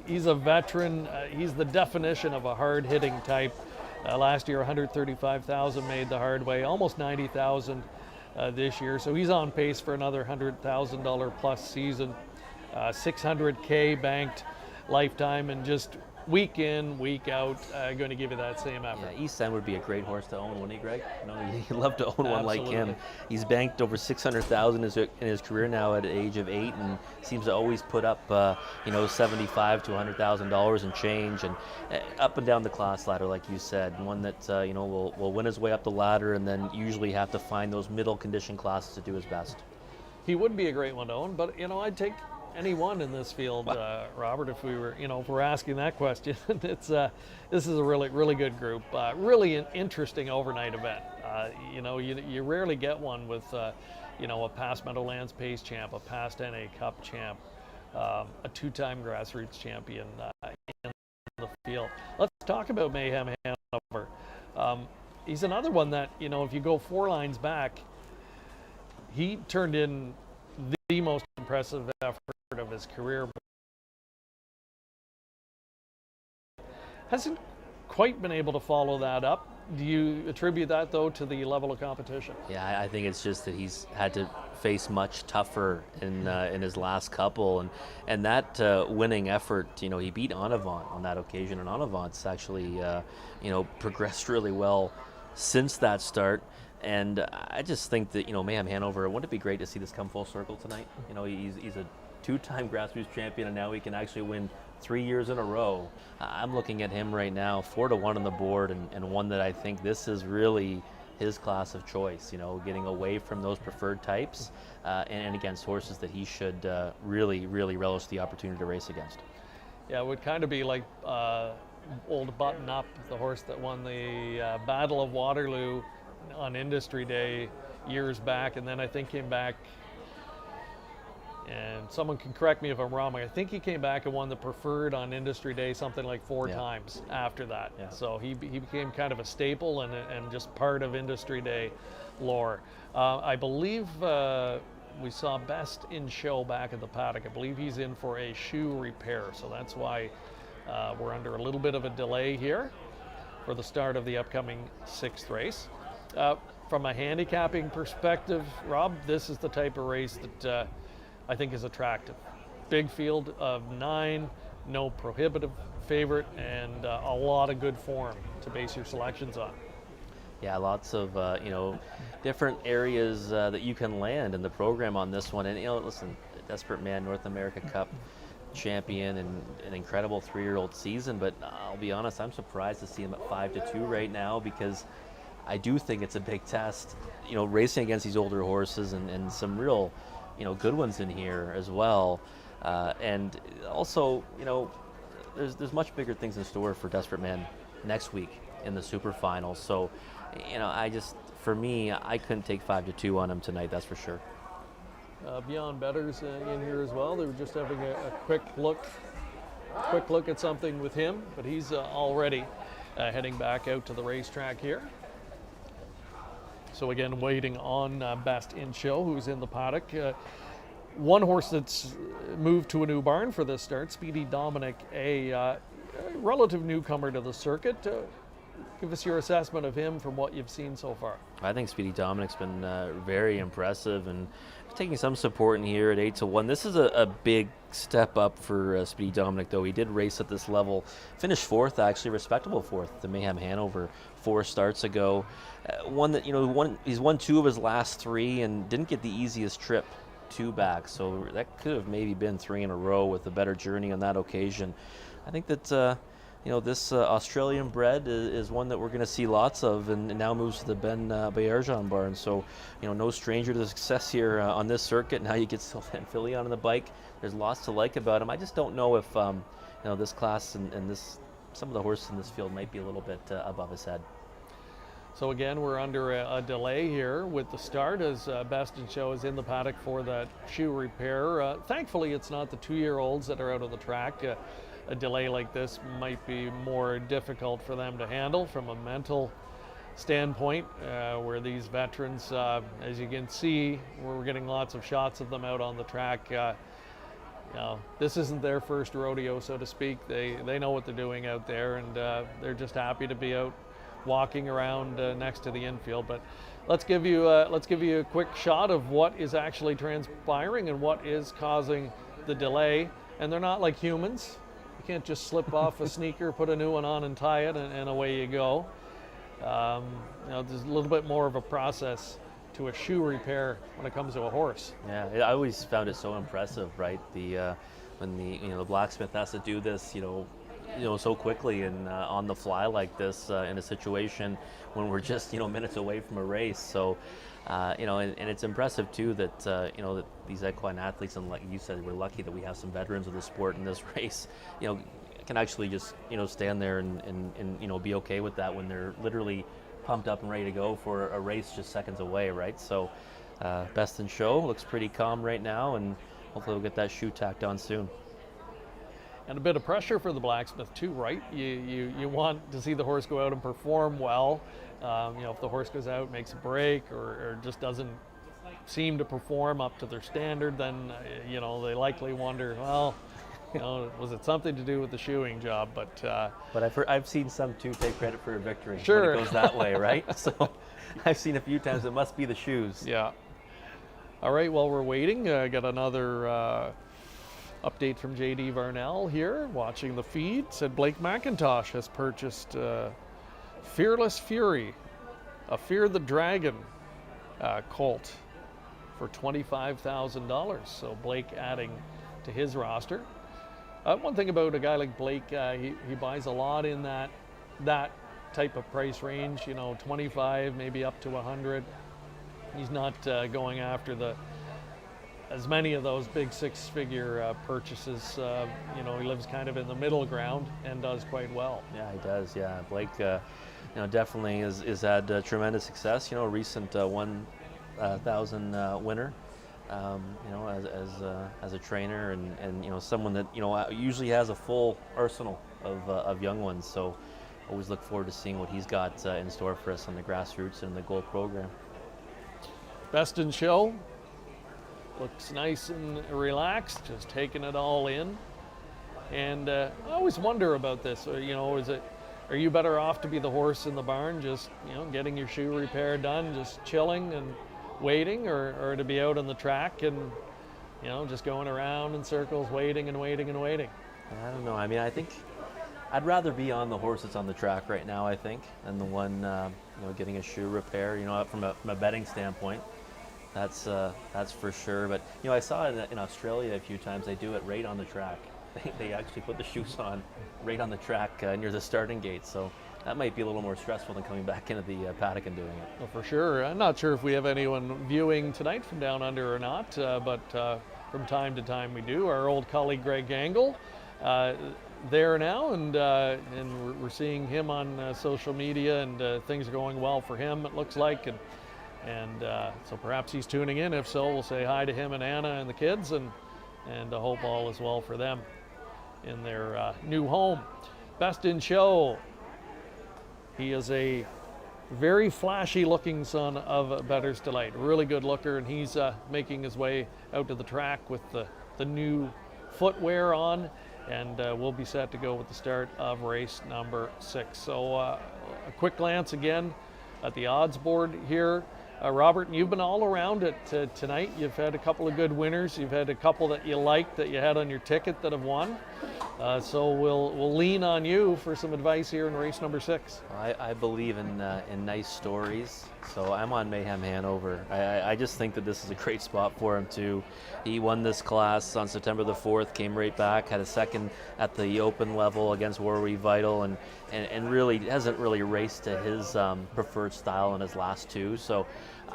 He's a veteran. He's the definition of a hard-hitting type. Last year, $135,000 made the hard way, almost $90,000 this year. So he's on pace for another $100,000 plus season. $600K banked lifetime, and just week in, week out, going to give you that same effort. Yeah, East End would be a great horse to own, wouldn't he, Greg? You'd love to own one like him. Absolutely. He's banked over $600,000 in his career now at the age of 8, and seems to always put up, $75,000 to $100,000 and change, and up and down the class ladder, like you said. One that will win his way up the ladder, and then usually have to find those middle condition classes to do his best. He would be a great one to own, but I'd take anyone in this field, Robert, if we were, if we're asking that question. This is a really good group, really an interesting overnight event. You rarely get one with, a past Meadowlands Pace champ, a past NA Cup champ, a 2-time Grassroots champion in the field. Let's talk about Mayhem Hanover. He's another one that, if you go 4 lines back, he turned in the most impressive effort of his career hasn't quite been able to follow that up. Do you attribute that, though, to the level of competition? Yeah, I think it's just that he's had to face much tougher in his last couple, and that winning effort, he beat Onavant on that occasion, and Onavant's actually, progressed really well since that start. And I just think that, Mayhem Hanover, wouldn't it be great to see this come full circle tonight? He's a two-time Grassroots champion, and now he can actually win 3 years in a row. I'm looking at him right now, 4-1 on the board, and one that I think this is really his class of choice, getting away from those preferred types and against horses that he should really, really relish the opportunity to race against. Yeah, it would kind of be like old Button Up, the horse that won the Battle of Waterloo on Industry Day years back, and then I think came back, and someone can correct me if I'm wrong, I think he came back and won the Preferred on Industry Day something like 4 times after that. Yeah. So he became kind of a staple and just part of Industry Day lore. I believe we saw Best in Show back at the Paddock. I believe he's in for a shoe repair, so that's why we're under a little bit of a delay here for the start of the upcoming 6th race. From a handicapping perspective, Rob, this is the type of race that I think is attractive. Big field of 9, no prohibitive favorite, and a lot of good form to base your selections on. Yeah, lots of different areas that you can land in the program on this one. And listen, Desperate Man North America Cup champion and an incredible 3-year-old season. But I'll be honest, I'm surprised to see him at 5-2 right now, because I do think it's a big test. Racing against these older horses and some real, good ones in here as well. And also, there's much bigger things in store for Desperate Man next week in the Super Finals. So, for me, I couldn't take 5-2 on him tonight, that's for sure. Beyond Betters in here as well. They were just having a quick look at something with him, but he's already heading back out to the racetrack here. So again, waiting on Best in Show, who's in the paddock. One horse that's moved to a new barn for this start, Speedy Dominic, a relative newcomer to the circuit. Give us your assessment of him from what you've seen so far. I think Speedy Dominic's been very impressive and taking some support in here at 8-1. This is a big step up for Speedy Dominic, though. He did race at this level, finished 4th, actually, respectable 4th, the Mayhem Hanover 4 starts ago. He's won 2 of his last 3 and didn't get the easiest trip 2 back, so that could have maybe been 3 in a row with a better journey on that occasion. I think that this Australian bred is one that we're going to see lots of, and now moves to the Ben Bayerjan barn. So, no stranger to success here on this circuit. Now you get Sylvain Filion on the bike. There's lots to like about him. I just don't know if this class and some of the horses in this field might be a little bit above his head. So again, we're under a delay here with the start as Best in Show is in the paddock for that shoe repair. Thankfully, it's not the 2-year-olds that are out on the track. A delay like this might be more difficult for them to handle from a mental standpoint, where these veterans, as you can see, we're getting lots of shots of them out on the track. This isn't their first rodeo, so to speak. They know what they're doing out there, and they're just happy to be out walking around next to the infield. But let's give you a quick shot of what is actually transpiring and what is causing the delay. And they're not like humans. You can't just slip off a sneaker, put a new one on and tie it, and away you go. There's a little bit more of a process to a shoe repair when it comes to a horse. Yeah, I always found it so impressive, right? When the blacksmith has to do this, so quickly and on the fly like this in a situation when we're just minutes away from a race. So and it's impressive too that that these equine athletes, and like you said, we're lucky that we have some veterans of the sport in this race, can actually just stand there and be okay with that when they're literally pumped up and ready to go for a race just seconds away, right? So Best in Show looks pretty calm right now, and hopefully we'll get that shoe tacked on soon. And a bit of pressure for the blacksmith too, right? You want to see the horse go out and perform well. If the horse goes out, makes a break, or just doesn't seem to perform up to their standard, then they likely wonder, well, Was it something to do with the shoeing job? But I've seen some too take credit for a victory. Sure. When it goes that way, right? So I've seen a few times it must be the shoes. Yeah. All right, while we're waiting, got another update from JD Varnell here, watching the feed. Said Blake McIntosh has purchased Fearless Fury, a Fear the Dragon colt for $25,000. So Blake adding to his roster. One thing about a guy like Blake, he buys a lot in that type of price range, 25, maybe up to 100. He's not going after as many of those big six-figure purchases. He lives kind of in the middle ground and does quite well. Yeah, he does. Yeah, Blake, definitely is had tremendous success. Recent 1,000 winner. As a trainer and someone that usually has a full arsenal of young ones. So always look forward to seeing what he's got in store for us on the Grassroots and the Gold program. Best in show. Looks nice and relaxed, just taking it all in. And I always wonder about this. Are you better off to be the horse in the barn, just getting your shoe repair done, just chilling and waiting, or to be out on the track and just going around in circles, waiting and waiting and waiting? I don't know. I mean, I think I'd rather be on the horse that's on the track right now, I think, than the one getting a shoe repair. From a betting standpoint. That's for sure. But I saw it in Australia a few times. They do it right on the track. They actually put the shoes on right on the track near the starting gate. So that might be a little more stressful than coming back into the paddock and doing it. Well, for sure. I'm not sure if we have anyone viewing tonight from down under or not, but from time to time we do. Our old colleague Greg Gangle there now, and we're seeing him on social media, and things are going well for him, it looks like. And so perhaps he's tuning in. If so, we'll say hi to him and Anna and the kids, and hope all is well for them in their new home. Best in show. He is a very flashy looking son of Bettor's Delight. Really good looker, and he's making his way out to the track with the new footwear on, and we'll be set to go with the start of race number 6. So a quick glance again at the odds board here. Robert, you've been all around it tonight. You've had a couple of good winners. You've had a couple that you liked that you had on your ticket that have won. So we'll lean on you for some advice here in race number 6. I believe in nice stories, so I'm on Mayhem Hanover. I just think that this is a great spot for him too. He won this class on September the 4th, came right back, had a second at the open level against Warwi Vital, and really hasn't really raced to his preferred style in his last 2. So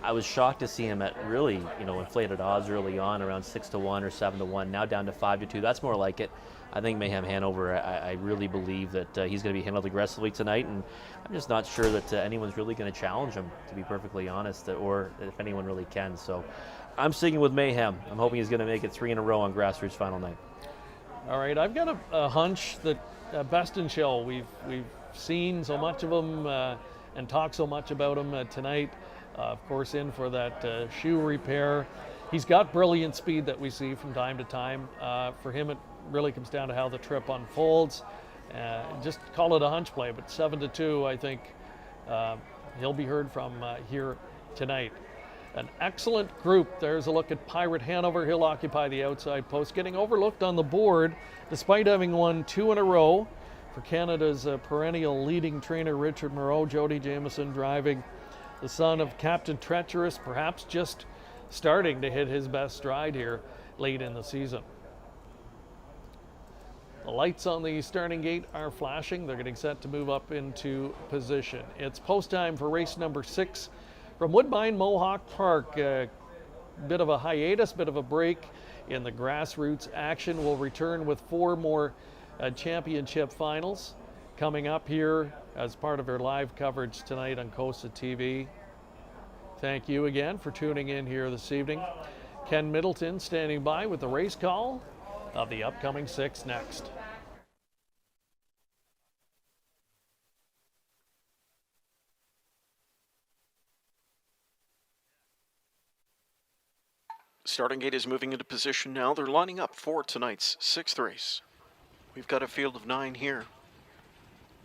I was shocked to see him at really inflated odds early on, around 6-1 or 7-1. Now down to 5-2. That's more like it. I think Mayhem Hanover, I really believe that he's going to be handled aggressively tonight, and I'm just not sure that anyone's really going to challenge him, to be perfectly honest, or if anyone really can. So I'm sticking with Mayhem. I'm hoping he's going to make it 3 in a row on Grassroots final night. All right, I've got a hunch that Best in Show, we've seen so much of him and talked so much about him tonight. Of course, in for that shoe repair. He's got brilliant speed that we see from time to time. For him, it really comes down to how the trip unfolds. Just call it a hunch play, but 7-2, I think he'll be heard from here tonight. An excellent group. There's a look at Pirate Hanover. He'll occupy the outside post, getting overlooked on the board despite having won 2 in a row. For Canada's perennial leading trainer Richard Moreau, Jody Jameson driving. The son of Captain Treacherous, perhaps just starting to hit his best stride here late in the season. The lights on the starting gate are flashing. They're getting set to move up into position. It's post time for race number 6 from Woodbine Mohawk Park. Bit of a hiatus, bit of a break in the Grassroots action. We'll return with 4 more championship finals coming up here as part of our live coverage tonight on COSA-TV. Thank you again for tuning in here this evening. Ken Middleton standing by with the race call of the upcoming 6 next. Starting gate is moving into position now. They're lining up for tonight's 6th race. We've got a field of 9 here.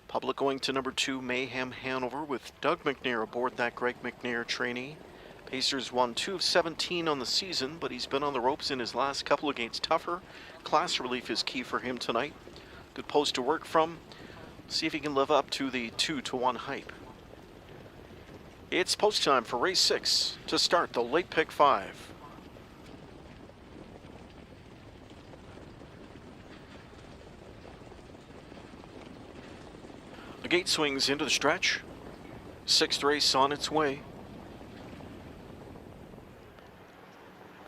Public going to number 2, Mayhem Hanover, with Doug McNair aboard that Greg McNair trainee. Pacers won 2 of 17 on the season, but he's been on the ropes in his last couple against tougher. Class relief is key for him tonight. Good post to work from. See if he can live up to the 2-to-1 hype. It's post time for race 6 to start the late pick 5. The gate swings into the stretch. 6th race on its way.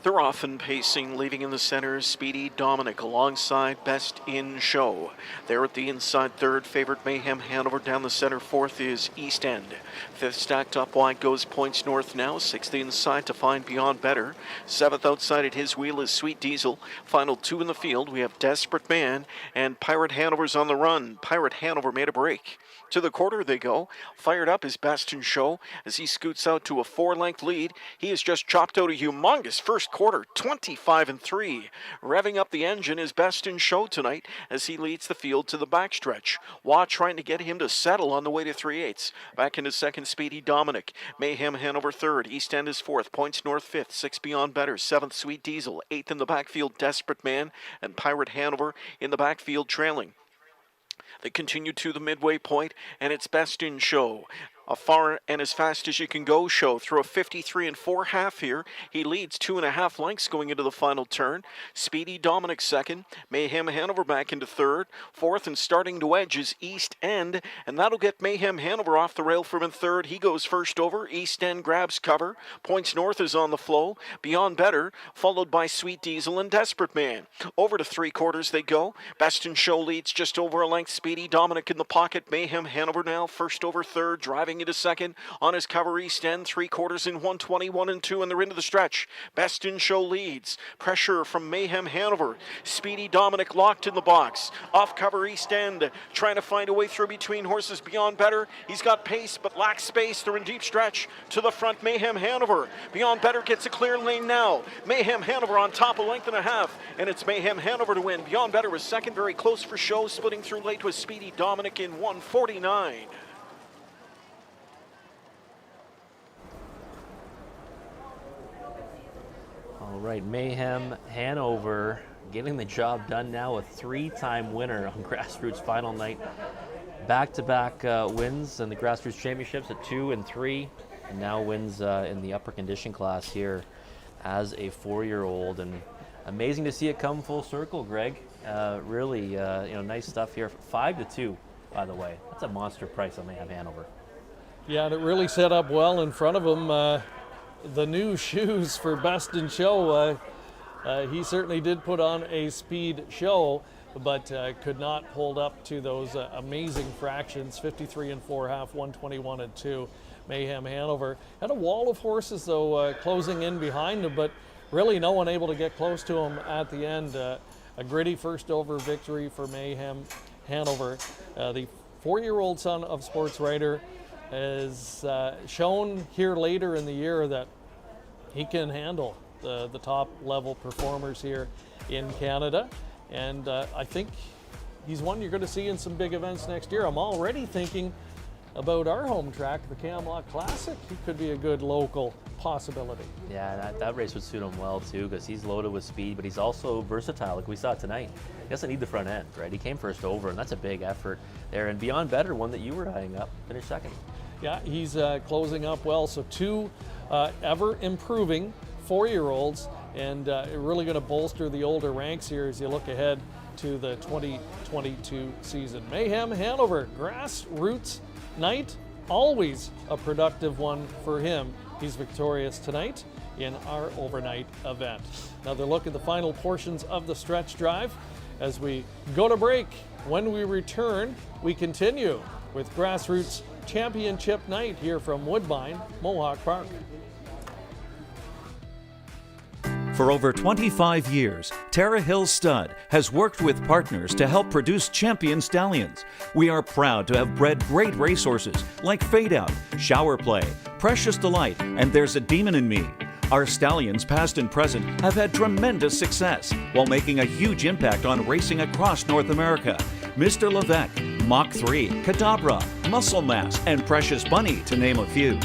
They're off and pacing, leaving in the center Speedy Dominic alongside Best in Show. There at the inside third, favorite Mayhem Hanover. Down the center fourth is East End. 5th stacked up wide goes Points North now. 6th inside to find Beyond Better. 7th outside at his wheel is Sweet Diesel. Final 2 in the field, we have Desperate Man and Pirate Hanover's on the run. Pirate Hanover made a break. To the quarter they go. Fired up is Best in Show as he scoots out to a 4-length lead. He has just chopped out a humongous first quarter, 25-3. Revving up the engine is Best in Show tonight as he leads the field to the backstretch. Waugh trying to get him to settle on the way to 3/8. Back into second, Speedy Dominic. Mayhem Hanover third. East End is fourth. Points North fifth. 6 Beyond Better. 7th Sweet Diesel. 8th in the backfield, Desperate Man. And Pirate Hanover in the backfield trailing. They continue to the midway point, and it's Best in Show. A far and as fast as you can go show through a 53 4/2 here. He leads 2.5 lengths going into the final turn. Speedy Dominic second. Mayhem Hanover back into third. Fourth and starting to edge is East End, and that'll get Mayhem Hanover off the rail from in third. He goes first over. East End grabs cover. Points North is on the flow. Beyond Better, followed by Sweet Diesel and Desperate Man. Over to 3/4 they go. Best in Show leads just over a length. Speedy Dominic in the pocket. Mayhem Hanover now first over third, driving into second. On his cover, East End, 3/4 in 1:21 and 2, and they're into the stretch. Best in Show leads. Pressure from Mayhem Hanover. Speedy Dominic locked in the box. Off cover, East End, trying to find a way through between horses. Beyond Better, he's got pace but lacks space. They're in deep stretch. To the front, Mayhem Hanover. Beyond Better gets a clear lane now. Mayhem Hanover on top, a length and a half, and it's Mayhem Hanover to win. Beyond Better was second, very close for Show, splitting through late with Speedy Dominic in 1:49. All right, Mayhem Hanover getting the job done now, a 3-time winner on Grassroots final night. Back-to-back wins in the Grassroots Championships at 2 and 3, and now wins in the upper condition class here as a 4-year-old. And amazing to see it come full circle, Greg. Really, nice stuff here. 5-2, by the way. That's a monster price on Mayhem Hanover. Yeah, and it really set up well in front of him. The new shoes for Best in Show. He certainly did put on a speed show, but could not hold up to those amazing fractions. 53 4/2, 1:21 and 2. Mayhem Hanover had a wall of horses though closing in behind him, but really no one able to get close to him at the end. A gritty first over victory for Mayhem Hanover. The 4-year-old son of sports writer has shown here later in the year that he can handle the top level performers here in Canada, and I think he's one you're going to see in some big events next year. I'm already thinking about our home track, the Camelot Classic. He could be a good local possibility. Yeah, that race would suit him well too, because he's loaded with speed, but he's also versatile, like we saw tonight. He doesn't need the front end, right? He came first over, and that's a big effort there. And Beyond Better, one that you were eyeing up, finished second. Yeah, he's closing up well. So 2 ever improving 4-year-olds, and really going to bolster the older ranks here as you look ahead to the 2022 season. Mayhem Hanover, Grassroots night, always a productive one for him. He's victorious tonight in our overnight event. Another look at the final portions of the stretch drive as we go to break. When we return, we continue with Grassroots Championship night here from Woodbine, Mohawk Park. For over 25 years, Tara Hill Stud has worked with partners to help produce champion stallions. We are proud to have bred great racehorses like Fade Out, Shower Play, Precious Delight, and There's a Demon in Me. Our stallions, past and present, have had tremendous success while making a huge impact on racing across North America. Mr. Levesque, Mach 3, Cadabra, Muscle Mass, and Precious Bunny, to name a few.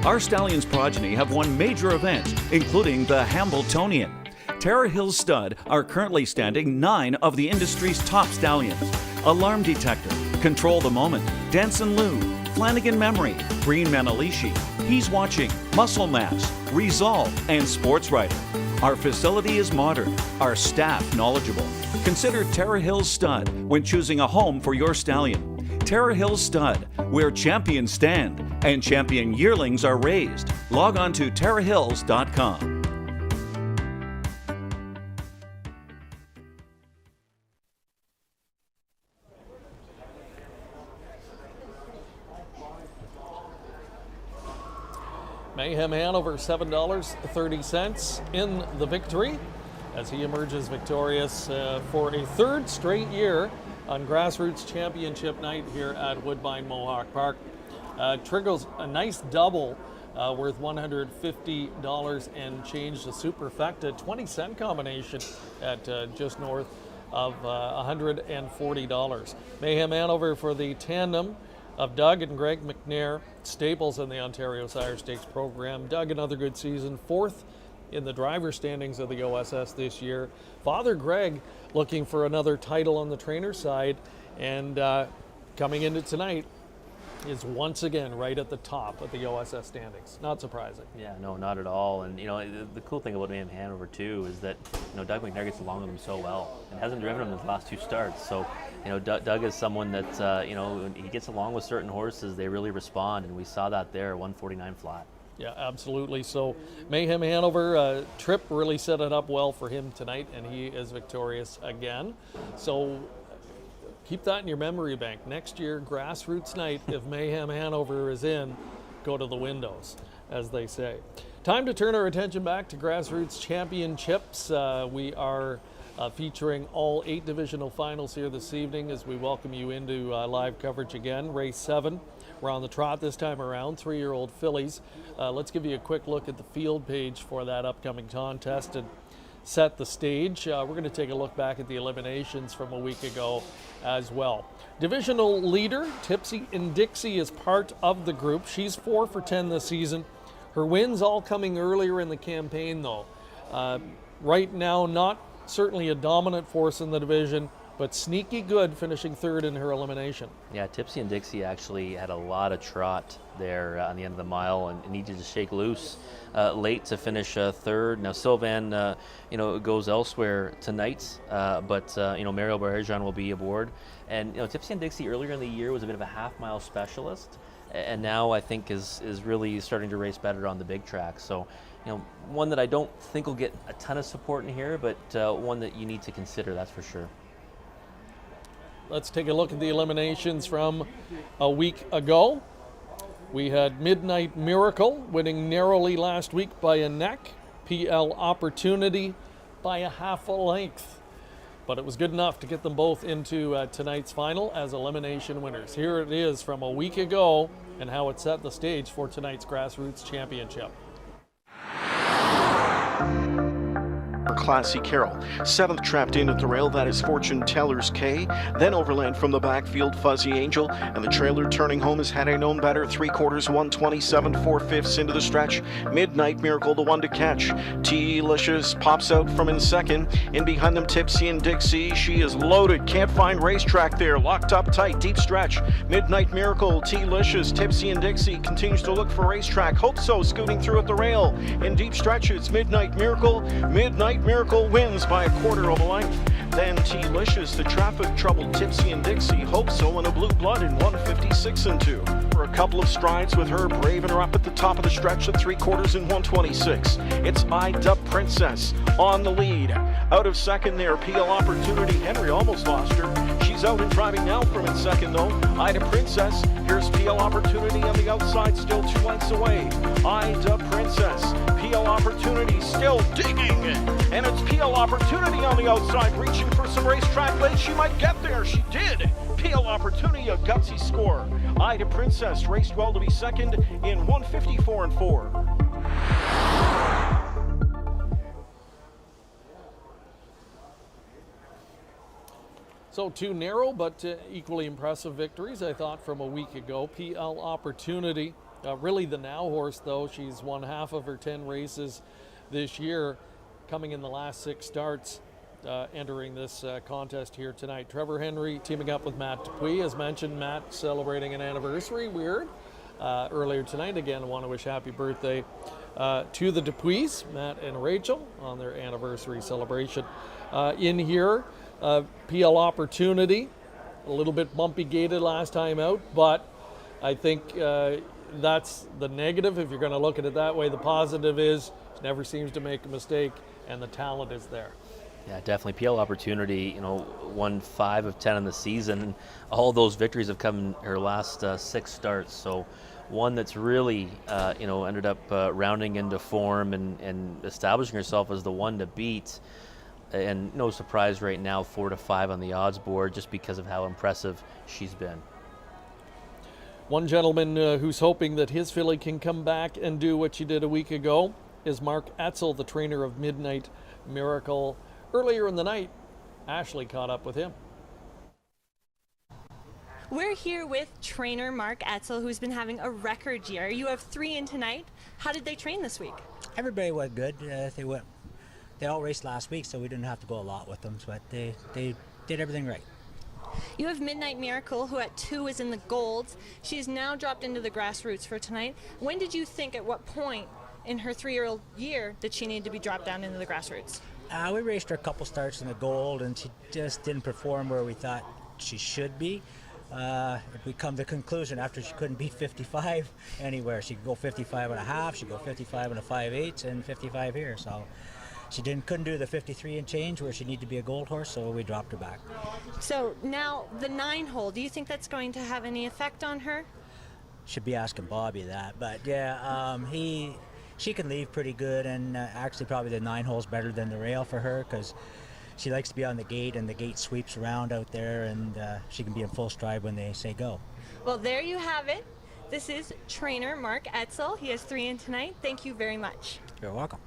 Our stallions' progeny have won major events, including the Hambletonian. Tara Hill's stud are currently standing 9 of the industry's top stallions. Alarm Detector, Control the Moment, Danson Lou, Flanagan Memory, Green Manalishi, He's Watching, Muscle Mass, Resolve, and Sports Writer. Our facility is modern, our staff knowledgeable. Consider Tara Hill's stud when choosing a home for your stallion. Tara Hill's stud, where champions stand and champion yearlings are raised. Log on to tarahills.com. Mayhem Hanover, $7.30 in the victory as he emerges victorious for a third straight year on Grassroots Championship night here at Woodbine Mohawk Park. Triggers a nice double worth $150 and change. The superfecta 20-cent combination at just north of $140. Mayhem Hanover for the tandem of Doug and Greg McNair, staples in the Ontario Sire Stakes program. Doug, another good season, 4th in the driver standings of the OSS this year. Father Greg looking for another title on the trainer side, and coming into tonight is once again right at the top of the OSS standings. Not surprising. Yeah, no, not at all. And you know, the cool thing about Mayhem Hanover too is that, you know, Doug McNair gets along with him so well and hasn't driven him in his last 2 starts. So, you know, Doug is someone that, you know, when he gets along with certain horses, they really respond, and we saw that there, 149 flat. Yeah, absolutely. So Mayhem Hanover, Tripp really set it up well for him tonight, and he is victorious again. So keep that in your memory bank. Next year, Grassroots night, if Mayhem Hanover is in, go to the windows, as they say. Time to turn our attention back to Grassroots Championships. We are featuring all 8 divisional finals here this evening as we welcome you into live coverage again. Race 7, we're on the trot this time around, 3-year-old fillies. Let's give you a quick look at the field page for that upcoming contest and set the stage. We're going to take a look back at the eliminations from a week ago as well. Divisional leader Tipsy and Dixie is part of the group. She's 4 for 10 this season. Her wins all coming earlier in the campaign though. Right now, not certainly a dominant force in the division, but sneaky good, finishing 3rd in her elimination. Yeah, Tipsy and Dixie actually had a lot of trot there on the end of the mile and needed to shake loose late to finish 3rd. Now Sylvan, you know, goes elsewhere tonight, but you know, Mario Barrajan will be aboard. And you know, Tipsy and Dixie earlier in the year was a bit of a half-mile specialist, and now I think is really starting to race better on the big track. So, you know, one that I don't think will get a ton of support in here, but one that you need to consider, that's for sure. Let's take a look at the eliminations from a week ago. We had Midnight Miracle winning narrowly last week by a neck. PL Opportunity by a half a length. But it was good enough to get them both into tonight's final as elimination winners. Here it is from a week ago and how it set the stage for tonight's Grassroots Championship. Classy Carol. 7th trapped in at the rail, that is Fortune Teller's K. Then overland from the backfield, Fuzzy Angel. And the trailer turning home is Had I Known Better. 3/4, 127, 4/5 into the stretch. Midnight Miracle, the one to catch. T-Licious pops out from in second. In behind them, Tipsy and Dixie. She is loaded. Can't find racetrack there. Locked up tight. Deep stretch. Midnight Miracle, T-Licious, Tipsy and Dixie continues to look for racetrack. Hope So scooting through at the rail. In deep stretch, it's Midnight Miracle. Midnight Miracle wins by 1/4 of a length. Then T-Licious, the traffic-troubled Tipsy and Dixie. Hope So and a Blue Blood in 156 and 2. For a couple of strides with her braving her up at the top of the stretch at 3/4 in 126. It's I-Dub Princess on the lead. Out of second there, PL Opportunity. Henry almost lost her. She's out and driving now from in second though. I-Dub Princess. Here's PL Opportunity on the outside, still 2 lengths away. I-Dub Princess. PL Opportunity still digging. And it's PL Opportunity on the outside, reaching for some racetrack late. She might get there. She did. PL Opportunity, a gutsy score. I-Dub Princess raced well to be second in 154 and 4. So 2 narrow but equally impressive victories, I thought, from a week ago. PL Opportunity, really the now horse, though. She's won half of her 10 races this year, coming in the last 6 starts, entering this contest here tonight. Trevor Henry teaming up with Matt Dupuis. As mentioned, Matt celebrating an anniversary, earlier tonight. Again, I want to wish happy birthday to the Dupuis, Matt and Rachel, on their anniversary celebration. In here, PL Opportunity, a little bit bumpy gated last time out, but I think that's the negative if you're going to look at it that way. The positive is she never seems to make a mistake, and the talent is there. Yeah, definitely. PL Opportunity, won 5 of 10 in the season. All those victories have come in her last 6 starts. So one that's really, ended up rounding into form and establishing herself as the one to beat. And no surprise right now, 4-5 on the odds board, just because of how impressive she's been. One gentleman who's hoping that his filly can come back and do what she did a week ago is Mark Etzel, the trainer of Midnight Miracle. Earlier in the night, Ashley caught up with him. We're here with trainer Mark Etzel, who's been having a record year. You have 3 in tonight. How did they train this week? Everybody was good. They all raced last week, so we didn't have to go a lot with them, but they did everything right. You have Midnight Miracle, who at 2 is in the golds. She's now dropped into the Grassroots for tonight. When did you think, at what point in her 3-year-old year, did she need to be dropped down into the Grassroots? We raced her a couple starts in the gold, and she just didn't perform where we thought she should be. We come to the conclusion after she couldn't beat 55 anywhere. She could go 55 and a half, she'd go 55 and a 5/8, and 55 here. So she couldn't do the 53 and change where she needed to be a gold horse, so we dropped her back. So now the 9 hole, do you think that's going to have any effect on her? Should be asking Bobby that, but yeah, she can leave pretty good, and actually probably the 9 hole's better than the rail for her because she likes to be on the gate, and the gate sweeps around out there, and she can be in full stride when they say go. Well, there you have it. This is trainer Mark Etzel. He has 3 in tonight. Thank you very much. You're welcome.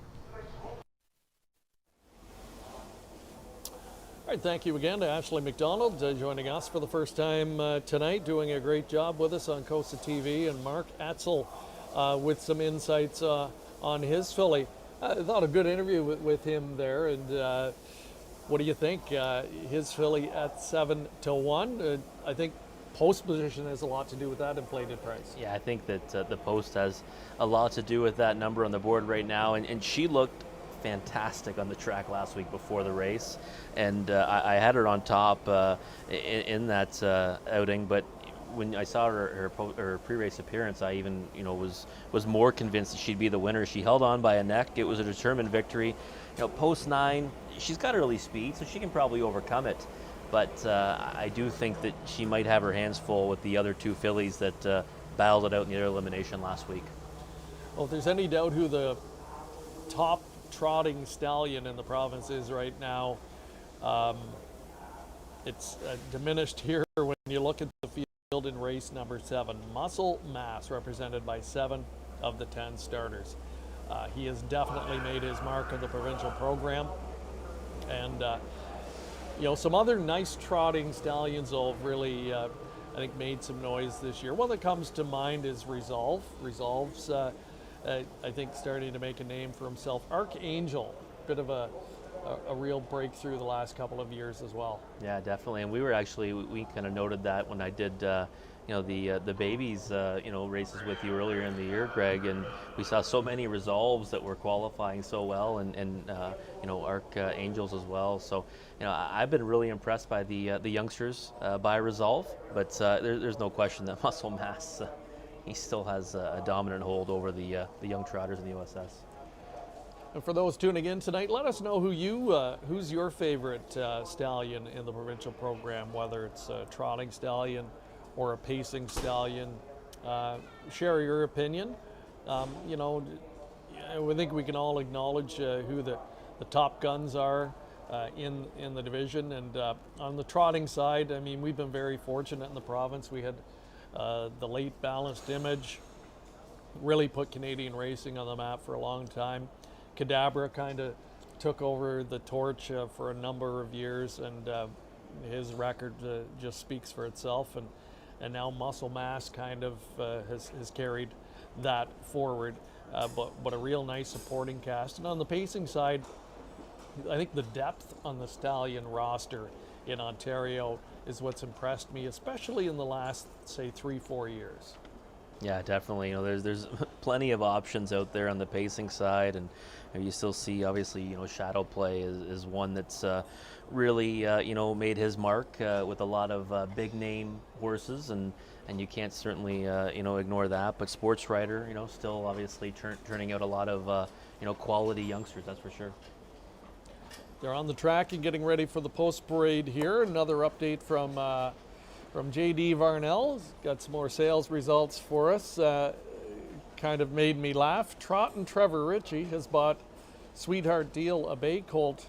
All right, thank you again to Ashley McDonald joining us for the first time tonight, doing a great job with us on COSA-TV, and Mark Etzel with some insights on his filly. I thought a good interview with him there, and what do you think? His filly at 7-1. I think post position has a lot to do with that inflated price. Yeah, I think that the post has a lot to do with that number on the board right now, and she looked fantastic on the track last week before the race, and I had her on top in that outing, but when I saw her pre-race appearance, I even was more convinced that she'd be the winner. She held on by a neck. It was a determined victory. Post 9, she's got early speed, so she can probably overcome it. But I do think that she might have her hands full with the other 2 fillies that battled it out in the other elimination last week. Well, if there's any doubt who the top trotting stallion in the province is right now, it's diminished here when you look at the field in race number 7. Muscle Mass, represented by 7 of the 10 starters. He has definitely made his mark on the provincial program, and some other nice trotting stallions have really I think made some noise this year. One that comes to mind is Resolve. Resolve's I think starting to make a name for himself. Archangel, bit of a real breakthrough the last couple of years as well. Yeah, definitely. And we kind of noted that when I did the babies races with you earlier in the year, Greg, and we saw so many Resolves that were qualifying so well, and Archangels as well. So I've been really impressed by the youngsters by Resolve, but there's no question that Muscle Mass he still has a dominant hold over the young trotters in the OSS. And for those tuning in tonight, let us know who's your favorite stallion in the provincial program, whether it's a trotting stallion or a pacing stallion. Share your opinion. I think we can all acknowledge who the top guns are in the division. And on the trotting side, I mean, we've been very fortunate in the province. We had the late Balanced Image really put Canadian racing on the map for a long time. Cadabra kind of took over the torch for a number of years, and his record just speaks for itself, and now muscle mass kind of has carried that forward. But a real nice supporting cast. And on the pacing side, I think the depth on the stallion roster in Ontario is what's impressed me, especially in the last, say, 3-4 years. Yeah, definitely. There's plenty of options out there on the pacing side, and you still see, obviously, Shadow Play is one that's really, made his mark with a lot of big name horses, and you can't certainly, ignore that. But Sports Rider, still obviously turning out a lot of, quality youngsters, that's for sure. They're on the track and getting ready for the post parade here. Another update from J.D. Varnell. He's got some more sales results for us. Kind of made me laugh. Trot and Trevor Ritchie has bought Sweetheart Deal, a bay colt,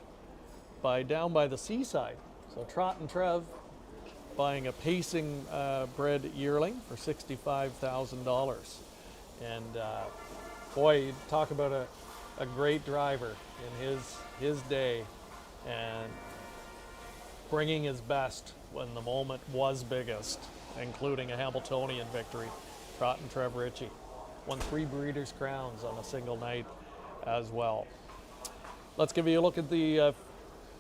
down by the seaside. So Trot and Trev buying a pacing bred yearling for $65,000. And boy, you talk about a great driver in his day, and bringing his best when the moment was biggest, including a Hamiltonian victory. Trot and Trev Ritchie won 3 Breeders' Crowns on a single night as well. Let's give you a look at the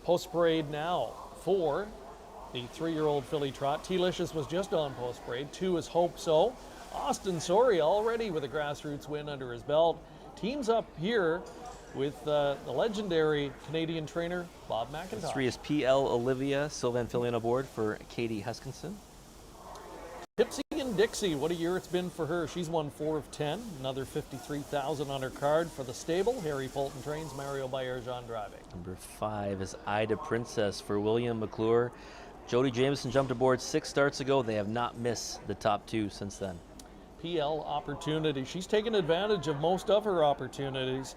post parade now for the 3-year-old filly trot. T-Licious was just on post parade. 2 is Hope So. Austin Soria already with a Grassroots win under his belt. Teams up here with the legendary Canadian trainer Bob McIntosh. 3 is PL Olivia, Sylvan Fillion aboard for Katie Huskinson. Tipsy and Dixie, what a year it's been for her. She's won 4 of 10, another $53,000 on her card for the stable. Harry Fulton trains, Mario Baerjan driving. Number 5 is Ida Princess for William McClure. Jody Jameson jumped aboard 6 starts ago. They have not missed the top 2 since then. PL Opportunity, she's taken advantage of most of her opportunities.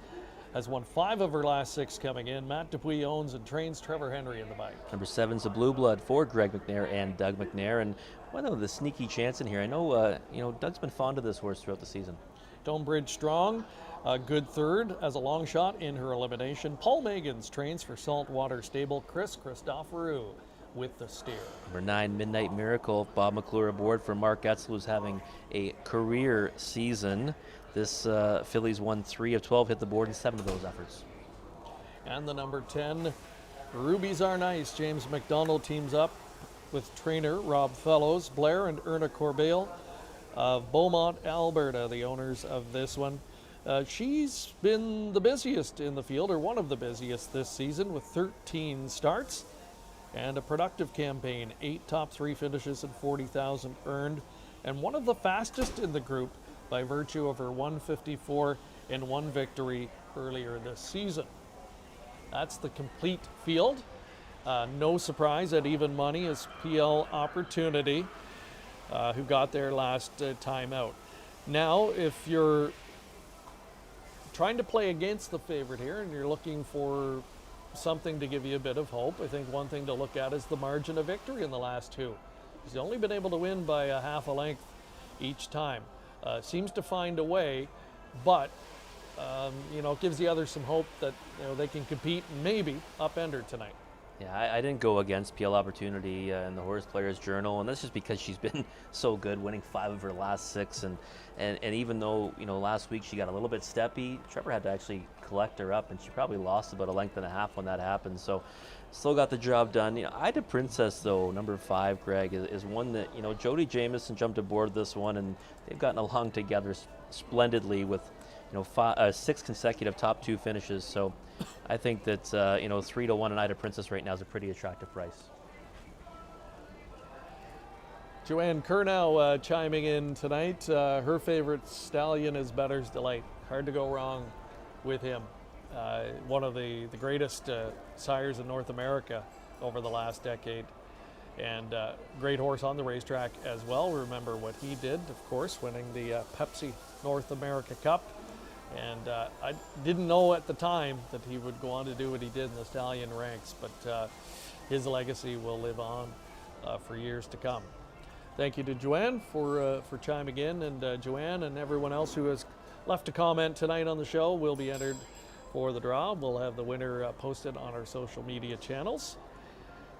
Has won 5 of her last 6 coming in. Matt Dupuis owns and trains Trevor Henry in the bike. Number 7 is a Blue Blood for Greg McNair and Doug McNair. And one of the sneaky chance in here. I know, Doug's been fond of this horse throughout the season. Stonebridge Strong, a good third as a long shot in her elimination. Paul Megans trains for Saltwater Stable. Chris Christoforou with the steer. Number 9, Midnight Miracle, Bob McClure aboard for Mark Etzel, who's having a career season. This filly's won 3 of 12, hit the board in 7 of those efforts. And the number 10, Rubies Are Nice. James McDonald teams up with trainer Rob Fellows, Blair and Erna Corbeil of Beaumont, Alberta, the owners of this one. She's been the busiest in the field, or one of the busiest this season, with 13 starts and a productive campaign. 8 top 3 finishes and 40,000 earned, and one of the fastest in the group by virtue of her 154 and 1 victory earlier this season. That's the complete field. No surprise at even money is PL Opportunity, who got there last time out. Now, if you're trying to play against the favorite here and you're looking for something to give you a bit of hope, I think one thing to look at is the margin of victory in the last 2. She's only been able to win by a half a length each time. Seems to find a way, but it gives the others some hope that they can compete and maybe upend her tonight. Yeah, I didn't go against PL Opportunity in the Horse Players Journal, and that's just because she's been so good, winning 5 of her last 6, and even though last week she got a little bit steppy, Trevor had to actually collect her up, and she probably lost about a length and a half when that happened. So, still got the job done. Ida Princess, though, number 5, Greg, is one that Jody Jameson jumped aboard this one, and they've gotten along together splendidly with 6 consecutive top 2 finishes. So, I think that 3-1 on Ida Princess right now is a pretty attractive price. Joanne Kurnow chiming in tonight. Her favorite stallion is Better's Delight. Hard to go wrong with him. One of the greatest sires in North America over the last decade, and great horse on the racetrack as well. Remember what he did, of course, winning the Pepsi North America Cup. And I didn't know at the time that he would go on to do what he did in the stallion ranks, but his legacy will live on for years to come. Thank you to Joanne for chiming in, and Joanne and everyone else who has left a comment tonight on the show will be entered for the draw. We'll have the winner posted on our social media channels.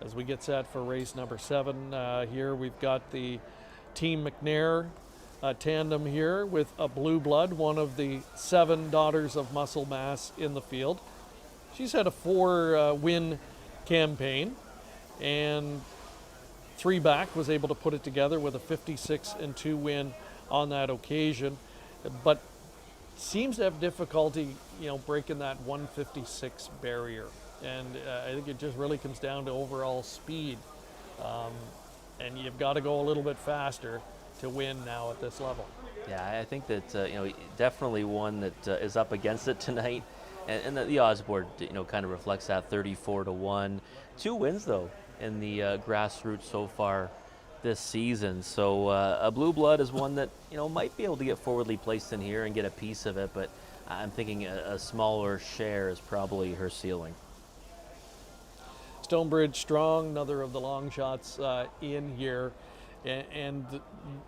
as we get set for race number 7. Here we've got the Team McNair tandem here with a Blue Blood, one of the 7 daughters of muscle mass in the field. She's had a 4-win campaign, and 3 back was able to put it together with a 56-2 win on that occasion, but seems to have difficulty, breaking that 156 barrier. And I think it just really comes down to overall speed. And you've got to go a little bit faster to win now at this level. Yeah, I think that, definitely one that is up against it tonight. And the odds board, kind of reflects that 34-1. 2 wins, though, in the Grassroots so far this season. So a Blue Blood is one that, might be able to get forwardly placed in here and get a piece of it, but I'm thinking a smaller share is probably her ceiling. Stonebridge Strong, another of the long shots in here, and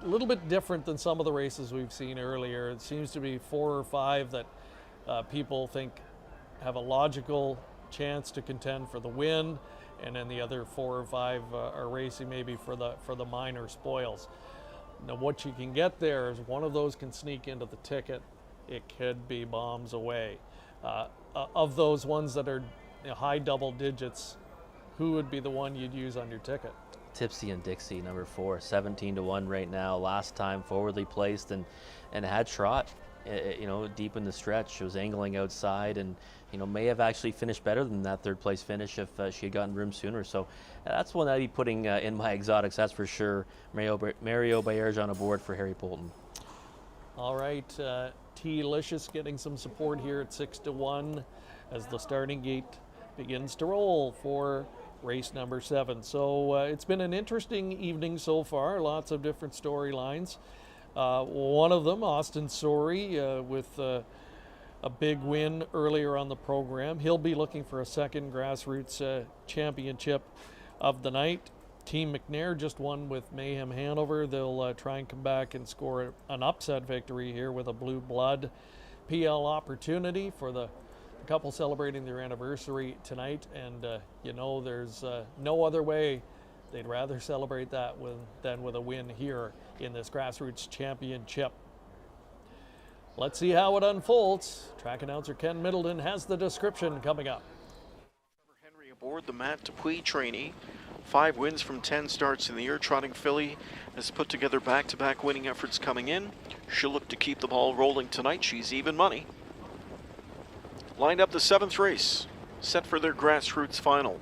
a little bit different than some of the races we've seen earlier. It seems to be 4 or 5 that people think have a logical chance to contend for the win, and then the other 4 or 5 are racing maybe for the minor spoils. Now, what you can get there is one of those can sneak into the ticket. It could be bombs away. Of those ones that are high double digits, who would be the one you'd use on your ticket? Tipsy and Dixie, number 4, 17-1 right now. Last time forwardly placed and had trot, deep in the stretch. She was angling outside and, may have actually finished better than that 3rd place finish if she had gotten room sooner. So that's one I'd be putting in my exotics, that's for sure. Mario Baerge on a board for Harry Poulton. All right, T-Licious getting some support here at 6-1 as the starting gate begins to roll for race number 7. So it's been an interesting evening so far, lots of different storylines. One of them, Austin Soucy, with a big win earlier on the program. He'll be looking for a 2nd Grassroots championship of the night. Team McNair just won with Mayhem Hanover. They'll try and come back and score an upset victory here with a Blue Blood. PL opportunity for the couple celebrating their anniversary tonight, and there's no other way they'd rather celebrate that than with a win here in this Grassroots Championship. Let's see how it unfolds. Track announcer Ken Middleton has the description coming up. Henry aboard the Matt Dupuis trainee. 5 wins from 10 starts in the year. Trotting filly has put together back-to-back winning efforts coming in. She'll look to keep the ball rolling tonight. She's even money. Lined up the 7th race, set for their Grassroots final.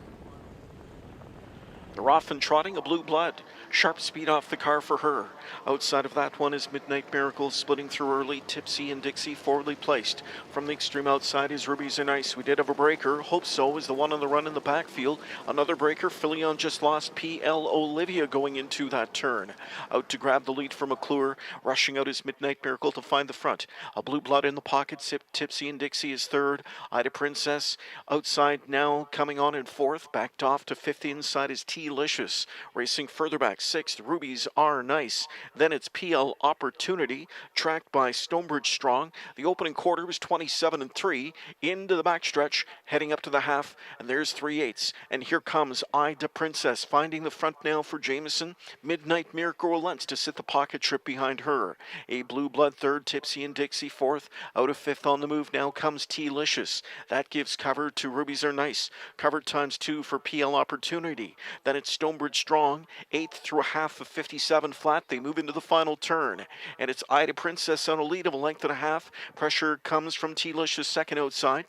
They're off and trotting, a Blue Blood. Sharp speed off the car for her. Outside of that one is Midnight Miracle, splitting through early. Tipsy and Dixie forwardly placed. From the extreme outside is Rubies Are Nice. We did have a breaker. Hope So is the one on the run in the backfield. Another breaker. Filion just lost PL Olivia going into that turn. Out to grab the lead from McClure. Rushing out is Midnight Miracle to find the front. A Blue Blood in the pocket. Tipsy and Dixie is 3rd. Ida Princess outside now, coming on in 4th. Backed off to 5th. Inside is T-Licious. Racing further back. 6th, Rubies Are Nice. Then it's PL Opportunity, tracked by Stonebridge Strong. The opening quarter was 27-3. Into the backstretch, heading up to the half, and there's 3/8. And here comes Ida Princess, finding the front now for Jameson. Midnight Miracle relents to sit the pocket trip behind her. A Blue Blood 3rd, Tipsy and Dixie 4th. Out of 5th on the move now comes T-Licious. That gives cover to Rubies Are Nice. Covered ×2 for PL Opportunity. Then it's Stonebridge Strong, 8th through a half of 57 flat. They move into the final turn, and it's Ida Princess on a lead of a length and a half. Pressure comes from T-Licious 2nd outside.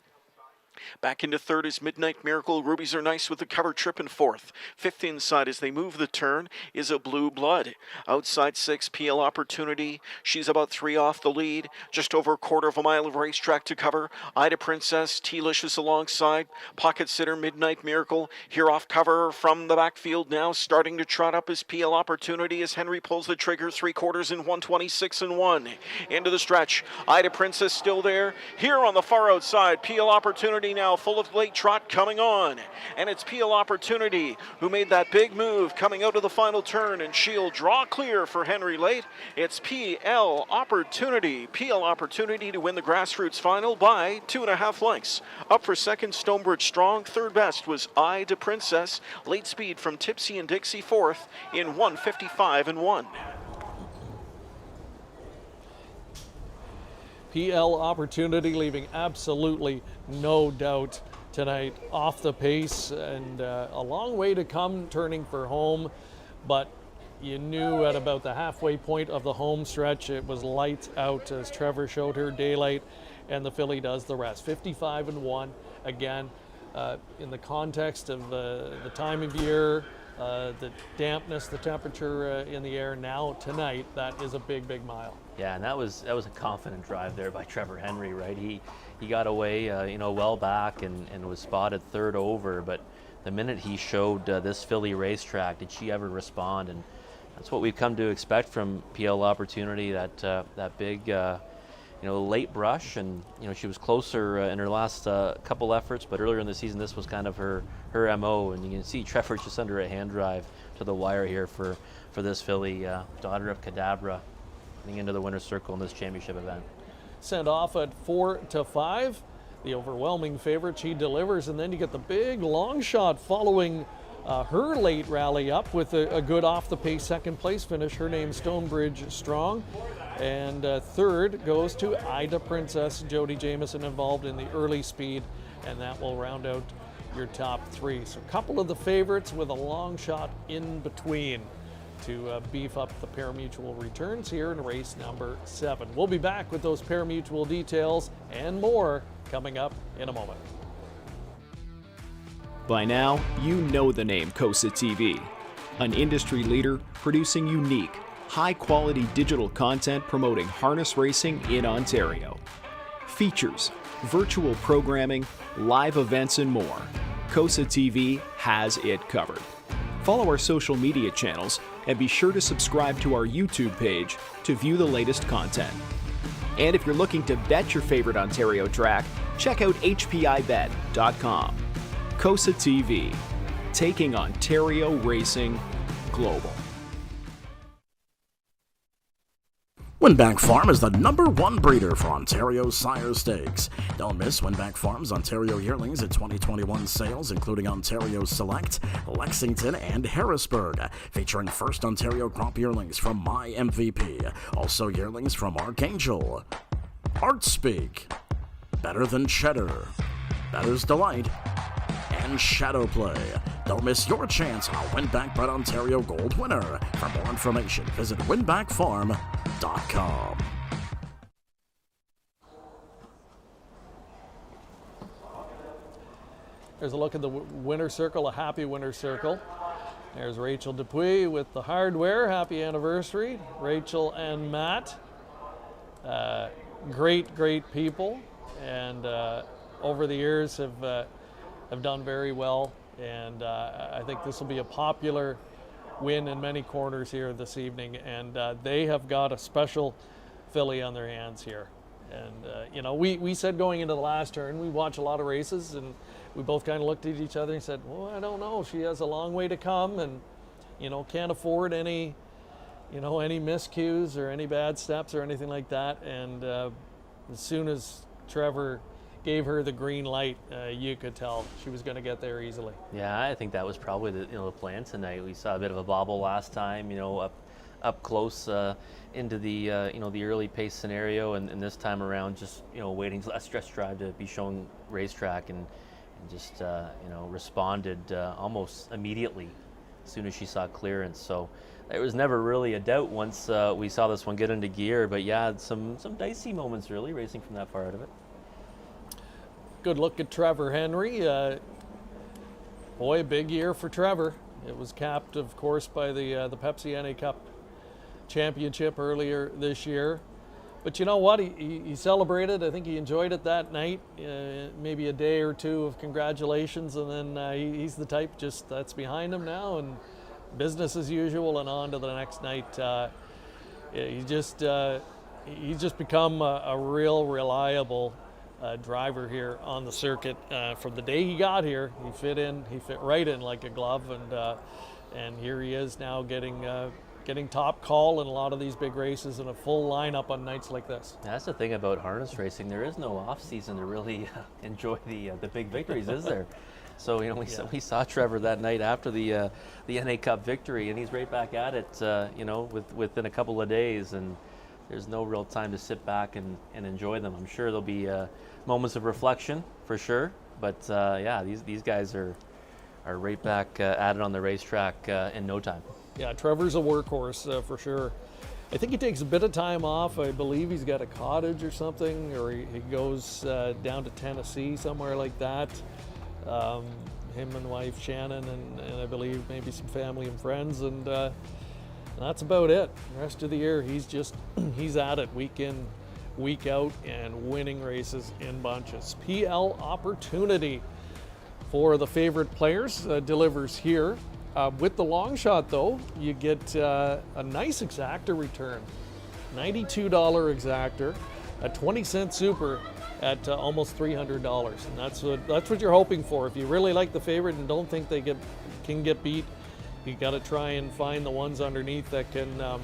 Back into 3rd is Midnight Miracle. Rubies Are Nice with the cover trip in 4th. 5th inside as they move the turn is a Blue Blood. Outside 6, PL Opportunity. She's about 3 off the lead. Just over a quarter of a mile of racetrack to cover. Ida Princess, T-Licious alongside. Pocket sitter Midnight Miracle. Here off cover from the backfield now. Starting to trot up is PL Opportunity as Henry pulls the trigger. 3/4 in 126-1. Into the stretch. Ida Princess still there. Here on the far outside, PL Opportunity Opportunity now, full of late trot coming on. And it's PL Opportunity who made that big move coming out of the final turn, and she'll draw clear for Henry Late. It's PL Opportunity. PL Opportunity to win the Grassroots final by 2.5 lengths. Up for second, Stonebridge Strong. Third best was I to Princess. Late speed from Tipsy and Dixie fourth in 1:55 and 1. PL Opportunity leaving absolutely no doubt tonight, off the pace, and a long way to come turning for home, but you knew at about the halfway point of the home stretch it was lights out as Trevor showed her daylight, and the filly does the rest. 55 and 1 again, in the context of the time of year, the dampness, the temperature in the air now tonight, that is a big mile. Yeah, and that was a confident drive there by Trevor Henry, right? He got away, well back and was spotted third over, but the minute he showed this filly racetrack, did she ever respond? And that's what we've come to expect from PL Opportunity, that big, late brush, and she was closer in her last couple efforts, but earlier in the season this was kind of her MO, and you can see Trevor just under a hand drive to the wire here for this filly, daughter of Cadabra, getting into the winner's circle in this championship event. Sent off at 4-5, the overwhelming favorite. She delivers, and then you get the big long shot following her late rally up with a good off the pace second place finish. Her name Stonebridge Strong, and third goes to Ida Princess. Jody Jamieson involved in the early speed, and that will round out your top three. So a couple of the favorites with a long shot in between to beef up the pari-mutuel returns here in race number 7. We'll be back with those pari-mutuel details and more coming up in a moment. By now, you know the name COSA-TV, an industry leader producing unique, high-quality digital content promoting harness racing in Ontario. Features, virtual programming, live events, and more. COSA-TV has it covered. Follow our social media channels and be sure to subscribe to our YouTube page to view the latest content. And if you're looking to bet your favorite Ontario track, check out hpibet.com. COSA-TV, taking Ontario racing global. Winback Farm is the #1 breeder for Ontario Sire Stakes. Don't miss Winback Farm's Ontario Yearlings at 2021 sales, including Ontario Select, Lexington, and Harrisburg, featuring first Ontario crop yearlings from My MVP, also yearlings from Archangel, Artspeak, Better Than Cheddar, Better's Delight, and Shadow Play. Don't miss your chance on a Winback Bred Ontario Gold winner. For more information, visit winbackfarm.com. There's a look at the winner circle, a happy winner circle. There's Rachel Dupuis with the hardware. Happy anniversary, Rachel and Matt. Great people, and over the years have done very well. And I think this will be a popular win in many corners here this evening. And they have got a special filly on their hands here. And we said going into the last turn, we watch a lot of races, and we both kind of looked at each other and said, well, I don't know. She has a long way to come, and can't afford any miscues or any bad steps or anything like that. And as soon as Trevor gave her the green light, you could tell she was going to get there easily. Yeah, I think that was probably the plan tonight. We saw a bit of a bobble last time, up close into the the early pace scenario, and this time around just waiting for that stretch drive to be shown racetrack, and just responded almost immediately as soon as she saw clearance. So there was never really a doubt once we saw this one get into gear. But yeah, some dicey moments really racing from that far out of it. Good look at Trevor Henry. Boy, a big year for Trevor. It was capped, of course, by the Pepsi NA Cup Championship earlier this year. But you know what? He celebrated. I think he enjoyed it that night. Maybe a day or two of congratulations, and then he's the type that's behind him now, and business as usual, and on to the next night. He's just become a real reliable driver here on the circuit. From the day he got here, he fit right in like a glove, and here he is now getting top call in a lot of these big races and a full lineup on nights like this. That's the thing about harness racing. There is no off season to really enjoy the big victories, is there? So we saw Trevor that night after the NA Cup victory, and he's right back at it. Within a couple of days, and there's no real time to sit back and enjoy them. I'm sure there'll be moments of reflection for sure, but these guys are right back at it on the racetrack in no time. Yeah, Trevor's a workhorse for sure. I think he takes a bit of time off. I believe he's got a cottage or something, or he goes down to Tennessee, somewhere like that. Him and wife Shannon, and I believe maybe some family and friends, and that's about it. The rest of the year, he's at it week in, week out, and winning races in bunches. PL Opportunity for the favorite players delivers here. With the long shot, though, you get a nice exactor return. $92 exactor, a 20-cent super at almost $300, and that's what you're hoping for. If you really like the favorite and don't think they can get beat, you got to try and find the ones underneath that can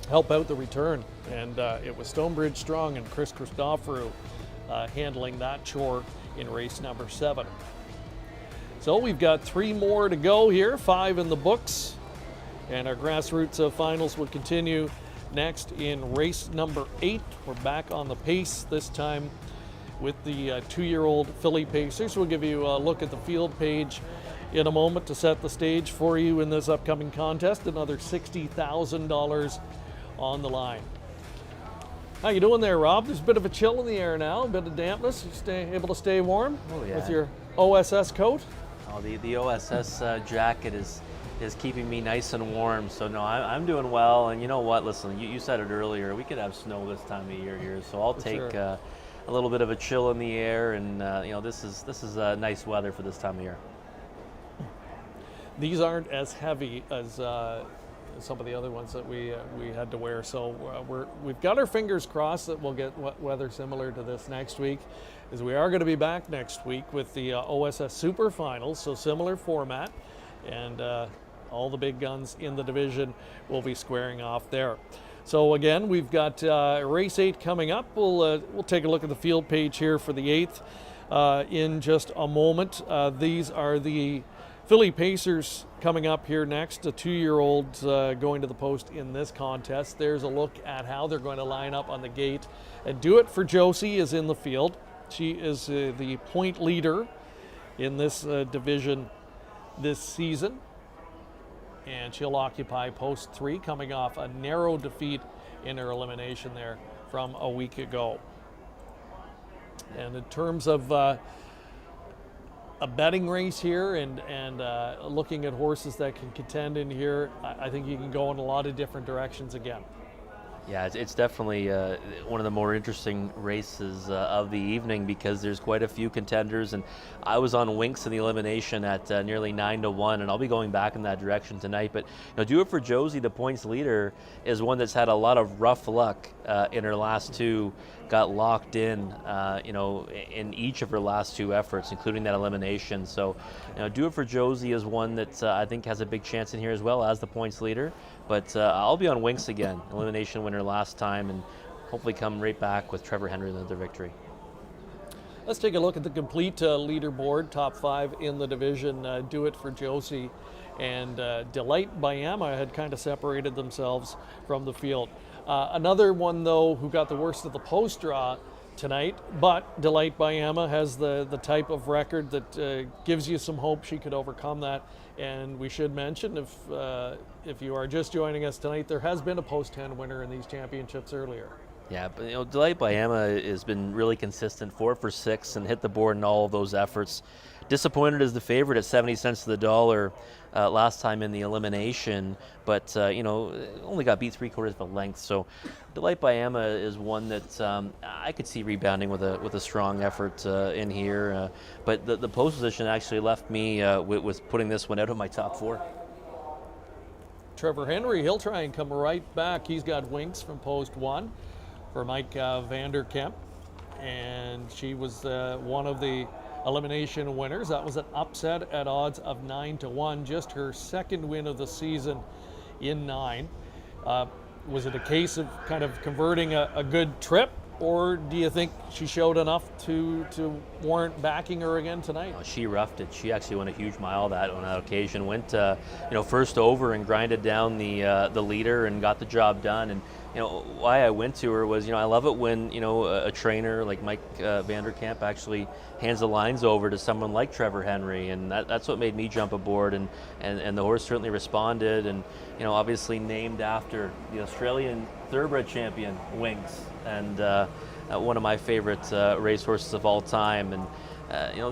help out the return. And it was Stonebridge Strong and Chris Christoforou handling that chore in race number 7. So we've got 3 more to go here, 5 in the books, and our Grassroots finals will continue next in race number 8. We're back on the pace this time with the 2-year-old filly pacers. We'll give you a look at the field page in a moment to set the stage for you in this upcoming contest. Another $60,000 on the line. How you doing there, Rob? There's a bit of a chill in the air now, a bit of dampness. You able to stay warm with your OSS coat? Oh, the OSS jacket is keeping me nice and warm. So no, I'm doing well. And you know what? Listen, you said it earlier. We could have snow this time of year here, so I'll take a little bit of a chill in the air. And this is nice weather for this time of year. These aren't as heavy as some of the other ones that we had to wear. So we've got our fingers crossed that we'll get weather similar to this next week, as we are going to be back next week with the OSS Super Finals, so similar format, and all the big guns in the division will be squaring off there. So again, we've got race 8 coming up. We'll take a look at the field page here for the 8th in just a moment. These are the filly pacers coming up here next, a 2-year-old going to the post in this contest. There's a look at how they're going to line up on the gate. And Do It for Josie is in the field. She is the point leader in this division this season, and she'll occupy post 3, coming off a narrow defeat in her elimination there from a week ago. And in terms of a betting race here and looking at horses that can contend in here, I think you can go in a lot of different directions again. Yeah, it's definitely one of the more interesting races of the evening, because there's quite a few contenders, and I was on Winks in the elimination at nearly 9-1, and I'll be going back in that direction tonight. But Do It for Josie, the points leader, is one that's had a lot of rough luck in her last 2. Got locked in, in each of her last 2 efforts, including that elimination. So, Do It for Josie is one that I think has a big chance in here as well as the points leader. But I'll be on Winks again, elimination winner last time, and hopefully come right back with Trevor Henry with another victory. Let's take a look at the complete leaderboard. Top 5 in the division. Do It for Josie and Delight by Emma had kind of separated themselves from the field. Another one, though, who got the worst of the post draw tonight, but Delight by Emma has the type of record that gives you some hope she could overcome that. And we should mention, if you are just joining us tonight, there has been a post 10 winner in these championships earlier. Yeah, but Delight by Emma has been really consistent, 4 for 6, and hit the board in all of those efforts. Disappointed as the favorite at 70 cents to the dollar last time in the elimination, but only got beat 3/4 of a length. So Delight by Emma is one that I could see rebounding with a strong effort in here. But the post position actually left me with putting this one out of my top 4. Trevor Henry, he'll try and come right back. He's got Winks from post 1 for Mike Vanderkemp. and she was one of the elimination winners. That was an upset at odds of 9-1, just her second win of the season in 9. Was it a case of kind of converting a good trip, or do you think she showed enough to warrant backing her again tonight? Oh, she roughed it. She actually went a huge mile on that occasion. Went first over and grinded down the leader and got the job done. And why I went to her was I love it when a trainer like Mike Vanderkamp actually hands the lines over to someone like Trevor Henry, and that's what made me jump aboard. And the horse certainly responded, and obviously named after the Australian thoroughbred champion Winks, and one of my favorite racehorses of all time. And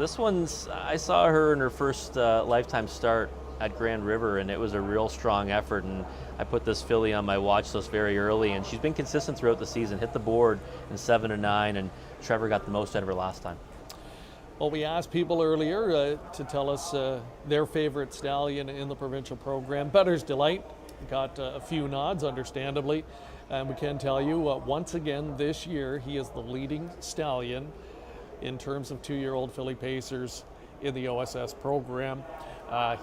this one's, I saw her in her first lifetime start at Grand River, and it was a real strong effort. And I put this filly on my watch list very early, and she's been consistent throughout the season. Hit the board in 7 and 9, and Trevor got the most out of her last time. Well, we asked people earlier to tell us their favorite stallion in the provincial program. Bettor's Delight got a few nods, understandably. And we can tell you, once again this year, he is the leading stallion in terms of 2-year-old filly pacers in the OSS program.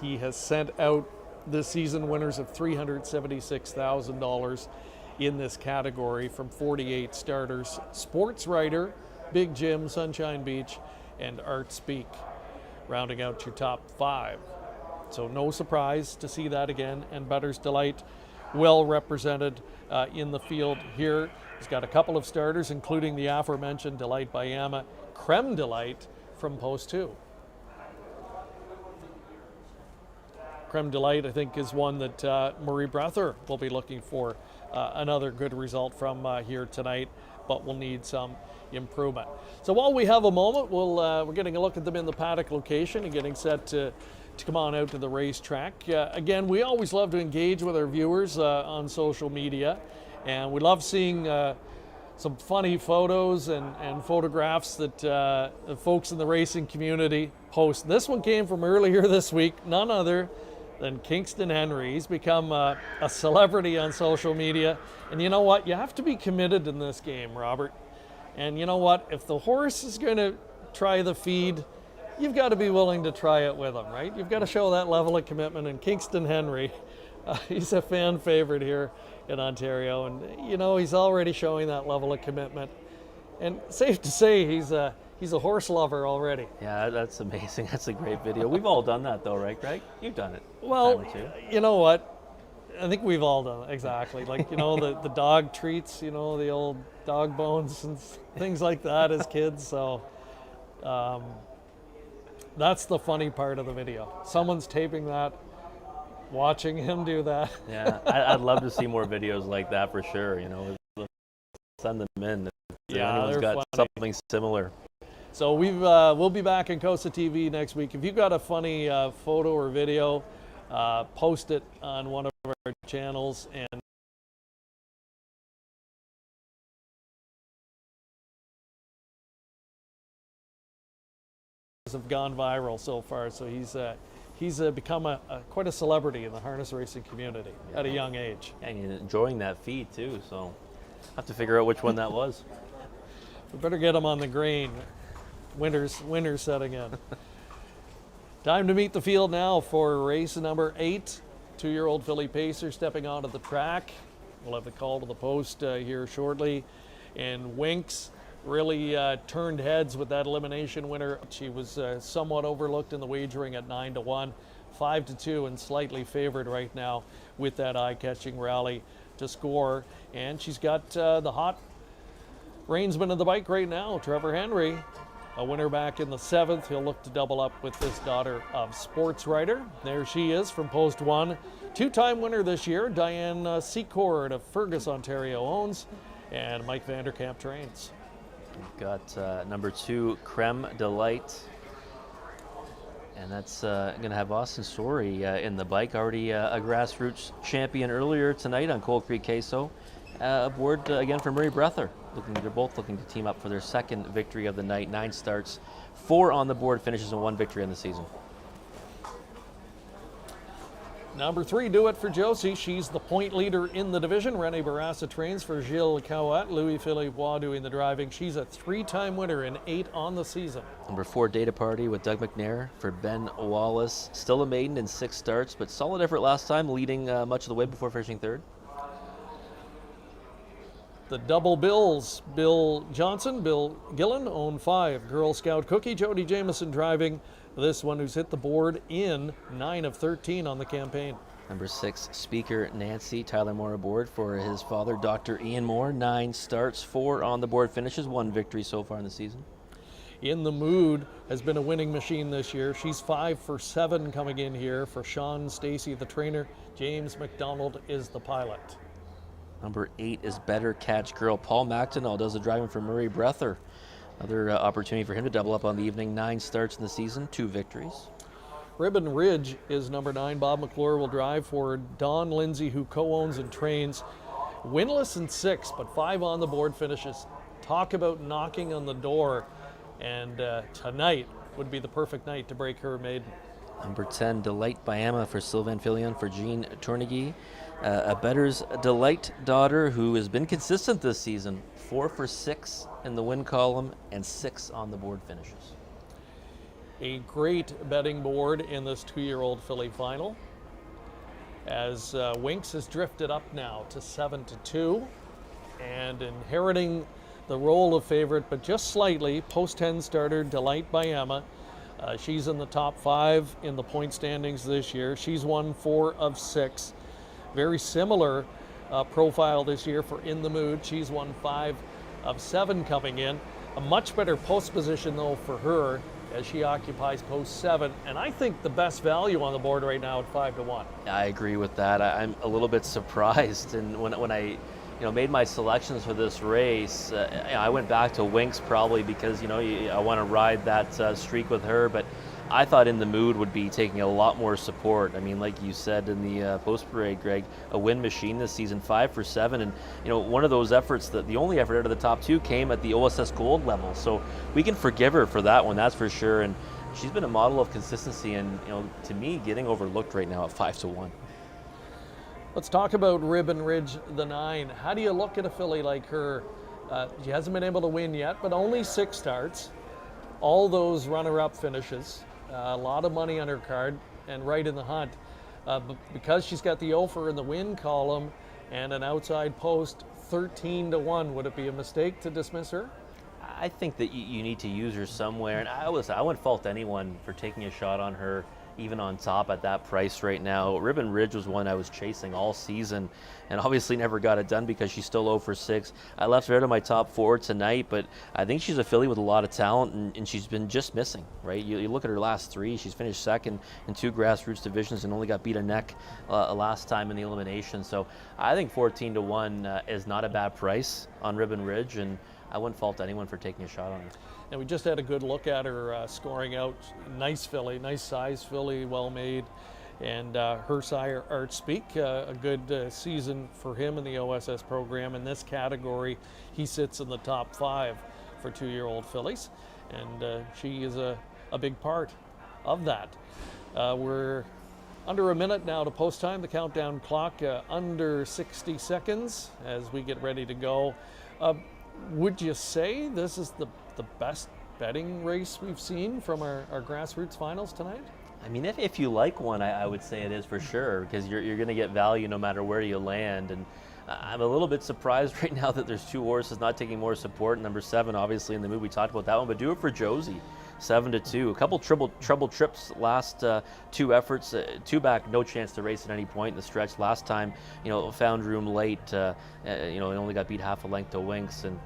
He has sent out this season winners of $376,000 in this category from 48 starters. Sports Writer, Big Jim, Sunshine Beach, and Art Speak, rounding out your top 5. So no surprise to see that again, and Bettor's Delight well represented in the field here. He's got a couple of starters, including the aforementioned Delight by Yama, Creme Delight from Post 2. Creme Delight, I think, is one that Marie Breather will be looking for another good result from here tonight, but will need some improvement. So while we have a moment, we're getting a look at them in the Paddock location and getting set to come on out to the racetrack. Again, we always love to engage with our viewers on social media, and we love seeing some funny photos and photographs that the folks in the racing community post. This one came from earlier this week, none other than Kingston Henry. He's become a celebrity on social media, and you know what? You have to be committed in this game, Robert. And you know what? If the horse is going to try the feed, you've got to be willing to try it with him, right? You've got to show that level of commitment. And Kingston Henry, he's a fan favorite here in Ontario, and he's already showing that level of commitment. And safe to say, he's a horse lover already. Yeah, that's amazing. That's a great video. We've all done that, though, right, Greg? You've done it. Well, a time or two. You know what? I think we've all done it, exactly. Like, the dog treats, the old dog bones and things like that as kids. So that's the funny part of the video. Someone's taping that, watching him do that. Yeah, I'd love to see more videos like that for sure. Send them in if anyone's got something similar. So we'll be back in COSA-TV next week. If you've got a funny photo or video, post it on one of our channels, and have gone viral so far. So he's become quite a celebrity in the harness racing community at a young age. And you're enjoying that feed too. So I have to figure out which one that was. We better get him on the green. Winter's setting in. Time to meet the field now for race number 8. 2-year-old filly pacer stepping onto the track. We'll have the call to the post here shortly. And Winks really turned heads with that elimination winner. She was somewhat overlooked in the wagering at 9-1, 5-2, and slightly favored right now with that eye-catching rally to score. And she's got the hot reinsman of the bike right now, Trevor Henry. A winner back in the 7th. He'll look to double up with this daughter of Sports Writer. There she is from Post 1. 2-time winner this year, Diane Secord of Fergus, Ontario owns, and Mike Vanderkamp trains. We've got number 2, Creme Delight. And that's going to have Austin Story in the bike. Already a Grassroots champion earlier tonight on Cold Creek Queso. Aboard again for Marie Breather. They're both looking to team up for their second victory of the night. 9 starts, 4 on the board finishes, and 1 victory in the season. Number 3, Do It for Josie. She's the point leader in the division. Rene Barassa trains for Gilles Cowat. Louis-Philippe Waugh doing the driving. She's a 3-time winner and 8 on the season. Number 4, Data Party with Doug McNair for Ben Wallace. Still a maiden in 6 starts, but solid effort last time, leading much of the way before finishing 3rd. The double bills, Bill Johnson, Bill Gillen own 5. Girl Scout Cookie, Jody Jameson driving this one, who's hit the board in 9 of 13 on the campaign. Number 6, Speaker Nancy, Tyler Moore aboard for his father, Dr. Ian Moore. 9 starts, 4 on the board finishes, 1 victory so far in the season. In the Mood has been a winning machine this year. She's 5 for 7 coming in here for Sean Stacy, the trainer. James McDonald is the pilot. Number 8 is Better Catch Girl. Paul McDonald does the driving for Murray Breather. Another opportunity for him to double up on the evening. 9 starts in the season, 2 victories. Ribbon Ridge is number 9. Bob McClure will drive for Don Lindsay, who co-owns and trains. Winless in 6, but 5 on the board finishes. Talk about knocking on the door. And tonight would be the perfect night to break her maiden. Number 10, Delight by Emma for Sylvain Fillion for Jean Tournegui. A Better's Delight daughter who has been consistent this season. 4 for 6 in the win column and 6 on the board finishes. A great betting board in this 2-year-old filly final, as Winks has drifted up now to 7-2 and inheriting the role of favorite, but just slightly. Post 10 starter Delight by Emma. She's in the top 5 in the point standings this year. She's won 4 of 6. Very similar profile this year for In the Mood. She's won 5 of 7 coming in. A much better post position though for her, as she occupies post 7, and I think the best value on the board right now at 5-1. I agree with that. I'm a little bit surprised, and when I made my selections for this race, I went back to Winks probably because I want to ride that streak with her, but I thought In the Mood would be taking a lot more support. I mean, like you said in the post parade, Greg, a win machine this season, 5 for 7, and one of those efforts, that the only effort out of the top 2 came at the OSS Gold level, so we can forgive her for that one, that's for sure. And she's been a model of consistency, and to me, getting overlooked right now at 5-1. Let's talk about Ribbon Ridge, the 9. How do you look at a filly like her? She hasn't been able to win yet, but only 6 starts. All those runner-up finishes. A lot of money on her card and right in the hunt. But because she's got the offer in the win column and an outside post, 13-1. Would it be a mistake to dismiss her? I think that you need to use her somewhere, and I wouldn't fault anyone for taking a shot on her, even on top at that price right now. Ribbon Ridge was one I was chasing all season and obviously never got it done because she's still 0 for 6. I left her out of my top 4 tonight, but I think she's a filly with a lot of talent, and she's been just missing, right? You look at her last 3, she's finished second in 2 grassroots divisions and only got beat a neck last time in the elimination. So I think 14-1 is not a bad price on Ribbon Ridge, and I wouldn't fault anyone for taking a shot on her. And we just had a good look at her scoring out. Nice filly, nice size filly, well made. And her sire, Art Speak, a good season for him in the OSS program. In this category, he sits in the top 5 for 2-year-old fillies. And she is a big part of that. We're under a minute now to post time. The countdown clock under 60 seconds as we get ready to go. Would you say this is the best betting race we've seen from our grassroots finals tonight? I mean, if you like one, I would say it is for sure, because you're going to get value no matter where you land. And I'm a little bit surprised right now that there's 2 horses not taking more support. Number 7, obviously, in the move, we talked about that one, but Do It for Josie, 7-2. A couple trouble trips last 2 efforts. 2 back, no chance to race at any point in the stretch. Last time, found room late. It only got beat half a length to Winks. And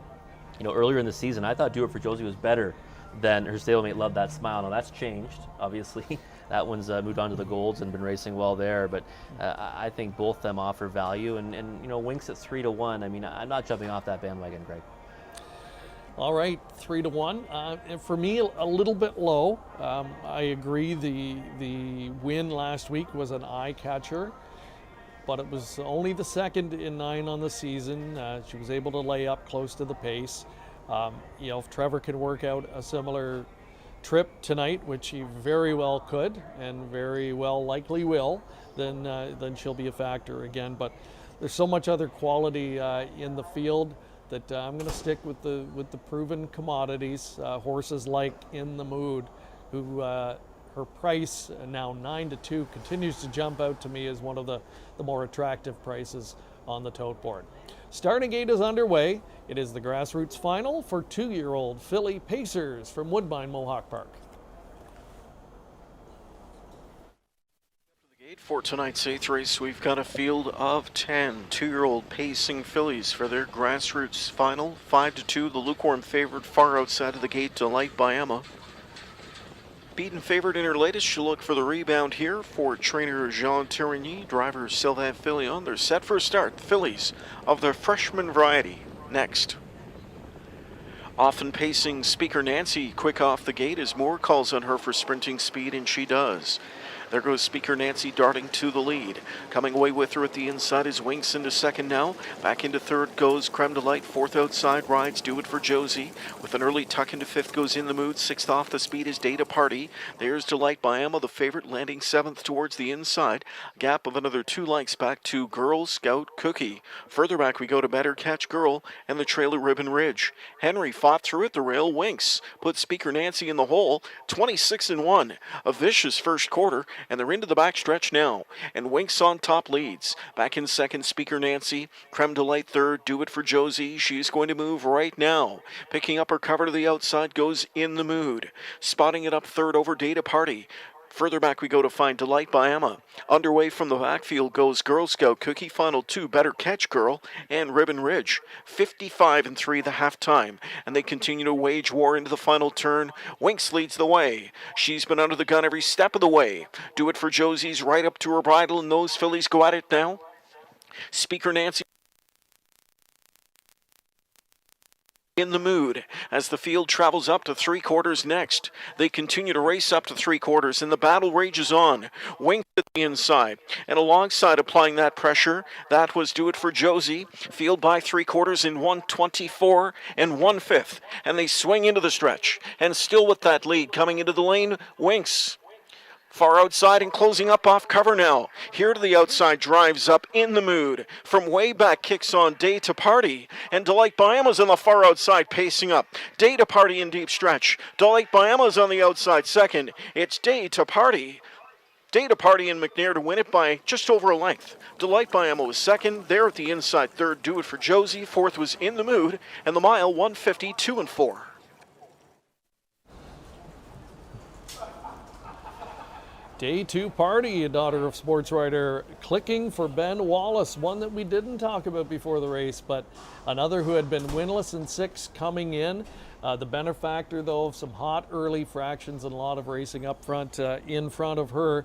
earlier in the season, I thought Do It for Josie was better than her stablemate Love That Smile. Now that's changed, obviously. That one's moved on to the Golds and been racing well there, but I think both of them offer value, and Winks at 3-1. I mean, I'm not jumping off that bandwagon, Greg. All right, 3-1. And for me, a little bit low. I agree the win last week was an eye catcher, but it was only the second in 9 on the season. She was able to lay up close to the pace. If Trevor can work out a similar trip tonight, which he very well could and very well likely will, then she'll be a factor again. But there's so much other quality in the field that I'm going to stick with the proven commodities, horses like In the Mood, who her price now 9-2 continues to jump out to me as one of the more attractive prices on the tote board. Starting gate is underway. It is the Grassroots final for 2-year-old filly Pacers from Woodbine Mohawk Park. For tonight's 8th race, we've got a field of 10 2-year-old pacing fillies for their Grassroots final. 5-2, the lukewarm favorite far outside of the gate, Delight by Emma. Beaten favorite in her latest, she'll look for the rebound here for trainer Jean Tirigny, driver Sylvain Filion. They're set for a start. The fillies of the freshman variety next. Often pacing Speaker Nancy quick off the gate as Moore calls on her for sprinting speed, and she does. There goes Speaker Nancy darting to the lead. Coming away with her at the inside is Winks into second now. Back into third goes Creme de Light. Fourth outside rides Do It for Josie. With an early tuck into fifth goes In the Mood. Sixth off the speed is Data Party. There's Delight by Emma, the favorite, landing seventh towards the inside. Gap of another 2 lengths back to Girl Scout Cookie. Further back we go to Better Catch Girl and the trailer Ribbon Ridge. Henry fought through at the rail. Winks put Speaker Nancy in the hole. 26-1. A vicious first quarter. And they're into the backstretch now. And Winks on top leads. Back in second, Speaker Nancy. Creme de Light third. Do It for Josie. She's going to move right now. Picking up her cover to the outside goes In the Mood. Spotting it up third over Data Party. Further back we go to find Delight by Emma. Underway from the backfield goes Girl Scout Cookie. Final 2, Better Catch Girl and Ribbon Ridge. 55-3 the halftime. And they continue to wage war into the final turn. Winks leads the way. She's been under the gun every step of the way. Do It for Josie's right up to her bridle, and those fillies go at it now. Speaker Nancy In the Mood as the field travels up to 3/4 next. They continue to race up to 3/4 and the battle rages on. Winks at the inside and alongside applying that pressure, that was Do It for Josie. Field by 3/4 in 1:24 and 1/5, and they swing into the stretch, and still with that lead coming into the lane, Winks. Far outside and closing up off cover now. Here to the outside drives up In the Mood. From way back kicks on Day to Party. And Delight by Emma's on the far outside pacing up. Day to Party in deep stretch. Delight by Emma's on the outside second. It's Day to Party. Day to Party and McNair to win it by just over a length. Delight by Emma was second. There at the inside third, Do It for Josie. Fourth was In the Mood. And the mile 1:52-4. Day 2 Party, a daughter of sports writer, clicking for Ben Wallace, one that we didn't talk about before the race, but another who had been winless in 6 coming in. The benefactor, though, of some hot early fractions and a lot of racing up front in front of her.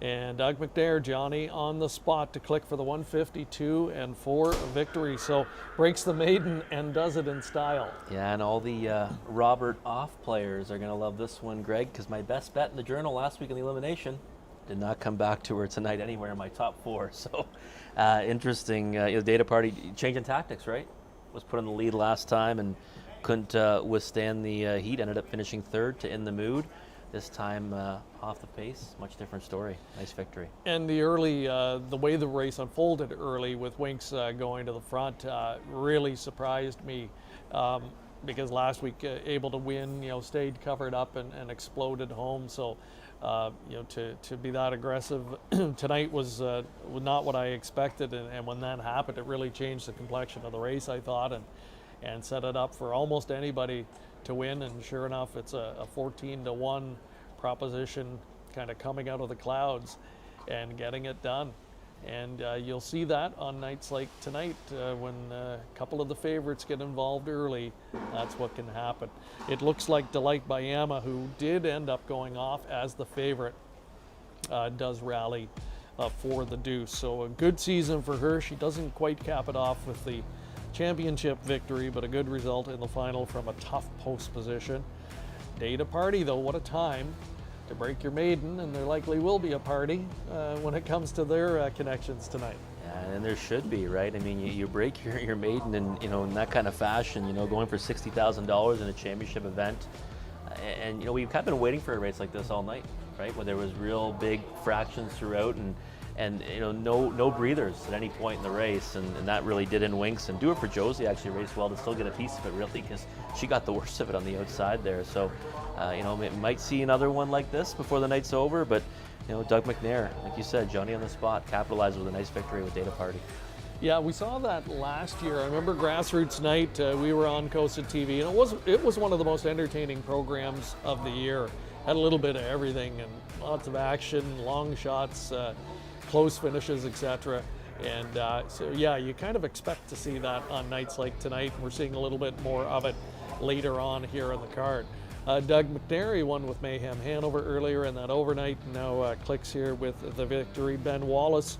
And Doug McNair, Johnny, on the spot to click for the 1:52-4 victory. So breaks the maiden and does it in style. Yeah, and all the Robert Off players are going to love this one, Greg, because my best bet in the journal last week in the elimination did not come back to her tonight anywhere in my top 4. So interesting. Data Party changing tactics, right? Was put in the lead last time and couldn't withstand the heat. Ended up finishing third to In the Mood. This time off the pace, much different story. Nice victory. And the early, the way the race unfolded early with Winks going to the front really surprised me because last week able to win, stayed covered up and exploded home. So, to be that aggressive tonight was not what I expected. And when that happened, it really changed the complexion of the race, I thought, and set it up for almost anybody to win. And sure enough, it's a 14-1 proposition kind of coming out of the clouds and getting it done. And you'll see that on nights like tonight when a couple of the favorites get involved early. That's what can happen. It looks like Delight by Emma, who did end up going off as the favorite, does rally for the deuce. So a good season for her. She doesn't quite cap it off with the championship victory, but a good result in the final from a tough post position. Day to Party, though, what a time to break your maiden, and there likely will be a party when it comes to their connections tonight. Yeah, and there should be, right? I mean, you break your maiden in that kind of fashion, going for $60,000 in a championship event. And you know, we've kind of been waiting for a race like this all night, right? Where there was real big fractions throughout, and you know, no breathers at any point in the race, and that really did in winks. And Do It for Josie actually raced well to still get a piece of it, really, because she got the worst of it on the outside there. So, you know, we might see another one like this before the night's over, but you know, Doug McNair, like you said, Johnny on the spot, capitalized with a nice victory with Data Party. Yeah, we saw that last year. I remember Grassroots Night, we were on COSA-TV, and it was one of the most entertaining programs of the year. Had a little bit of everything and lots of action, long shots, close finishes, etc. And so yeah, you kind of expect to see that on nights like tonight. We're seeing a little bit more of it later on here on the card. Doug McNair won with Mayhem Hanover earlier in that overnight, and now clicks here with the victory. Ben Wallace,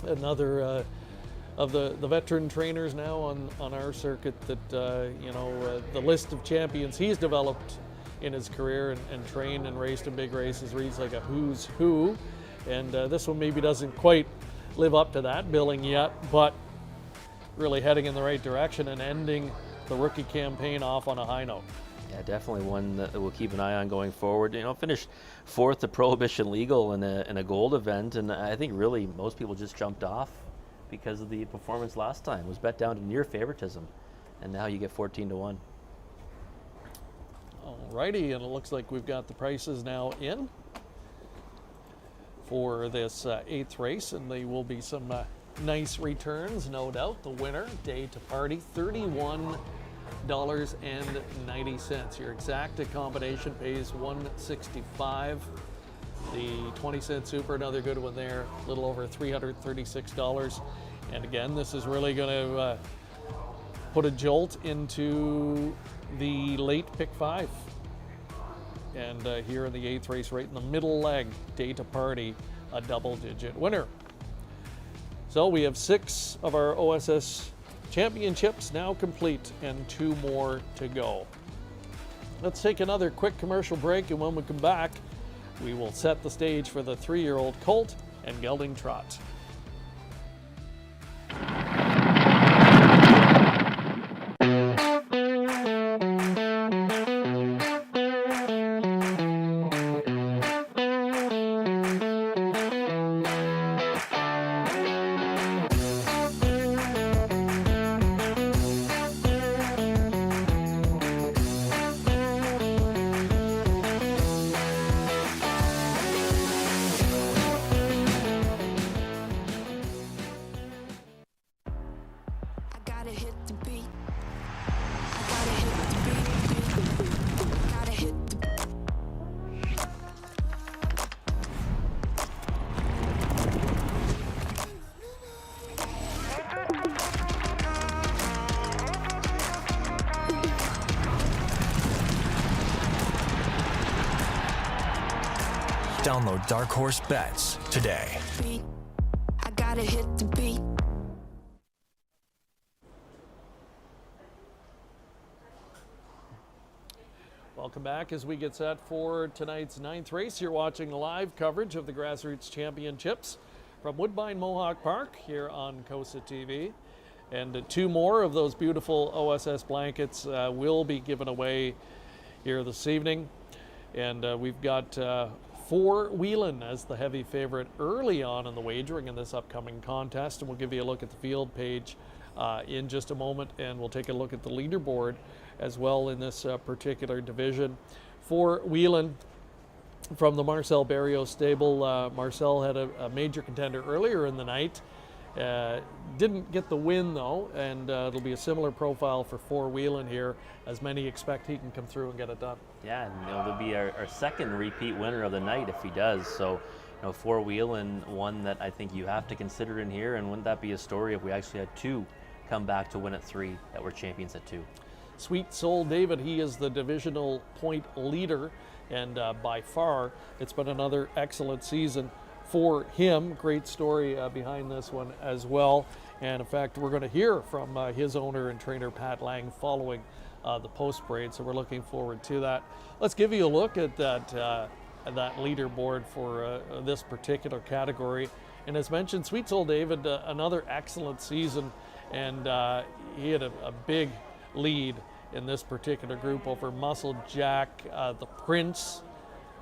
another of the veteran trainers now on our circuit that, you know, the list of champions he's developed in his career and trained and raced in big races reads like a who's who. And this one maybe doesn't quite live up to that billing yet, but really heading in the right direction and ending the rookie campaign off on a high note. Yeah, definitely one that we'll keep an eye on going forward. You know, finished fourth at Prohibition Legal in a gold event, and I think really most people just jumped off because of the performance last time. It was bet down to near favoritism, and now you get 14-1. Alrighty, and it looks like we've got the prices now in for this 8th race, and they will be some nice returns, no doubt. The winner, Data Party, $31.90. Your exacta combination pays $165. The 20-cent super, another good one there, a little over $336. And again, this is really going to put a jolt into the late pick 5. And here in the 8th race, right in the middle leg, Data Party, a double-digit winner. So we have 6 of our OSS championships now complete and 2 more to go. Let's take another quick commercial break, and when we come back, we will set the stage for the 3-year-old colt and gelding trot. Download Dark Horse Bets today. I gotta hit the beat. Welcome back as we get set for tonight's 9th race. You're watching live coverage of the Grassroots Championships from Woodbine Mohawk Park here on COSA-TV. And 2 more of those beautiful OSS blankets will be given away here this evening. And we've got 4 Whelan as the heavy favorite early on in the wagering in this upcoming contest. And we'll give you a look at the field page in just a moment, and we'll take a look at the leaderboard as well in this particular division. 4 Whelan from the Marcel Barrios stable. Marcel had a major contender earlier in the night. Didn't get the win though, and it'll be a similar profile for 4 Whelan here, as many expect he can come through and get it done. Yeah, and you know, there'll be our second repeat winner of the night if he does. So, you know, 4 Whelan, one that I think you have to consider in here, and wouldn't that be a story if we actually had 2 come back to win at 3 that were champions at 2? Sweet Soul David, he is the divisional point leader, and by far it's been another excellent season for him. Great story behind this one as well. And in fact, we're going to hear from his owner and trainer, Pat Lang, following the post parade. So we're looking forward to that. Let's give you a look at that leaderboard for this particular category. And as mentioned, Sweet Soul David, another excellent season. And he had a big lead in this particular group over Muscle Jack. The Prince,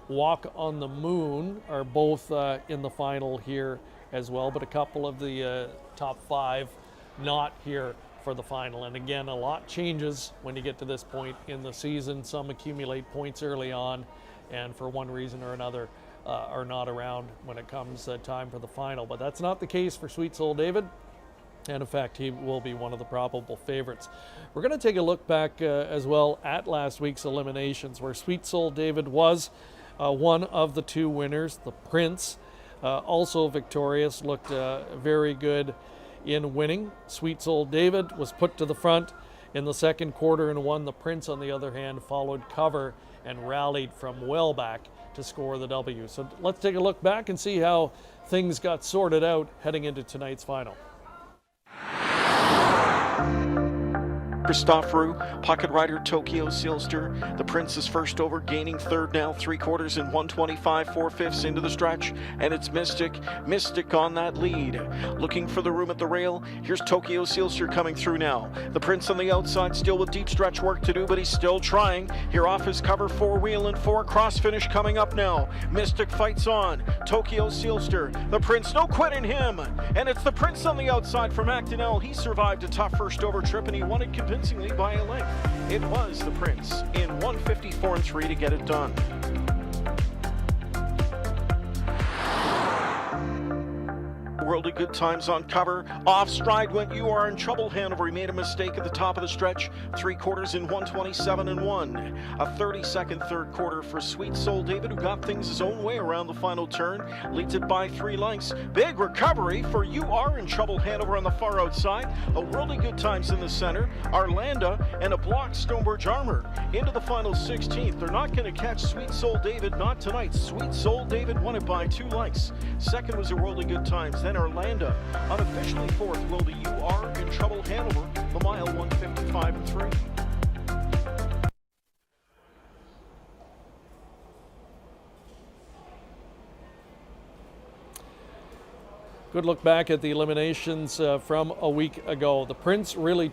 Walk on the Moon are both in the final here as well, but a couple of the top 5 not here for the final. And again, a lot changes when you get to this point in the season. Some accumulate points early on and for one reason or another are not around when it comes time for the final. But that's not the case for Sweet Soul David. And in fact, he will be one of the probable favorites. We're going to take a look back as well at last week's eliminations, where Sweet Soul David was one of the 2 winners. The Prince, also victorious, looked very good in winning. Sweet Soul David was put to the front in the second quarter and won. The Prince, on the other hand, followed cover and rallied from well back to score the W. So let's take a look back and see how things got sorted out heading into tonight's final. Christopheru, Pocket Rider, Tokyo Sealster. The Prince is first over, gaining third now, 3/4 and 125, 4/5 into the stretch, and it's Mystic. Mystic on that lead. Looking for the room at the rail. Here's Tokyo Sealster coming through now. The Prince on the outside, still with deep stretch work to do, but he's still trying. Here off his cover, 4 and 4, cross finish coming up now. Mystic fights on. Tokyo Sealster. The Prince, no quit in him. And it's the Prince on the outside from Actonel. He survived a tough first over trip, and he won it convincingly by a length. It was the Prince in 1:54 and 3 to get it done. Worldly Good Times on cover. Off stride went You Are in Trouble Hanover. He made a mistake at the top of the stretch. 3/4 in 127 and 1. A 30-second third quarter for Sweet Soul David, who got things his own way around the final turn. Leads it by 3 lengths. Big recovery for You Are in Trouble Hanover on the far outside. A Worldly Good Times in the center. Arlanda and a blocked Stonebridge Armor into the final 16th. They're not going to catch Sweet Soul David, not tonight. Sweet Soul David won it by 2 lengths. Second was a Worldly Good Times. Then Orlando. Unofficially fourth will be You Are in Trouble Hanover, the mile 155 and 3. Good look back at the eliminations from a week ago. The Prince really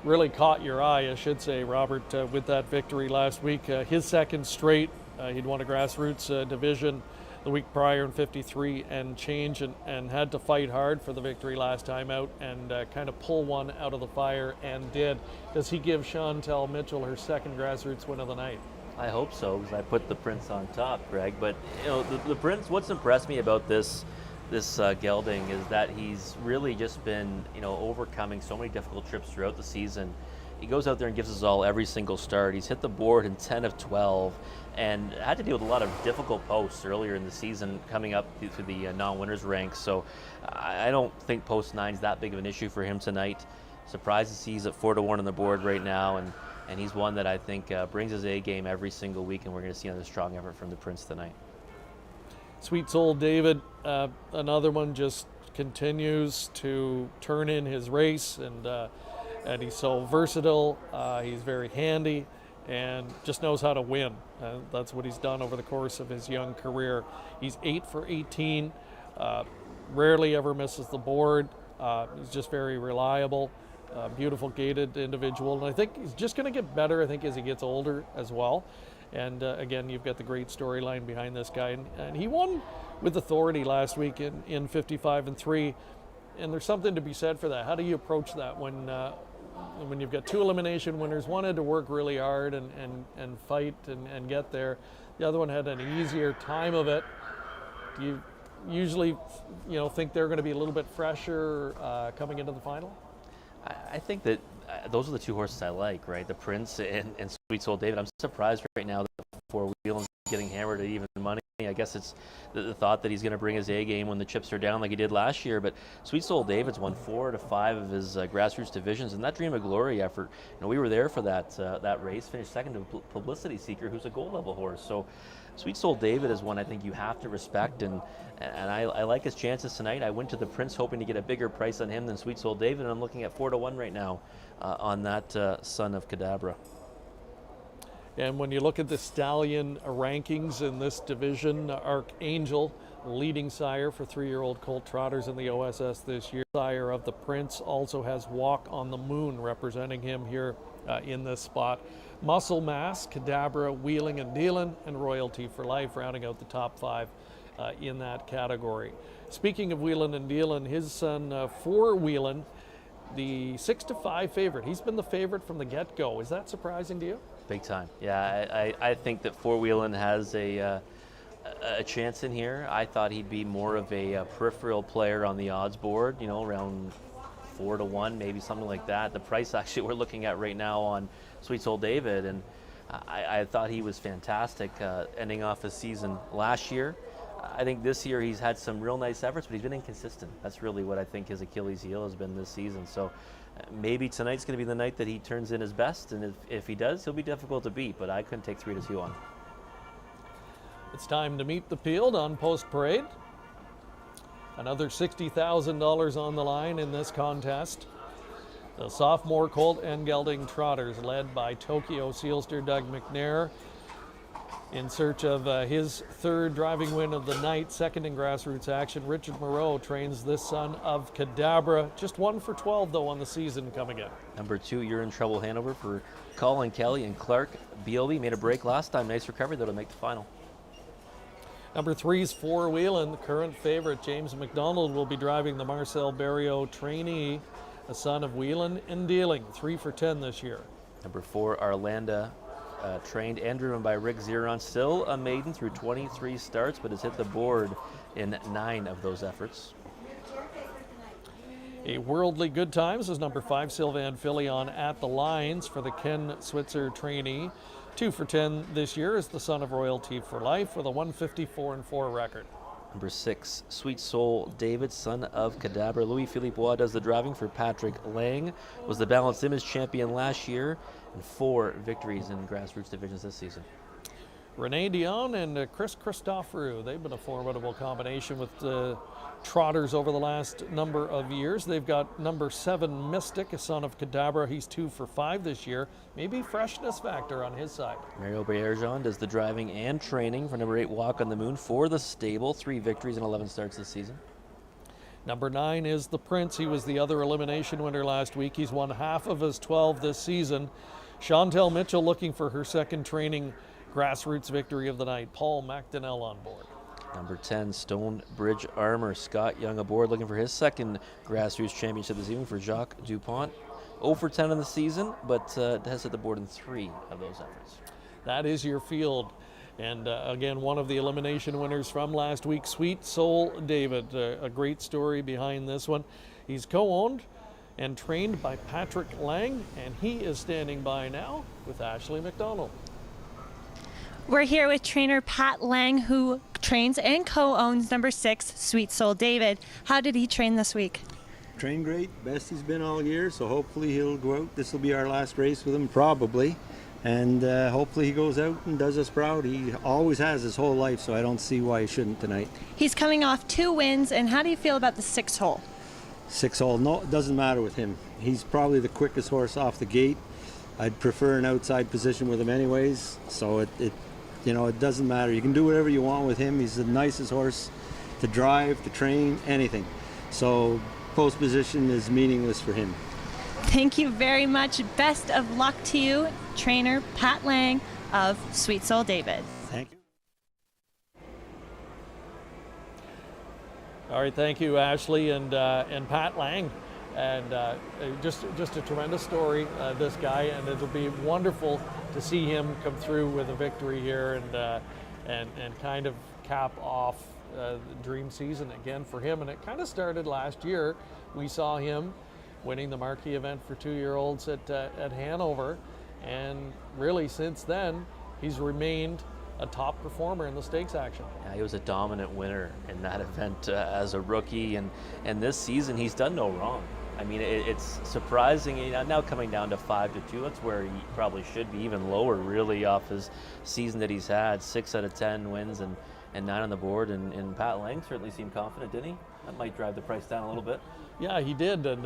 really caught your eye, I should say, Robert, with that victory last week. His second straight. He'd won a Grassroots division the week prior in 53 and change, and had to fight hard for the victory last time out and kind of pull one out of the fire, and did. Does he give Chantal Mitchell her second Grassroots win of the night? I hope so, because I put the Prince on top, Greg. But you know, the Prince, what's impressed me about this gelding is that he's really just been, you know, overcoming so many difficult trips throughout the season. He goes out there and gives us all every single start. He's hit the board in 10 of 12 and had to deal with a lot of difficult posts earlier in the season coming up to the non-winners ranks. So I don't think post 9 is that big of an issue for him tonight. Surprised to see he's at 4-1 on the board right now, and he's one that I think brings his A game every single week, and we're going to see another strong effort from the Prince tonight. Sweet Soul David, another one, just continues to turn in his race, and he's so versatile. He's very handy and just knows how to win. That's what he's done over the course of his young career. He's 8 for 18, rarely ever misses the board. He's just very reliable, beautiful gaited individual, and I think he's just going to get better, I think, as he gets older as well. And again, you've got the great storyline behind this guy, and he won with authority last week in 55 and 3, and there's something to be said for that. How do you approach that when you've got 2 elimination winners? One had to work really hard and fight and get there. The other one had an easier time of it. Do you usually, think they're going to be a little bit fresher coming into the final? I think that those are the 2 horses I like, right? The Prince and Sweet Soul David. I'm surprised right now that 4-wheel is getting hammered at even money. I guess it's the thought that he's going to bring his A game when the chips are down like he did last year. But Sweet Soul David's won 4 out of 5 of his Grassroots divisions, and that Dream of Glory effort, we were there for that race. Finished second to Publicity Seeker, who's a gold level horse. So Sweet Soul David is one I think you have to respect, and I like his chances tonight. I went to the Prince hoping to get a bigger price on him than Sweet Soul David, and I'm looking at 4-1 right now on that Son of Cadabra. And when you look at the stallion rankings in this division, Archangel leading sire for 3-year-old colt trotters in the OSS this year. Sire of the Prince also has Walk on the Moon representing him here in this spot. Muscle Mass, Cadabra, Wheeling and Dealing, and Royalty for Life rounding out the top 5 in that category. Speaking of Wheeling and Dealing, his son For Wheeling, the 6-5 favorite. He's been the favorite from the get-go. Is that surprising to you? Big time. Yeah, I think that Four Wheelin' has a chance in here. I thought he'd be more of a peripheral player on the odds board, you know, around 4-1, maybe something like that. The price actually we're looking at right now on Sweet Soul David, and I thought he was fantastic ending off his season last year. I think this year he's had some real nice efforts, but he's been inconsistent. That's really what I think his Achilles heel has been this season. So maybe tonight's going to be the night that he turns in his best, and if he does, he'll be difficult to beat, but I couldn't take 3-2 on. It's time to meet the field on Post Parade. Another $60,000 on the line in this contest. The sophomore colt and gelding trotters led by Tokyo Sealster Doug McNair in search of his 3rd driving win of the night, 2nd in grassroots action. Richard Moreau trains this son of Cadabra. Just 1 for 12 though on the season coming in. Number 2, You're in Trouble Hanover for Colin Kelly and Clark Bealby. Made a break last time. Nice recovery though to make the final. Number 3's Four Wheelin', the current favorite. James McDonald will be driving the Marcel Berriot trainee, a son of Wheelin' and Dealing. 3 for 10 this year. Number 4, Arlanda, trained and driven by Rick Zeron. Still a maiden through 23 starts, but has hit the board in 9 of those efforts. A Worldly Good Times is number 5, Sylvan Filion at the lines for the Ken Switzer trainee. 2 for 10 this year is the son of Royalty for Life with a 154-4 record. Number 6, Sweet Soul David, son of Cadabra. Louis-Philippe Bois does the driving for Patrick Lang. Was the Balanced Image champion last year, and 4 victories in grassroots divisions this season. Renee Dion and Chris Christoforou, they've been a formidable combination with trotters over the last number of years. They've got number 7, Mystic, a son of Cadabra. He's 2 for 5 this year. Maybe freshness factor on his side. Mario Bayerjon does the driving and training for number 8, Walk on the Moon for the stable. 3 victories and 11 starts this season. Number 9 is the Prince. He was the other elimination winner last week. He's won half of his 12 this season. Chantal Mitchell looking for her 2nd training grassroots victory of the night. Paul McDonnell on board. Number 10, Stonebridge Armor. Scott Young aboard looking for his 2nd grassroots championship this evening for Jacques Dupont. 0 for 10 in the season, but has hit the board in 3 of those efforts. That is your field. And again, one of the elimination winners from last week, Sweet Soul David. A great story behind this one. He's co-owned and trained by Patrick Lang, and he is standing by now with Ashley McDonald. We're here with trainer Pat Lang, who trains and co-owns number 6, Sweet Soul David. How did he train this week? Trained great, best he's been all year, so hopefully he'll go out. This will be our last race with him, probably. And hopefully he goes out and does us proud. He always has his whole life, so I don't see why he shouldn't tonight. He's coming off 2 wins, and how do you feel about the 6 hole? 6 hole, no, it doesn't matter with him. He's probably the quickest horse off the gate. I'd prefer an outside position with him anyways, so it doesn't matter. You can do whatever you want with him. He's the nicest horse to drive, to train, anything. So post position is meaningless for him. Thank you very much. Best of luck to you, trainer Pat Lang of Sweet Soul David. Thank you. All right, thank you, Ashley and Pat Lang. And just a tremendous story, this guy, and it'll be wonderful to see him come through with a victory here and kind of cap off the dream season again for him. And it kind of started last year. We saw him winning the marquee event for 2-year-olds at Hanover, and really since then he's remained a top performer in the stakes action. Yeah, he was a dominant winner in that event as a rookie, and this season he's done no wrong. I mean, it's surprising, now coming down to 5-2, that's where he probably should be, even lower really off his season that he's had. 6 out of 10 wins and 9 on the board, and Pat Lang certainly seemed confident, didn't he? That might drive the price down a little bit. Yeah, he did, and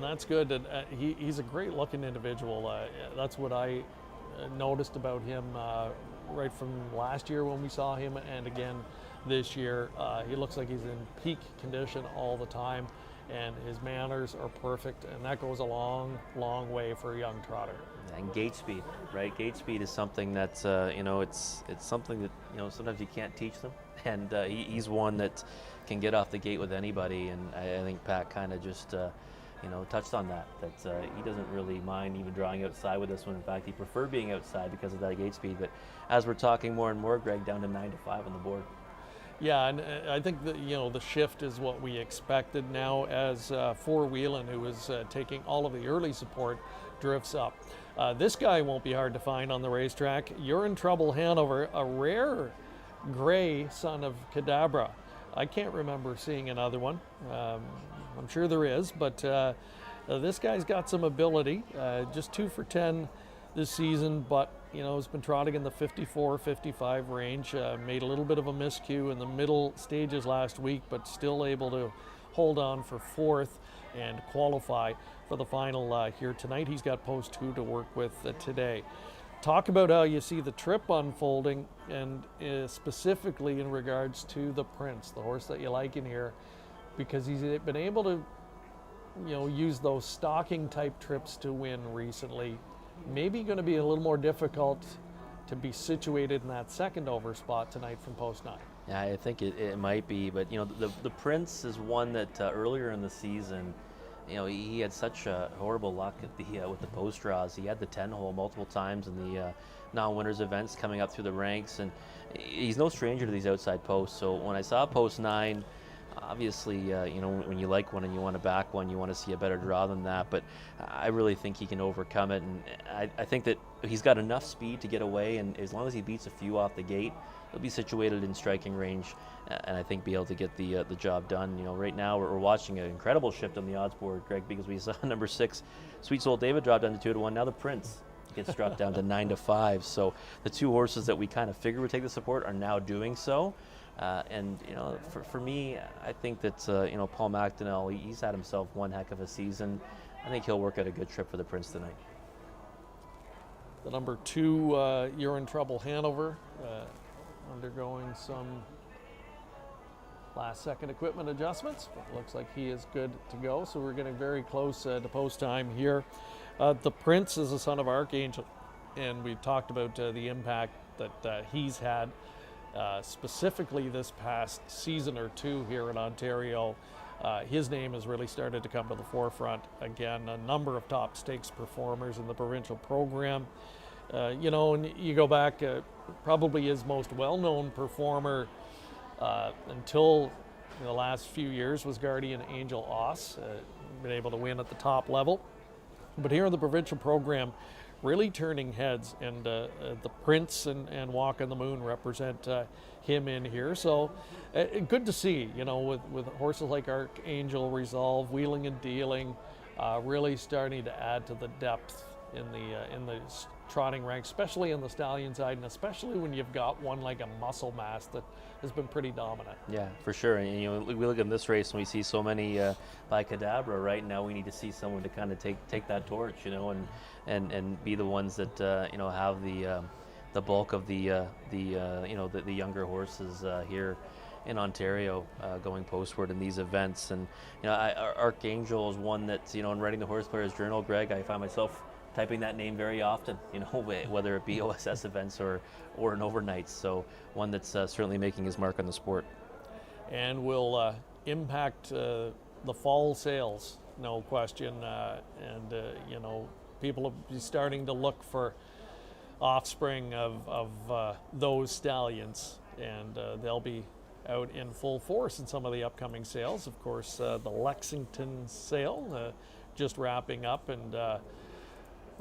that's good. And he's a great looking individual. That's what I noticed about him right from last year when we saw him, and again this year. He looks like he's in peak condition all the time, and his manners are perfect, and that goes a long, long way for a young trotter. And gate speed, right? Gate speed is something that's, it's something that, sometimes you can't teach them. And he's one that can get off the gate with anybody. And I think Pat kind of just, touched on that he doesn't really mind even drawing outside with this one. In fact, he preferred being outside because of that gate speed. But as we're talking more and more, Greg, down to 9-5 on the board. Yeah, and I think that, the shift is what we expected now as Whelan, who is taking all of the early support, drifts up. This guy won't be hard to find on the racetrack. You're in Trouble, Hanover, a rare gray son of Cadabra. I can't remember seeing another one. I'm sure there is, but this guy's got some ability. Just 2 for 10 this season, but has been trotting in the 54-55 range. Made a little bit of a miscue in the middle stages last week, but still able to hold on for 4th and qualify for the final here tonight. He's got post 2 to work with today. Talk about how you see the trip unfolding, and specifically in regards to the Prince, the horse that you like in here, because he's been able to, use those stalking type trips to win recently. Maybe going to be a little more difficult to be situated in that second over spot tonight from post 9. Yeah, I think it might be, but the Prince is one that earlier in the season, he had such horrible luck at with the post draws. He had the 10-hole multiple times in the non-winners events coming up through the ranks, and he's no stranger to these outside posts. So when I saw post 9, obviously, when you like one and you want to back one, you want to see a better draw than that. But I really think he can overcome it, and I think that he's got enough speed to get away, and as long as he beats a few off the gate, he'll be situated in striking range, and I think be able to get the job done. Right now we're watching an incredible shift on the odds board, Greg, because we saw number 6, Sweet Soul David, drop down to 2-1. Now the Prince gets dropped down to 9-5. So the 2 horses that we kind of figured would take the support are now doing so. And for me, I think that Paul McDonnell, he's had himself one heck of a season. I think he'll work out a good trip for the Prince tonight. The number 2, You're in Trouble, Hanover, undergoing some last-second equipment adjustments, but looks like he is good to go. So we're getting very close to post time here. The Prince is a son of Archangel, and we talked about the impact that he's had. Specifically this past season or 2 here in Ontario. His name has really started to come to the forefront again. A number of top stakes performers in the provincial program. And you go back, probably his most well-known performer until the last few years was Guardian Angel Oss, been able to win at the top level. But here in the provincial program, really turning heads, and the Prince and Walk on the Moon represent him in here. So good to see, with horses like Archangel, Resolve, Wheeling and Dealing, really starting to add to the depth in the trotting ranks, especially in the stallion side, and especially when you've got one like a Muscle Mass that has been pretty dominant. Yeah, for sure. And we look at this race and we see so many by Cadabra. Right now, we need to see someone to kind of take that torch, and be the ones that have the bulk of the younger horses here in Ontario going postward in these events. And Archangel is one that in writing the Horse Players Journal, Greg, I find myself typing that name very often, whether it be OSS events or in overnights. So one that's certainly making his mark on the sport. And will impact the fall sales, no question. People will be starting to look for offspring of those stallions, and they'll be out in full force in some of the upcoming sales. Of course, the Lexington sale just wrapping up, and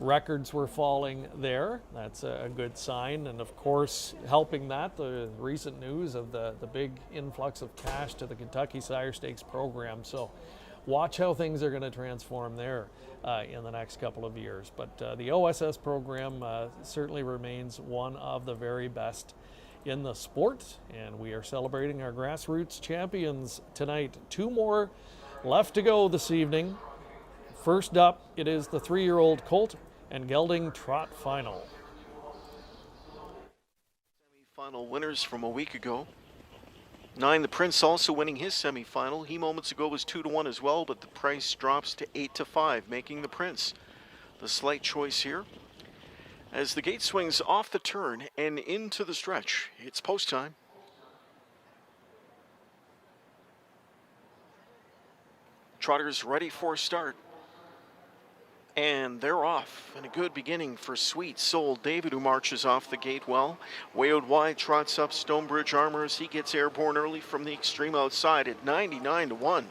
records were falling there. That's a good sign. And of course, helping that, the recent news of the big influx of cash to the Kentucky Sire Stakes program. So watch how things are going to transform there in the next couple of years. But the OSS program certainly remains one of the very best in the sport, and we are celebrating our Grassroots champions tonight. 2 more left to go this evening. First up, it is the 3-year-old colt and gelding trot final. Semi-final winners from a week ago. 9, the Prince also winning his semifinal. He moments ago was 2-1 as well, but the price drops to 8-5, making the Prince the slight choice here. As the gate swings off the turn and into the stretch, it's post time. Trotters ready for a start. And they're off, and a good beginning for Sweet Soul David, who marches off the gate well. Way out wide, trots up Stonebridge Armor as he gets airborne early from the extreme outside at 99-1.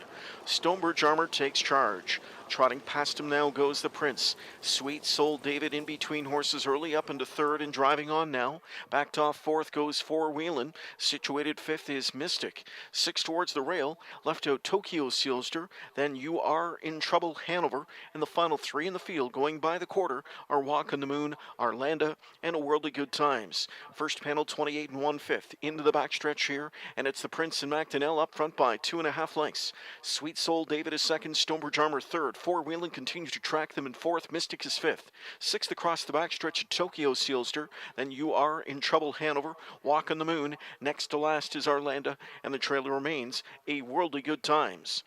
Stonebridge Armor takes charge. Trotting past him now goes the Prince. Sweet Soul David in between horses early, up into third and driving on now. Backed off fourth goes Four Wheelin'. Situated fifth is Mystic. Six towards the rail. Left out Tokyo Sealster. Then You Are in Trouble Hanover. And the final three in the field going by the quarter are Walk on the Moon, Arlanda, and A Worldly Good Times. First panel 28 1/5 into the backstretch here. And it's the Prince and McDonnell up front by 2.5 lengths. Sweet Soul David is second. Stonebridge Armor third. Four Wheeling continues to track them in fourth. Mystic is fifth. Sixth across the backstretch at Tokyo Sealster. Then You Are in Trouble Hanover. Walk on the Moon. Next to last is Arlanda. And the trailer remains A Worldly Good Times.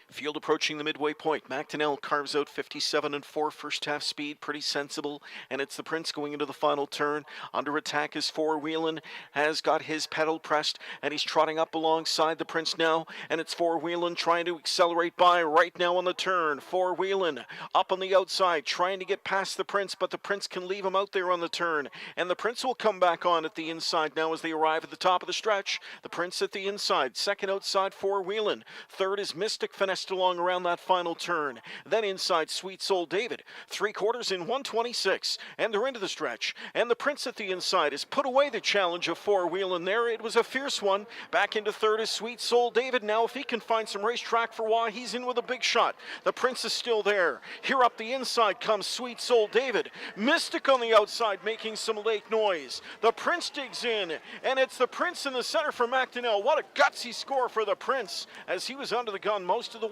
Field approaching the midway point. McDonnell carves out 57-4 first half speed, pretty sensible, and it's the Prince going into the final turn. Under attack is Four Wheelin', has got his pedal pressed, and he's trotting up alongside the Prince now, and it's Four Wheelin' trying to accelerate by right now on the turn. Four Wheelin' up on the outside, trying to get past the Prince, but the Prince can leave him out there on the turn, and the Prince will come back on at the inside now as they arrive at the top of the stretch. The Prince at the inside, second outside Four Wheelin', third is Mystic, finesse along around that final turn. Then inside Sweet Soul David, 3/4 in 1:26, and they're into the stretch. And the Prince at the inside has put away the challenge of Four Wheelin' there. It was a fierce one. Back into third is Sweet Soul David. Now if he can find some racetrack for why, he's in with a big shot. The Prince is still there. Here up the inside comes Sweet Soul David. Mystic on the outside making some late noise. The Prince digs in, and it's the Prince in the center for McDonnell. What a gutsy score for the Prince as he was under the gun most of the way.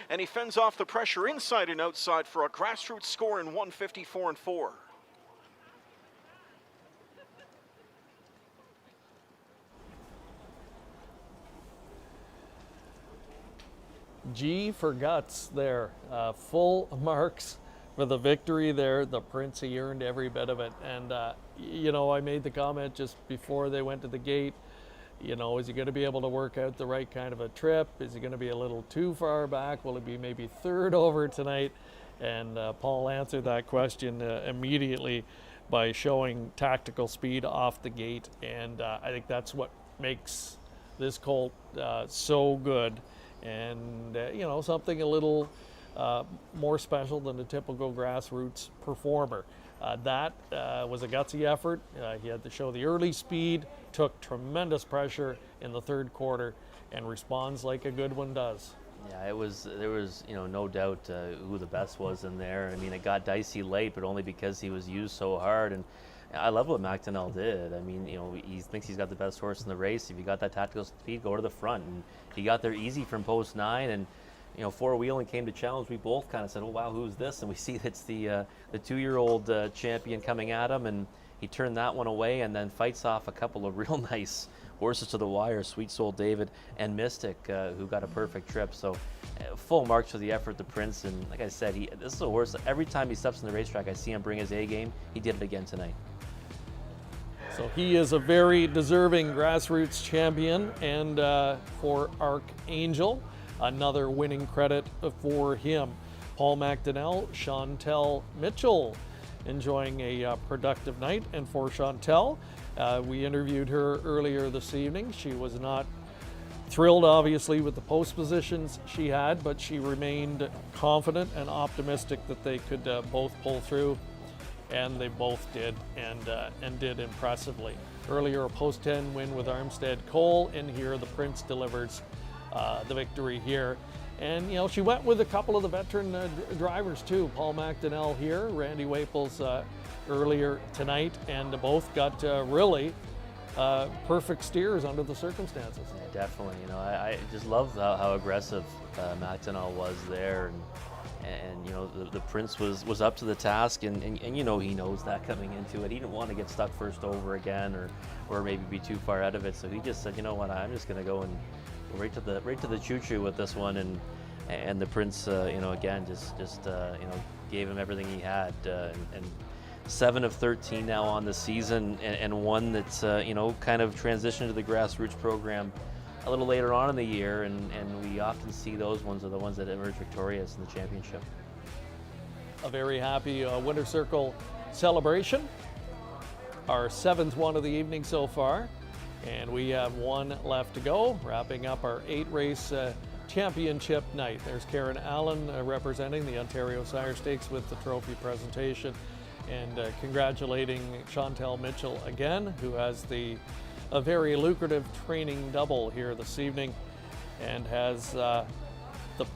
And he fends off the pressure inside and outside for a Grassroots score in 154-4. G for guts there. Full marks for the victory there. The Prince, he earned every bit of it. And, you know, I made the comment just before they went to the gate. You know, is he going to be able to work out the right kind of a trip? Is he going to be a little too far back? Will he be maybe third over tonight? And Paul answered that question immediately by showing tactical speed off the gate. And I think that's what makes this colt so good. And, you know, something a little more special than a typical Grassroots performer. That was a gutsy effort. He had to show the early speed, took tremendous pressure in the third quarter, and responds like a good one does. Yeah, there was you know, no doubt who the best was in there. I mean, it got dicey late, but only because he was used so hard. And I love what McDonnell did. I mean, you know, he thinks he's got the best horse in the race. If you got that tactical speed, go to the front. And he got there easy from post 9, and you know, Four Wheeling came to challenge. We both kind of said, "Oh wow, who's this?" And we see it's the 2-year-old champion coming at him, and he turned that one away, and then fights off a couple of real nice horses to the wire, Sweet Soul David and Mystic, who got a perfect trip. So full marks for the effort, the Prince. And like I said, this is a horse that every time he steps in the racetrack, I see him bring his A game. He did it again tonight. So he is a very deserving Grassroots champion, and for Archangel, another winning credit for him. Paul McDonnell, Chantal Mitchell enjoying a productive night. And for Chantal, we interviewed her earlier this evening. She was not thrilled, obviously, with the post positions she had, but she remained confident and optimistic that they could both pull through, and they both did, and did impressively. Earlier, a post 10 win with Armstead Cole, and here the Prince delivers the victory here. And, you know, she went with a couple of the veteran drivers too. Paul McDonnell here, Randy Waples earlier tonight, and both got really perfect steers under the circumstances. Yeah, definitely. You know, I just love how aggressive McDonnell was there. And the Prince was up to the task, and he knows that coming into it. He didn't want to get stuck first over again, or maybe be too far out of it. So he just said, you know what, I'm just going to go and right to the choo-choo with this one. And the Prince, again, just gave him everything he had. And 7 of 13 now on the season, and one that's kind of transitioned to the Grassroots program a little later on in the year, and we often see those ones are the ones that emerge victorious in the championship. A very happy Winter Circle celebration. Our 7th one of the evening so far, and we have one left to go, wrapping up our 8-race championship night. There's Karen Allen representing the Ontario Sire Stakes with the trophy presentation, and congratulating Chantal Mitchell again, who has a very lucrative training double here this evening, and has the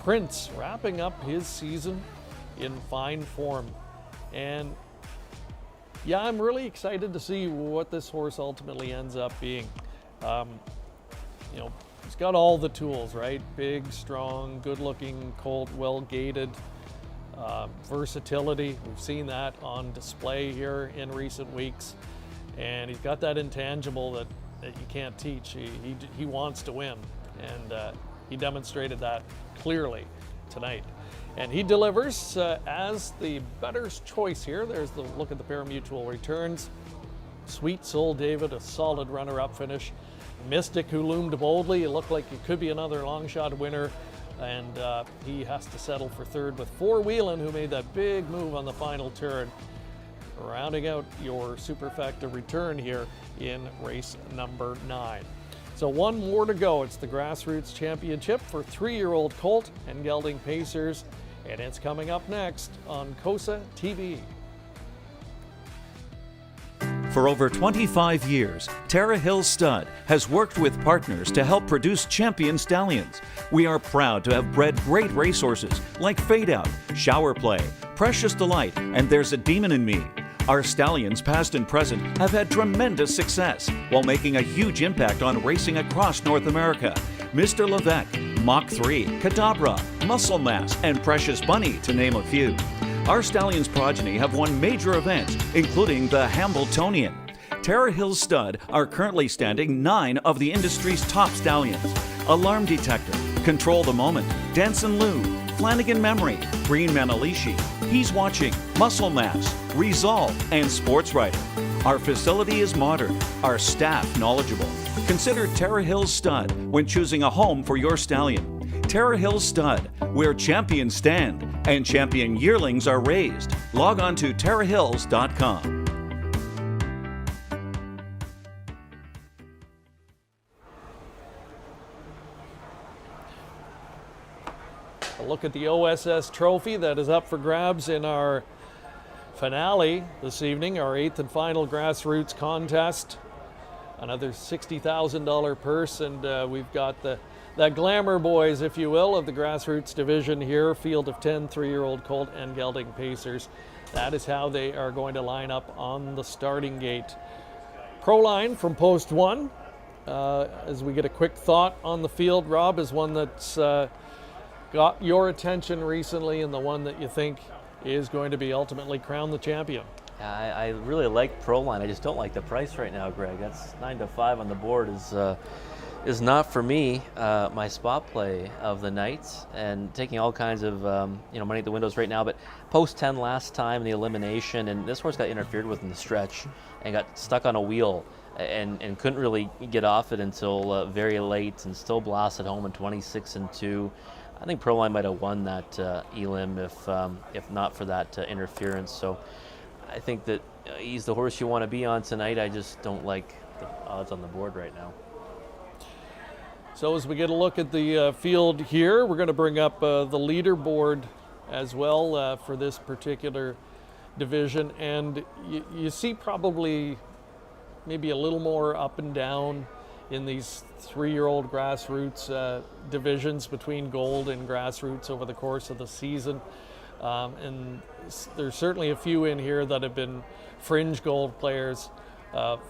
Prince wrapping up his season in fine form. And yeah, I'm really excited to see what this horse ultimately ends up being. He's got all the tools, right? Big, strong, good-looking colt, well-gated, versatility. We've seen that on display here in recent weeks. And he's got that intangible that you can't teach. He wants to win, and he demonstrated that clearly tonight. And he delivers as the better choice here. There's the look at the pari-mutuel returns. Sweet Soul David, a solid runner-up finish. Mystic, who loomed boldly. It looked like it could be another long shot winner, and he has to settle for third with Four Wheelin', who made that big move on the final turn, rounding out your superfecta return here in race number 9. So one more to go. It's the Grassroots Championship for 3-year-old colt and gelding pacers, and it's coming up next on COSA-TV. For over 25 years, Tara Hill Stud has worked with partners to help produce champion stallions. We are proud to have bred great racehorses like Fade Out, Shower Play, Precious Delight, and There's a Demon in Me. Our stallions, past and present, have had tremendous success while making a huge impact on racing across North America. Mr. Levesque, Mach 3, Cadabra, Muscle Mass, and Precious Bunny, to name a few. Our stallions' progeny have won major events, including the Hambletonian. Tara Hill Stud are currently standing 9 of the industry's top stallions. Alarm Detector, Control the Moment, Dance and Lou, Flanagan Memory, Green Manalishi, He's Watching, Muscle Mass, Resolve, and Sports Writer. Our facility is modern, our staff knowledgeable. Consider Tara Hill Stud when choosing a home for your stallion. Tara Hill Stud, where champions stand and champion yearlings are raised. Log on to tarahills.com. A look at the OSS trophy that is up for grabs in our finale this evening, our 8th and final Grassroots contest. Another $60,000 purse, and we've got the glamour boys, if you will, of the Grassroots division here. Field of 10 3-year-old colt and gelding pacers. That is how they are going to line up on the starting gate. Pro line from post 1, as we get a quick thought on the field, Rob, is one that's got your attention recently, and the one that you think is going to be ultimately crowned the champion. I really like Proline. I just don't like the price right now, Greg. That's 9 to 5 on the board is not for me. My spot play of the night, and taking all kinds of money at the windows right now. But post 10 last time, the elimination, and this horse got interfered with in the stretch and got stuck on a wheel and couldn't really get off it until very late, and still blasted home in 26-2. I think Proline might have won that elim if not for that interference. So I think that he's the horse you want to be on tonight. I just don't like the odds on the board right now. So as we get a look at the field here, we're going to bring up the leaderboard as well for this particular division. And you see probably maybe a little more up and down in these 3-year-old Grassroots divisions between Gold and Grassroots over the course of the season. And there's certainly a few in here that have been fringe Gold players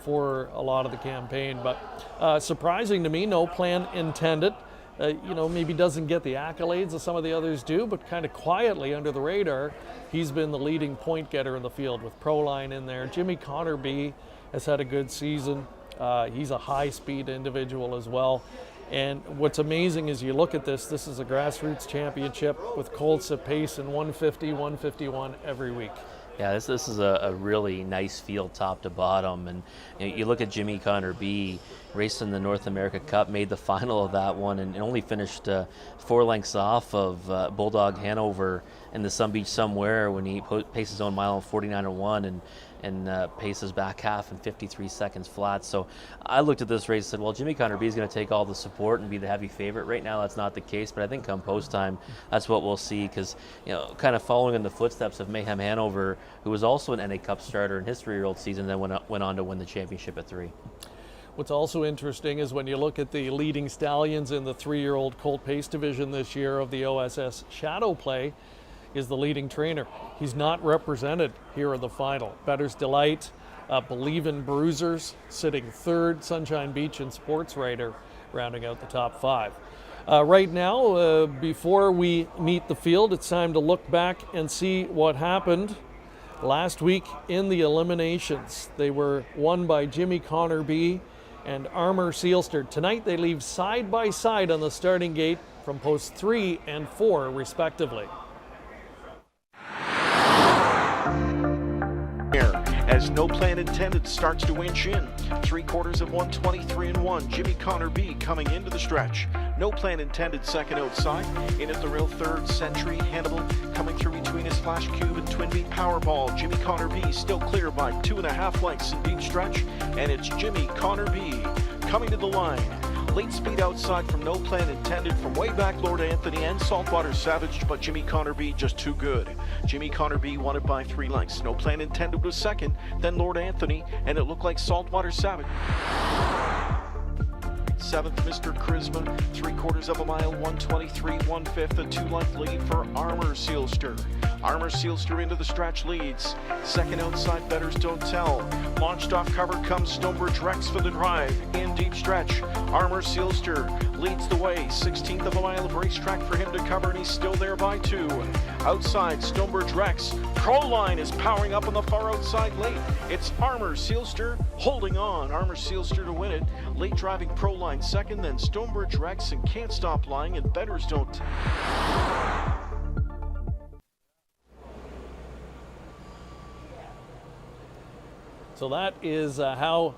for a lot of the campaign. But surprising to me, no plan intended, maybe doesn't get the accolades that some of the others do, but kind of quietly under the radar, he's been the leading point getter in the field with Proline in there. Jimmy Connerby has had a good season. He's a high-speed individual as well. And what's amazing is you look at this is a Grassroots championship with colts at pace in 150, 151 every week. Yeah, this is a really nice field top to bottom. And you look at Jimmy Connerby, raced in the North America Cup, made the final of that one, and only finished 4 lengths off of Bulldog Hanover in the Sun Beach Somewhere when he paced his own mile in 49.01 and paces back half in 53 seconds flat. So I looked at this race and said, well, Jimmy Connerby is going to take all the support and be the heavy favorite. Right now that's not the case, but I think come post time that's what we'll see, because kind of following in the footsteps of Mayhem Hanover, who was also an NA Cup starter in his 3-year-old season, then went on to win the championship at 3. What's also interesting is when you look at the leading stallions in the 3-year-old colt pace division this year of the OSS Shadow Play, is the leading trainer. He's not represented here in the final. Better's Delight, Believe in Bruisers sitting 3rd, Sunshine Beach and Sports Writer rounding out the top 5. Right now, before we meet the field, it's time to look back and see what happened last week in the eliminations. They were won by Jimmy Connerby and Armour Sealster. Tonight they leave side by side on the starting gate from posts 3 and 4 respectively. As No Plan Intended starts to inch in, 3/4 of 123-1, Jimmy Connerby coming into the stretch. No Plan Intended second outside. In at the rail 3rd, Century Hannibal coming through between his Flash Cube and Twin Beat Powerball. Jimmy Connerby still clear by 2.5 lengths in deep stretch, and it's Jimmy Connerby coming to the line. Late speed outside from No Plan Intended from way back Lord Anthony and Saltwater Savage, but Jimmy Connerby just too good. Jimmy Connerby won it by 3 lengths. No Plan Intended was second, then Lord Anthony, and it looked like Saltwater Savage. 7th, Mr. Charisma, 3/4 of a mile, 123, 1/5, a 2-length lead for Armour Sealster. Armour Sealster into the stretch leads. Second outside, Betters Don't Tell. Launched off cover comes Stonebridge Rex for the drive. In deep stretch, Armour Sealster leads the way. 16th of a mile of racetrack for him to cover, and he's still there by 2. Outside, Stonebridge Rex. Proline is powering up on the far outside late. It's Armour Sealster holding on. Armour Sealster to win it. Late driving Proline second, then Stonebridge Rex and Can't Stop Lying and Betters Don't. So that is how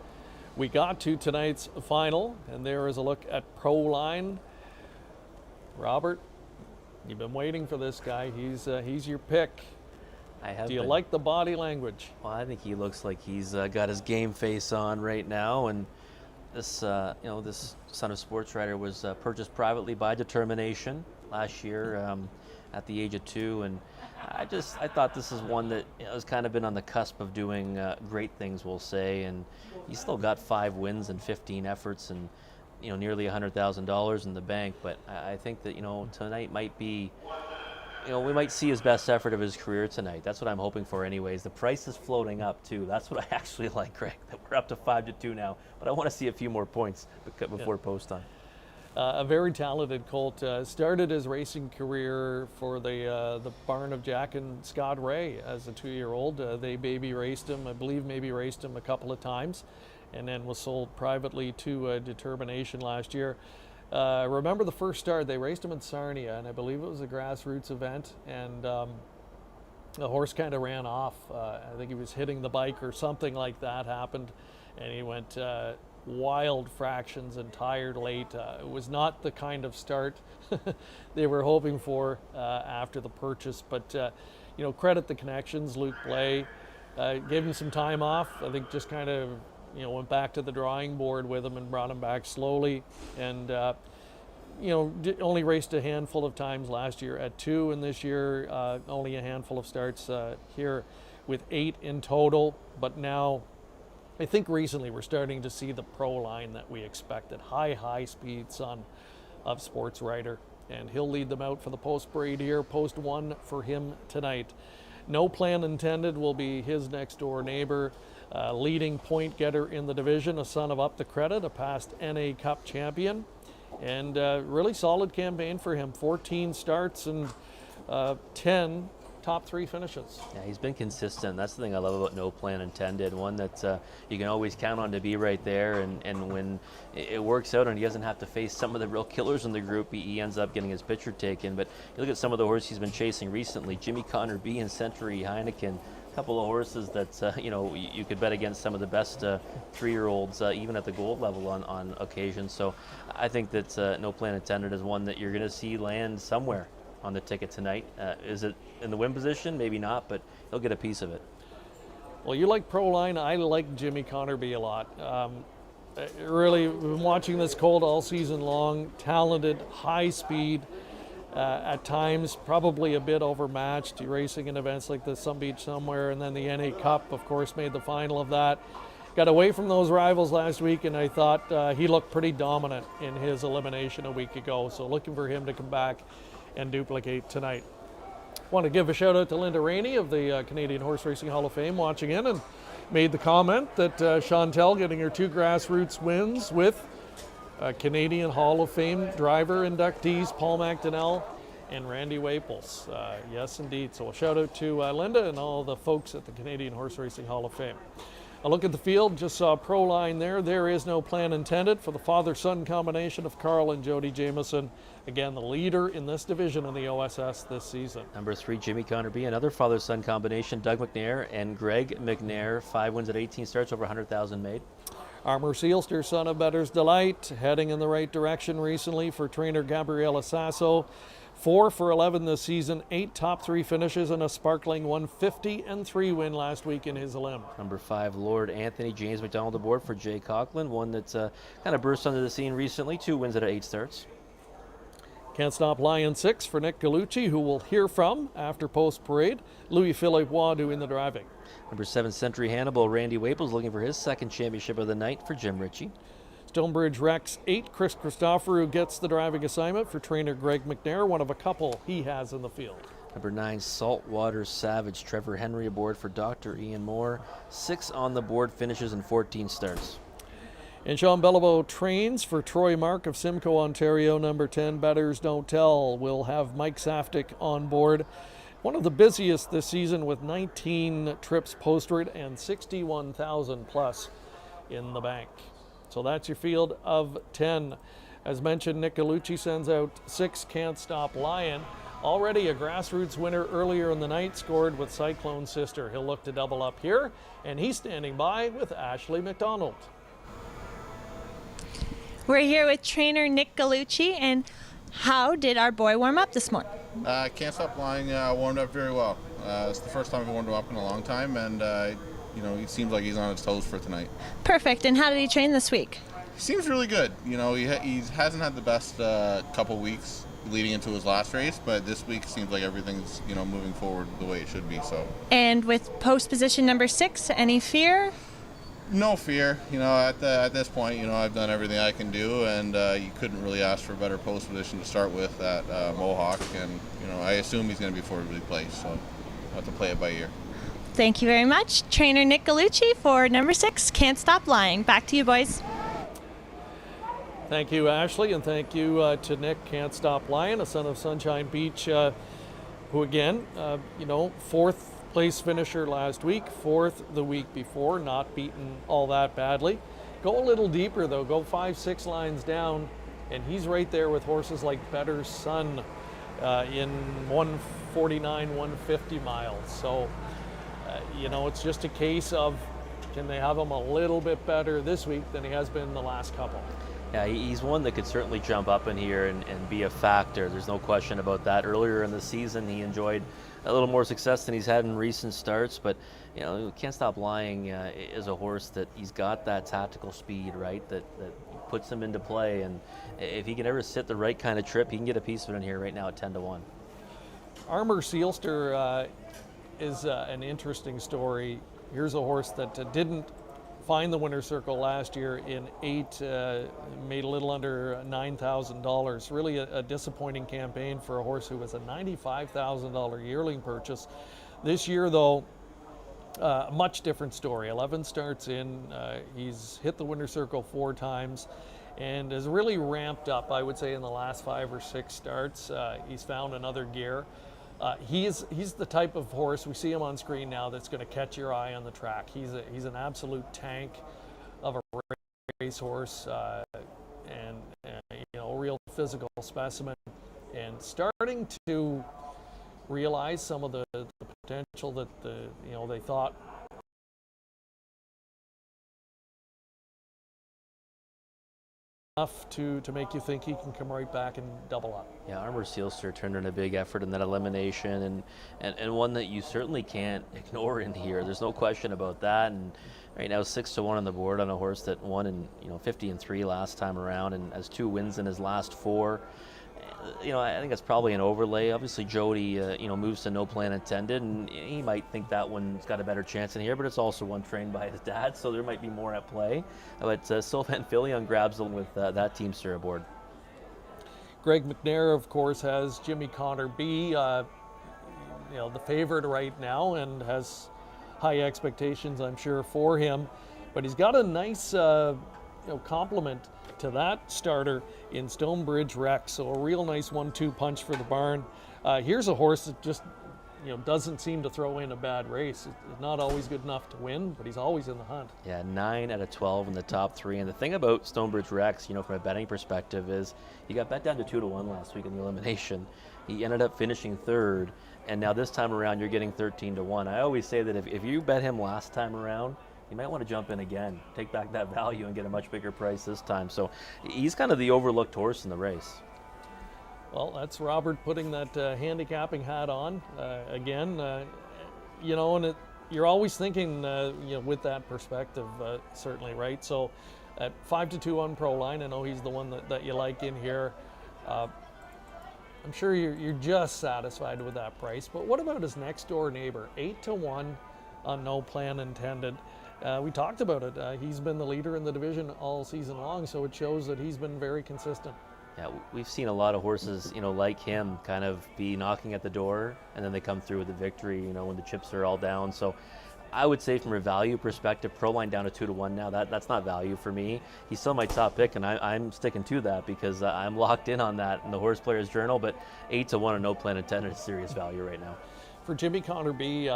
we got to tonight's final, and there is a look at Proline. Robert, you've been waiting for this guy. He's your pick. I have. Do you been. like the body language? Well, I think he looks like he's got his game face on right now, and this this son of Sports Writer was purchased privately by Determination last year at the age of 2, and I thought this is one that has kind of been on the cusp of doing great things, we'll say, and he's still got 5 wins and 15 efforts and nearly $100,000 in the bank. But I think that tonight might be, we might see his best effort of his career tonight. That's what I'm hoping for, anyways. The price is floating up too. That's what I actually like, Greg. That we're up to 5-2 now, but I want to see a few more points before post time. A very talented colt. Started his racing career for the barn of Jack and Scott Ray as a 2-year-old. They baby raced him, I believe maybe raced him a couple of times, and then was sold privately to Determination last year. Remember the first start, they raced him in Sarnia, and I believe it was a Grassroots event, and the horse kind of ran off. I think he was hitting the bike or something like that happened, and he went wild fractions and tired late. It was not the kind of start they were hoping for after the purchase, but credit the connections. Luke Blay gave him some time off. I think just kind of went back to the drawing board with him and brought him back slowly, and only raced a handful of times last year at 2, and this year only a handful of starts here with 8 in total. But now I think recently we're starting to see the Proline that we expected. High speed son of Sports Writer, and he'll lead them out for the post parade here. Post 1 for him tonight. No Plan Intended will be his next door neighbor. Leading point getter in the division, a son of Up the Credit, a past NA Cup champion. And really solid campaign for him. 14 starts and 10 top 3 finishes. Yeah, he's been consistent. That's the thing I love about No Plan Intended. One that you can always count on to be right there. And when it works out and he doesn't have to face some of the real killers in the group, he ends up getting his picture taken. But you look at some of the horses he's been chasing recently, Jimmy Connor B and Century Heineken. Couple of horses that you could bet against some of the best 3-year-olds even at the gold level on occasion. So I think that No Plan Intended is one that you're going to see land somewhere on the ticket tonight. Is it in the win position? Maybe not, but he'll get a piece of it. Well, you like Proline. I like Jimmy Connerby a lot. Really been watching this colt all season long. Talented, high speed. At times probably a bit overmatched, racing in events like the Sun Beach Somewhere, and then the NA Cup, of course, made the final of that. Got away from those rivals last week, and I thought he looked pretty dominant in his elimination a week ago, so looking for him to come back and duplicate tonight. Want to give a shout out to Linda Rainey of the Canadian Horse Racing Hall of Fame watching in, and made the comment that Chantal getting her 2 Grassroots wins with Canadian Hall of Fame driver inductees Paul McDonnell and Randy Waples. Yes, indeed. So a shout out to Linda and all the folks at the Canadian Horse Racing Hall of Fame. A look at the field, just saw Proline there. There is No Plan Intended for the father-son combination of Carl and Jody Jamieson. Again, the leader in this division in the OSS this season. Number 3, Jimmy Connor B, another father-son combination, Doug McNair and Greg McNair. 5 wins at 18 starts, over 100,000 made. Armour Sealster, son of Better's Delight, heading in the right direction recently for trainer Gabriela Sasso. 4 for 11 this season, 8 top 3 finishes, and a sparkling 150-3 win last week in his elim. Number 5, Lord Anthony, James McDonald aboard for Jay Coughlin, one that's kind of burst onto the scene recently, 2 wins at 8 starts. Can't Stop Lion 6 for Nick Gallucci, who we'll hear from after post-parade. Louis-Philippe Waugh doing the driving. Number 7, Century Hannibal, Randy Waples looking for his 2nd championship of the night for Jim Ritchie. Stonebridge Rex 8, Chris Christopherou gets the driving assignment for trainer Greg McNair, one of a couple he has in the field. Number 9, Saltwater Savage, Trevor Henry aboard for Dr. Ian Moore. 6 on the board finishes in 14 starts. And Sean Beliveau trains for Troy Mark of Simcoe, Ontario. Number 10, Betters Don't Tell. We'll have Mike Saftik on board. One of the busiest this season with 19 trips posted and 61,000 plus in the bank. So that's your field of 10. As mentioned, Nick Gallucci sends out 6, Can't Stop Lion. Already a Grassroots winner earlier in the night, scored with Cyclone Sister. He'll look to double up here, and he's standing by with Ashley McDonald. We're here with trainer Nick Gallucci, and how did our boy warm up this morning? Can't Stop Lying warmed up very well. It's the first time we warmed him up in a long time, and he seems like he's on his toes for tonight. Perfect. And how did he train this week? He seems really good. He hasn't had the best couple weeks leading into his last race, but this week seems like everything's moving forward the way it should be. So. And with post position number 6, any fear? No fear. At this point, I've done everything I can do, and you couldn't really ask for a better post position to start with at Mohawk, and I assume he's going to be forwardly placed, so I'll have to play it by ear. Thank you very much, trainer Nick Gallucci for number 6, Can't Stop Lying. Back to you, boys. Thank you, Ashley, and thank you to Nick Can't Stop Lying, a son of Sunshine Beach, who again, 4th place finisher last week, 4th the week before, not beaten all that badly. Go a little deeper though, go 5-6 lines down, and he's right there with horses like Better's Son in 149, 150 miles. So, it's just a case of, can they have him a little bit better this week than he has been the last couple? Yeah, he's one that could certainly jump up in here and be a factor. There's no question about that. Earlier in the season, he enjoyed a little more success than he's had in recent starts, but Can't Stop Lying is a horse that he's got that tactical speed, right, that puts him into play, and if he can ever sit the right kind of trip, he can get a piece of it in here right now at 10-1. Armour Sealster is an interesting story. Here's a horse that didn't find the winner's circle last year in 8, made a little under $9,000. Really a disappointing campaign for a horse who was a $95,000 yearling purchase. This year, though, a much different story. 11 starts in, he's hit the winner's circle 4 times, and has really ramped up, I would say, in the last 5 or 6 starts. He's found another gear. He's the type of horse, we see him on screen now, that's going to catch your eye on the track. He's an absolute tank of a racehorse, and a real physical specimen, and starting to realize some of the potential that they thought enough to make you think he can come right back and double up. Yeah, Armor Sealster turned in a big effort in that elimination, and one that you certainly can't ignore in here. There's no question about that. And right now 6-1 on the board on a horse that won in 50-3 last time around, and has 2 wins in his last 4. I think that's probably an overlay. Obviously, Jody, moves to No Plan Intended, and he might think that one's got a better chance in here, but it's also one trained by his dad, so there might be more at play. But Sylvain Fillion grabs them with that teamster aboard. Greg McNair, of course, has Jimmy Connor B, the favorite right now, and has high expectations, I'm sure, for him. But he's got a nice complement to that starter in Stonebridge Rex, so a real nice 1-2 punch for the barn. Here's a horse that just doesn't seem to throw in a bad race. It's not always good enough to win, but he's always in the hunt. Yeah, 9 out of 12 in the top 3. And the thing about Stonebridge Rex, from a betting perspective, is he got bet down to 2-1 last week in the elimination. He ended up finishing 3rd, and now this time around you're getting 13-1. I always say that if you bet him last time around, you might want to jump in again, take back that value, and get a much bigger price this time. So he's kind of the overlooked horse in the race. Well, that's Robert putting that handicapping hat on again. And you're always thinking, with that perspective, certainly, right? So at 5-2 on Proline, I know he's the one that you like in here. I'm sure you're just satisfied with that price. But what about his next door neighbor, 8-1 on No Plan Intended? We talked about it. He's been the leader in the division all season long, so it shows that he's been very consistent. Yeah, we've seen a lot of horses, like him, kind of be knocking at the door, and then they come through with the victory, when the chips are all down. So I would say from a value perspective, Proline down to 2-1 now, that's not value for me. He's still my top pick, and I'm sticking to that because I'm locked in on that in the Horse Player's Journal, but 8-1 on No Plan Intended is serious value right now. For Jimmy Connor B,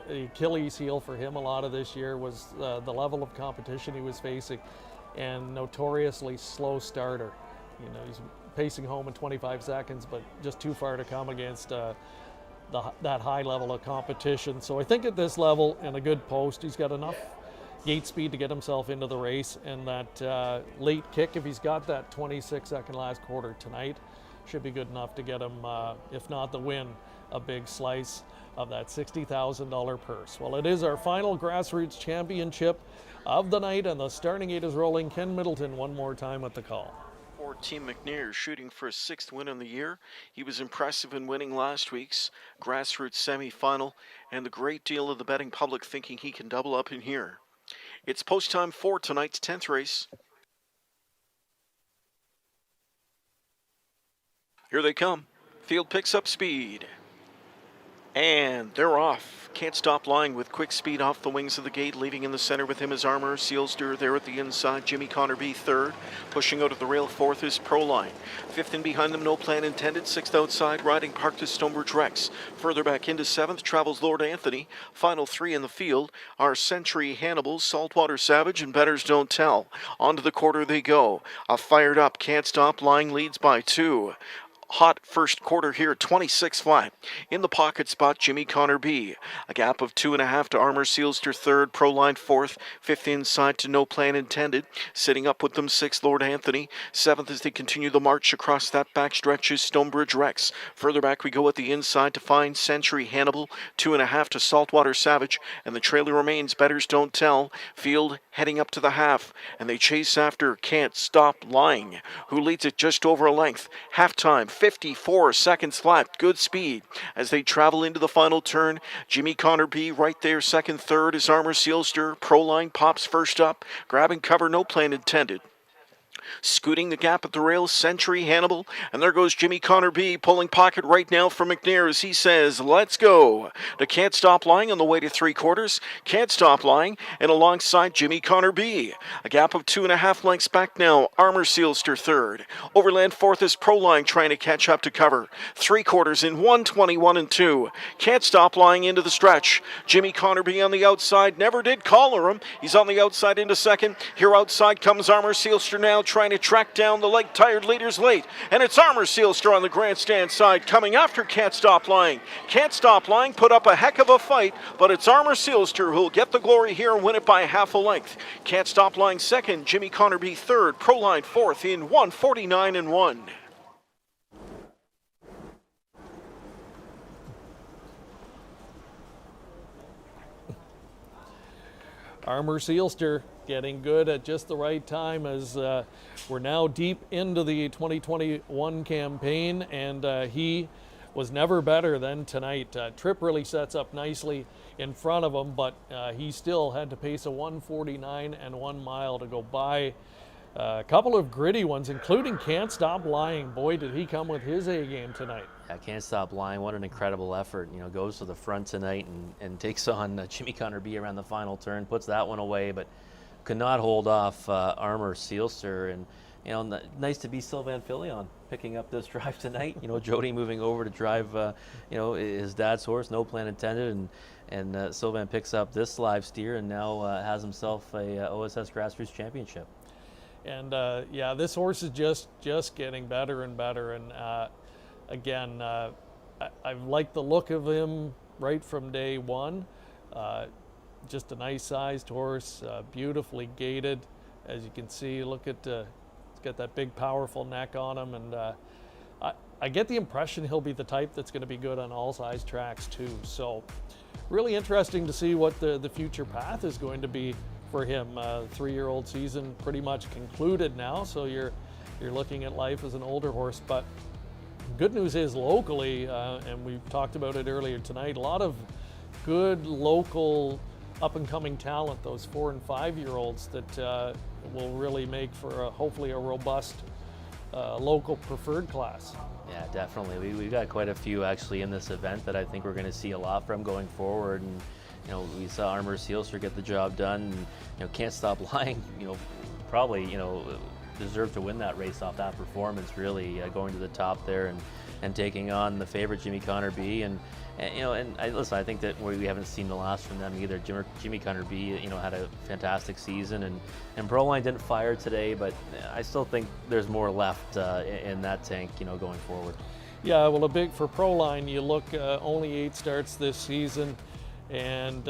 Achilles heel for him a lot of this year was the level of competition he was facing, and notoriously slow starter. He's pacing home in 25 seconds, but just too far to come against that high level of competition. So I think at this level, in a good post, he's got enough gate speed to get himself into the race, and that late kick, if he's got that 26-second last quarter tonight, should be good enough to get him, if not the win, a big slice of that $60,000 purse. Well, it is our final Grassroots Championship of the night, and the starting gate is rolling. Ken Middleton one more time at the call. For Team McNair, shooting for a 6th win in the year. He was impressive in winning last week's Grassroots semi-final, and a great deal of the betting public thinking he can double up in here. It's post time for tonight's 10th race. Here they come. Field picks up speed. And they're off. Can't Stop Lying with quick speed off the wings of the gate. Leaving in the center with him is Armor Sealster there at the inside. Jimmy Connor B 3rd. Pushing out of the rail 4th is Proline. 5th in behind them, No Plan Intended. 6th outside, riding parked is Stonebridge Rex. Further back into 7th travels Lord Anthony. Final 3 in the field are Century Hannibal, Saltwater Savage, and Betters Don't Tell. Onto the quarter they go. A fired up Can't Stop Lying leads by 2. Hot first quarter here, 26 flat. In the pocket spot, Jimmy Connor B. A gap of 2.5 to Armor Sealster 3rd, Proline 4th, 5th inside to No Plan Intended. Sitting up with them 6th, Lord Anthony. 7th as they continue the march across that backstretch is Stonebridge Rex. Further back we go at the inside to find Century Hannibal, 2.5 to Saltwater Savage, and the trailer remains Betters Don't Tell. Field heading up to the half, and they chase after Can't Stop Lying, who leads it just over a length. Halftime, 54 seconds flat, good speed as they travel into the final turn. Jimmy Connor B right there, 2nd, 3rd is Armor Sealster. Proline pops first up, grabbing cover, No Plan Intended. Scooting the gap at the rail, Century, Hannibal, and there goes Jimmy Connor B pulling pocket right now from McNair as he says, let's go. To Can't Stop Lying on the way to 3/4. Can't Stop Lying, and alongside Jimmy Connor B. A gap of 2.5 lengths back now, Armor Sealster third. Overland fourth is Proline trying to catch up to cover. 3/4 in 1:21 and 2. Can't Stop Lying into the stretch. Jimmy Connor B on the outside, never did collar him. He's on the outside into second. Here outside comes Armor Sealster now, trying to track down the leg-tired leaders late. And it's Armor Sealster on the grandstand side coming after Can't Stop Lying. Can't Stop Lying put up a heck of a fight, but it's Armor Sealster who'll get the glory here and win it by half a length. Can't Stop Lying second, Jimmy Connor B third, Proline fourth in 1:49 and 1. Armor Sealster getting good at just the right time as we're now deep into the 2021 campaign, and he was never better than tonight. Trip really sets up nicely in front of him, but he still had to pace a 1:49 and 1 mile to go by a couple of gritty ones, including Can't Stop Lying. Boy, did he come with his A game tonight. Yeah, Can't Stop Lying. What an incredible effort. You know, goes to the front tonight and takes on Jimmy Connor B around the final turn, puts that one away, but could not hold off Armor Sealster. And, you know, nice to be Sylvain Filion picking up this drive tonight. You know, Jody moving over to drive, you know, his dad's horse, no plan intended, and Sylvain picks up this live steer and now has himself a OSS Grassroots Championship. And yeah, this horse is just getting better and better. And again, I've liked the look of him right from day one. Just a nice sized horse, beautifully gaited. As you can see, look at, it's got that big powerful neck on him. And I get the impression he'll be the type that's going to be good on all size tracks too. So really interesting to see what the future path is going to be for him. 3-year-old season pretty much concluded now, so you're looking at life as an older horse. But good news is locally, and we've talked about it earlier tonight, a lot of good local up-and-coming talent, those 4- and 5-year-olds that will really make for hopefully a robust local preferred class. Yeah, definitely. We've got quite a few actually in this event that I think we're going to see a lot from going forward. And you know, we saw Armor Sealster get the job done. And, you know, Can't Stop Lying, you know, probably, you know, deserved to win that race off that performance, really, going to the top there and taking on the favorite Jimmy Connor B. And you know, and listen, I think that we haven't seen the last from them either. Jimmy Connor B, you know, had a fantastic season, and Proline didn't fire today, but I still think there's more left in that tank, you know, going forward. Yeah, well, for Proline, you look only 8 starts this season. And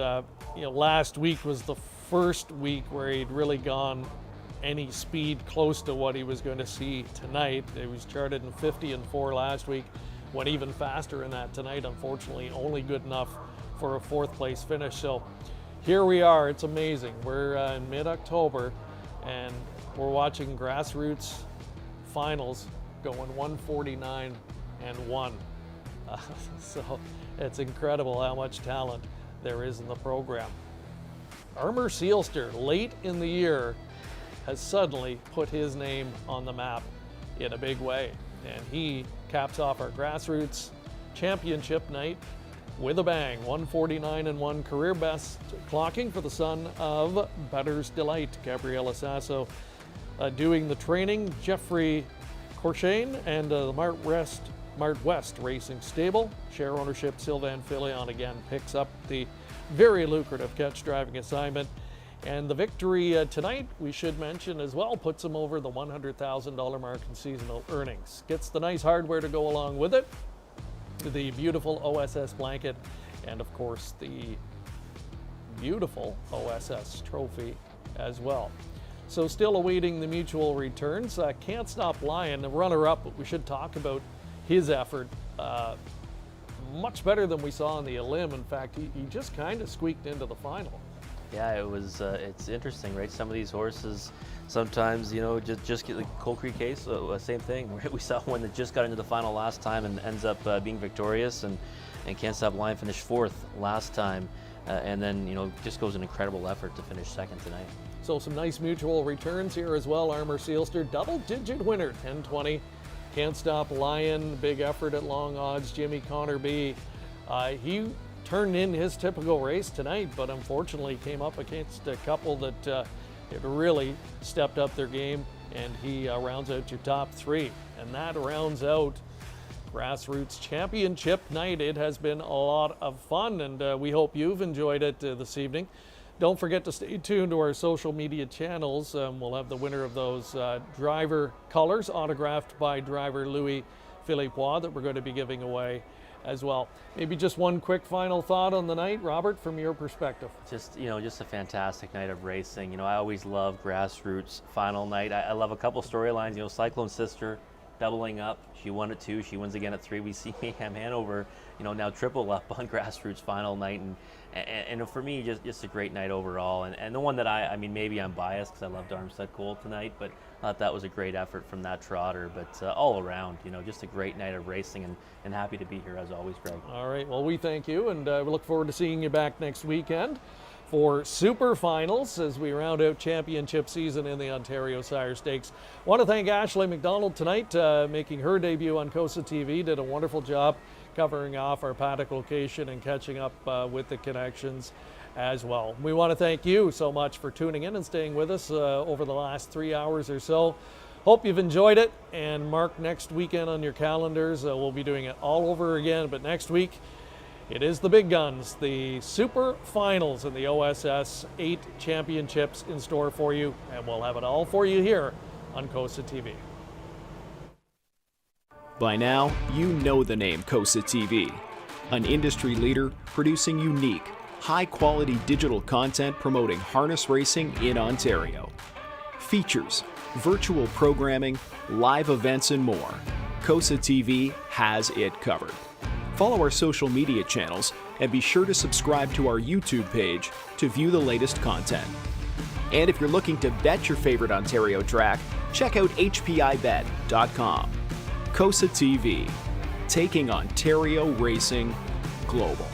you know, last week was the first week where he'd really gone any speed close to what he was going to see tonight. It was charted in 50 and 4 last week, went even faster in that tonight. Unfortunately, only good enough for a 4th place finish. So here we are. It's amazing. We're in mid-October, and we're watching Grassroots finals going 1:49 and 1. So it's incredible how much talent there is in the program. Armor Sealster, late in the year, has suddenly put his name on the map in a big way. And he caps off our Grassroots Championship night with a bang. 1:49 and 1 career best, clocking for the son of Better's Delight, Gabriela Sasso. Doing the training, Jeffrey Corshane and the Mart West Racing Stable. Share ownership, Sylvain Filion again picks up the very lucrative catch driving assignment. And the victory tonight, we should mention as well, puts him over the $100,000 mark in seasonal earnings. Gets the nice hardware to go along with it, the beautiful OSS blanket, and of course the beautiful OSS trophy as well. So still awaiting the mutual returns. Can't Stop Lying, the runner-up, but we should talk about his effort. Much better than we saw in the Elim. In fact, he just kind of squeaked into the final. Yeah, it was. It's interesting, right? Some of these horses, sometimes, you know, just get the Cold Creek case. Same thing. We saw one that just got into the final last time and ends up being victorious, and Can't Stop Lying finished 4th last time. and then, you know, just goes an incredible effort to finish second tonight. So some nice mutual returns here as well. Armour Sealster, double-digit winner, 10-20. Can't Stop Lion, big effort at long odds. Jimmy Connor B. He turned in his typical race tonight, but unfortunately came up against a couple that have really stepped up their game, and he rounds out your top three. And that rounds out Grassroots Championship night. It has been a lot of fun, and we hope you've enjoyed it this evening. Don't forget to stay tuned to our social media channels. We'll have the winner of those driver colors autographed by driver Louis Philippois that we're going to be giving away as well. Maybe just one quick final thought on the night, Robert, from your perspective. Just, you know, just a fantastic night of racing. You know, I always love Grassroots final night. I love a couple storylines. You know, Cyclone Sister doubling up. She won at 2. She wins again at 3. We see Mayhem Hanover, you know, now triple up on Grassroots final night, and for me, just a great night overall. And the one that I mean, maybe I'm biased because I loved Armstead Colt tonight, but I thought that was a great effort from that trotter. But all around, you know, just a great night of racing, and happy to be here as always, Greg. All right, well, we thank you, and we look forward to seeing you back next weekend for Super Finals as we round out championship season in the Ontario Sire Stakes. Want to thank Ashley McDonald tonight, making her debut on COSA-TV. Did a wonderful job covering off our Paddock location and catching up with the connections as well. We want to thank you so much for tuning in and staying with us over the last 3 hours or so. Hope you've enjoyed it, and mark next weekend on your calendars. We'll be doing it all over again, but next week it is the big guns, the Super Finals in the OSS. 8 championships in store for you, and we'll have it all for you here on COSA-TV. By now, you know the name COSA-TV, an industry leader producing unique, high-quality digital content promoting harness racing in Ontario. Features, virtual programming, live events, and more. COSA-TV has it covered. Follow our social media channels and be sure to subscribe to our YouTube page to view the latest content. And if you're looking to bet your favorite Ontario track, check out HPIBet.com. COSA-TV, taking Ontario racing global.